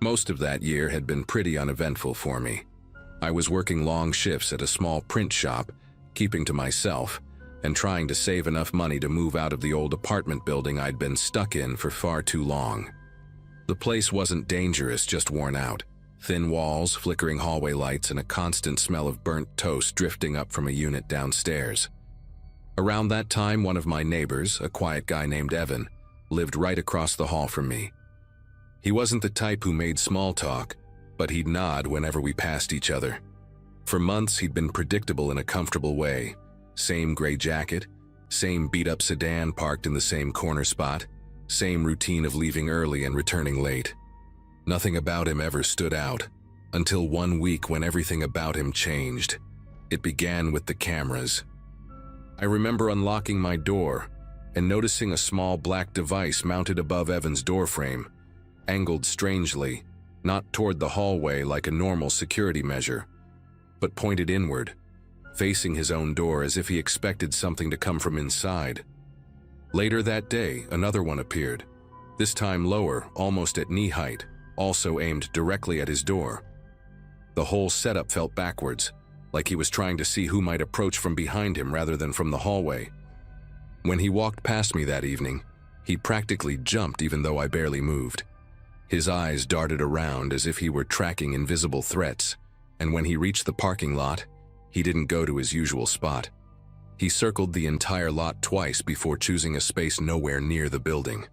Most of that year had been pretty uneventful for me. I was working long shifts at a small print shop, keeping to myself, and trying to save enough money to move out of the old apartment building I'd been stuck in for far too long. The place wasn't dangerous, just worn out. Thin walls, flickering hallway lights, and a constant smell of burnt toast drifting up from a unit downstairs. Around that time, one of my neighbors, a quiet guy named Evan, lived right across the hall from me. He wasn't the type who made small talk, but he'd nod whenever we passed each other. For months, he'd been predictable in a comfortable way. Same gray jacket, same beat-up sedan parked in the same corner spot, same routine of leaving early and returning late. Nothing about him ever stood out, until one week when everything about him changed. It began with the cameras. I remember unlocking my door and noticing a small black device mounted above Evan's doorframe, angled strangely, not toward the hallway like a normal security measure, but pointed inward, facing his own door as if he expected something to come from inside. Later that day, another one appeared, this time lower, almost at knee height, also aimed directly at his door. The whole setup felt backwards, like he was trying to see who might approach from behind him rather than from the hallway. When he walked past me that evening, he practically jumped even though I barely moved. His eyes darted around as if he were tracking invisible threats, and when he reached the parking lot, he didn't go to his usual spot. He circled the entire lot twice before choosing a space nowhere near the building.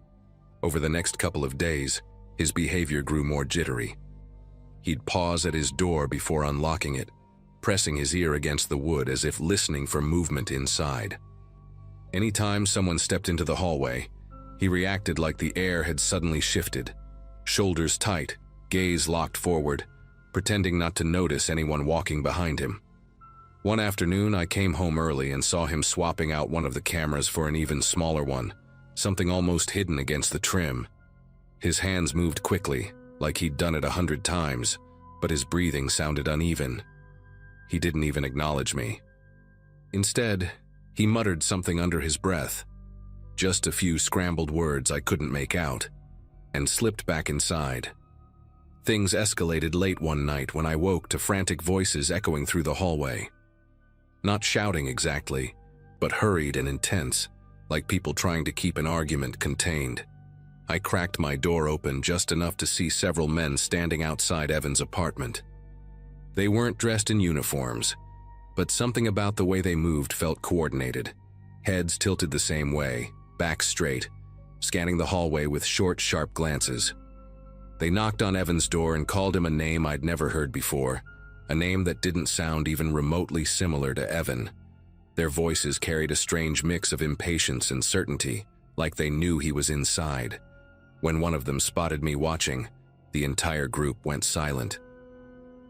Over the next couple of days, his behavior grew more jittery. He'd pause at his door before unlocking it, pressing his ear against the wood as if listening for movement inside. Anytime someone stepped into the hallway, he reacted like the air had suddenly shifted. Shoulders tight, gaze locked forward, pretending not to notice anyone walking behind him. One afternoon, I came home early and saw him swapping out one of the cameras for an even smaller one, something almost hidden against the trim. His hands moved quickly, like he'd done it 100 times, but his breathing sounded uneven. He didn't even acknowledge me. Instead, he muttered something under his breath, just a few scrambled words I couldn't make out, and slipped back inside. Things escalated late one night when I woke to frantic voices echoing through the hallway. Not shouting exactly, but hurried and intense, like people trying to keep an argument contained. I cracked my door open just enough to see several men standing outside Evan's apartment. They weren't dressed in uniforms, but something about the way they moved felt coordinated. Heads tilted the same way, backs straight, scanning the hallway with short, sharp glances. They knocked on Evan's door and called him a name I'd never heard before, a name that didn't sound even remotely similar to Evan. Their voices carried a strange mix of impatience and certainty, like they knew he was inside. When one of them spotted me watching, the entire group went silent.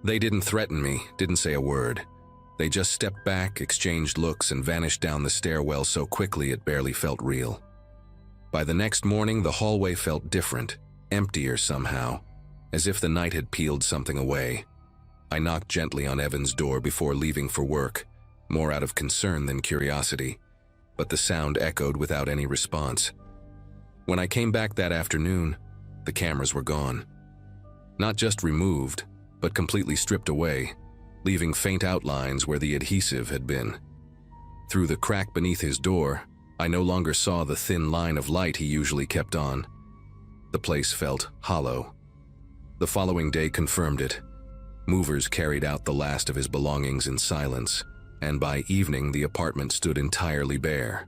They didn't threaten me, didn't say a word. They just stepped back, exchanged looks, and vanished down the stairwell so quickly it barely felt real. By the next morning, the hallway felt different, emptier somehow, as if the night had peeled something away. I knocked gently on Evan's door before leaving for work, more out of concern than curiosity, but the sound echoed without any response. When I came back that afternoon, the cameras were gone. Not just removed, but completely stripped away, leaving faint outlines where the adhesive had been. Through the crack beneath his door, I no longer saw the thin line of light he usually kept on. The place felt hollow. The following day confirmed it. Movers carried out the last of his belongings in silence, and by evening the apartment stood entirely bare.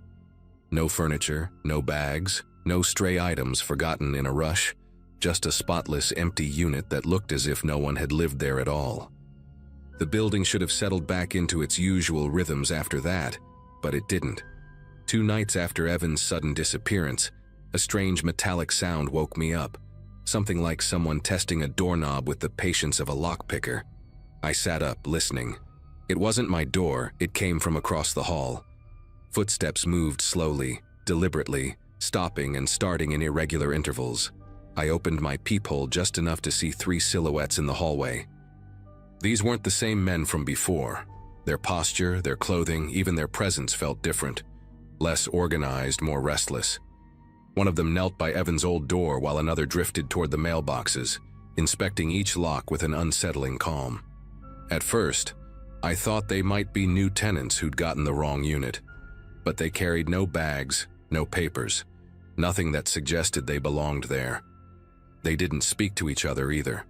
No furniture, no bags, no stray items forgotten in a rush, just a spotless, empty unit that looked as if no one had lived there at all. The building should have settled back into its usual rhythms after that, but it didn't. 2 nights after Evan's sudden disappearance, a strange metallic sound woke me up, something like someone testing a doorknob with the patience of a lockpicker. I sat up, listening. It wasn't my door, it came from across the hall. Footsteps moved slowly, deliberately, stopping and starting in irregular intervals. I opened my peephole just enough to see 3 silhouettes in the hallway. These weren't the same men from before. Their posture, their clothing, even their presence felt different. Less organized, more restless. One of them knelt by Evan's old door while another drifted toward the mailboxes, inspecting each lock with an unsettling calm. At first, I thought they might be new tenants who'd gotten the wrong unit, but they carried no bags, no papers, nothing that suggested they belonged there. They didn't speak to each other either.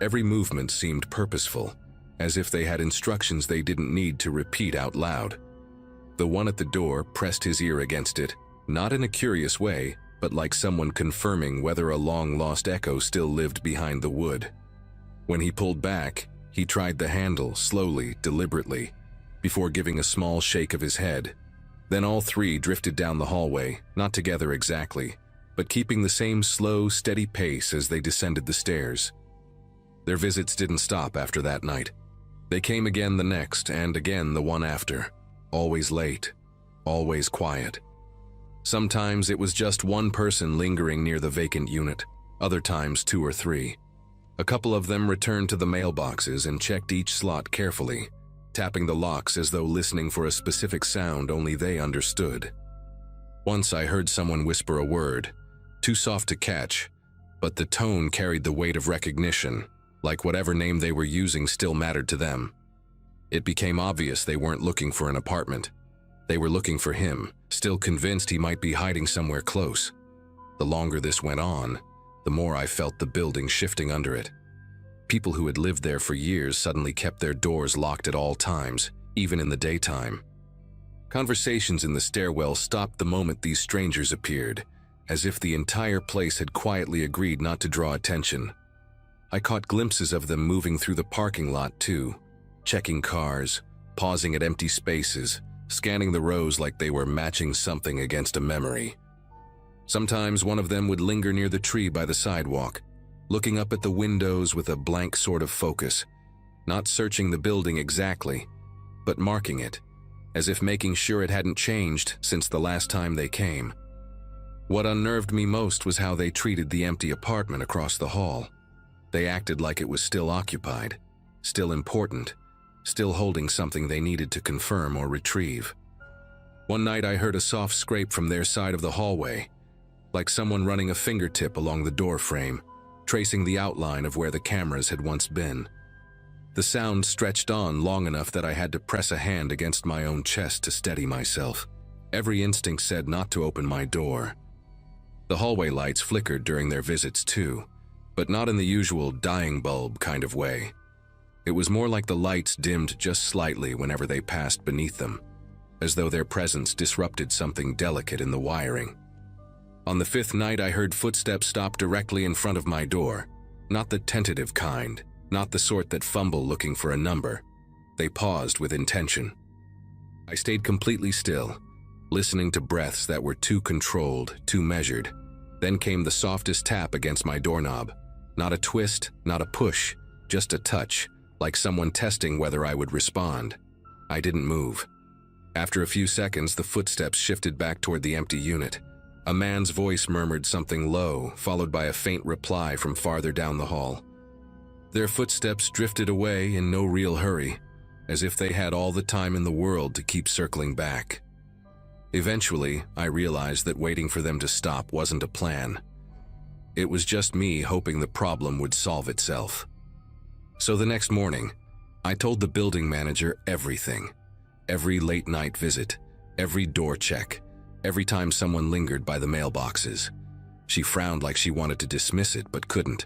Every movement seemed purposeful, as if they had instructions they didn't need to repeat out loud. The one at the door pressed his ear against it, not in a curious way, but like someone confirming whether a long-lost echo still lived behind the wood. When he pulled back, he tried the handle slowly, deliberately, before giving a small shake of his head. Then all 3 drifted down the hallway, not together exactly, but keeping the same slow, steady pace as they descended the stairs. Their visits didn't stop after that night. They came again the next, and again the one after. Always late, always quiet. Sometimes it was just one person lingering near the vacant unit, other times 2 or 3. A couple of them returned to the mailboxes and checked each slot carefully, tapping the locks as though listening for a specific sound only they understood. Once I heard someone whisper a word, too soft to catch, but the tone carried the weight of recognition, like whatever name they were using still mattered to them. It became obvious they weren't looking for an apartment. They were looking for him, still convinced he might be hiding somewhere close. The longer this went on, the more I felt the building shifting under it. People who had lived there for years suddenly kept their doors locked at all times, even in the daytime. Conversations in the stairwell stopped the moment these strangers appeared, as if the entire place had quietly agreed not to draw attention. I caught glimpses of them moving through the parking lot too, checking cars, pausing at empty spaces, scanning the rows like they were matching something against a memory. Sometimes one of them would linger near the tree by the sidewalk, looking up at the windows with a blank sort of focus, not searching the building exactly, but marking it, as if making sure it hadn't changed since the last time they came. What unnerved me most was how they treated the empty apartment across the hall. They acted like it was still occupied, still important, still holding something they needed to confirm or retrieve. One night I heard a soft scrape from their side of the hallway, like someone running a fingertip along the door frame, tracing the outline of where the cameras had once been. The sound stretched on long enough that I had to press a hand against my own chest to steady myself. Every instinct said not to open my door. The hallway lights flickered during their visits too, but not in the usual dying bulb kind of way. It was more like the lights dimmed just slightly whenever they passed beneath them, as though their presence disrupted something delicate in the wiring. On the 5th night, I heard footsteps stop directly in front of my door, not the tentative kind, not the sort that fumble looking for a number. They paused with intention. I stayed completely still, listening to breaths that were too controlled, too measured. Then came the softest tap against my doorknob. Not a twist, not a push, just a touch, like someone testing whether I would respond. I didn't move. After a few seconds, the footsteps shifted back toward the empty unit. A man's voice murmured something low, followed by a faint reply from farther down the hall. Their footsteps drifted away in no real hurry, as if they had all the time in the world to keep circling back. Eventually, I realized that waiting for them to stop wasn't a plan. It was just me hoping the problem would solve itself. So the next morning, I told the building manager everything. Every late-night visit, every door check, every time someone lingered by the mailboxes. She frowned like she wanted to dismiss it, but couldn't.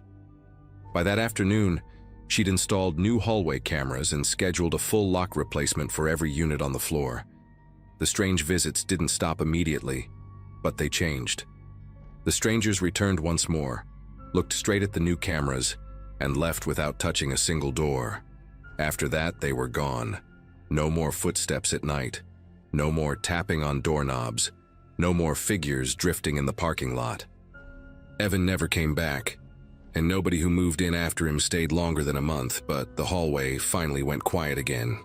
By that afternoon, she'd installed new hallway cameras and scheduled a full lock replacement for every unit on the floor. The strange visits didn't stop immediately, but they changed. The strangers returned once more, looked straight at the new cameras, and left without touching a single door. After that, they were gone. No more footsteps at night. No more tapping on doorknobs. No more figures drifting in the parking lot. Evan never came back, and nobody who moved in after him stayed longer than a month, but the hallway finally went quiet again.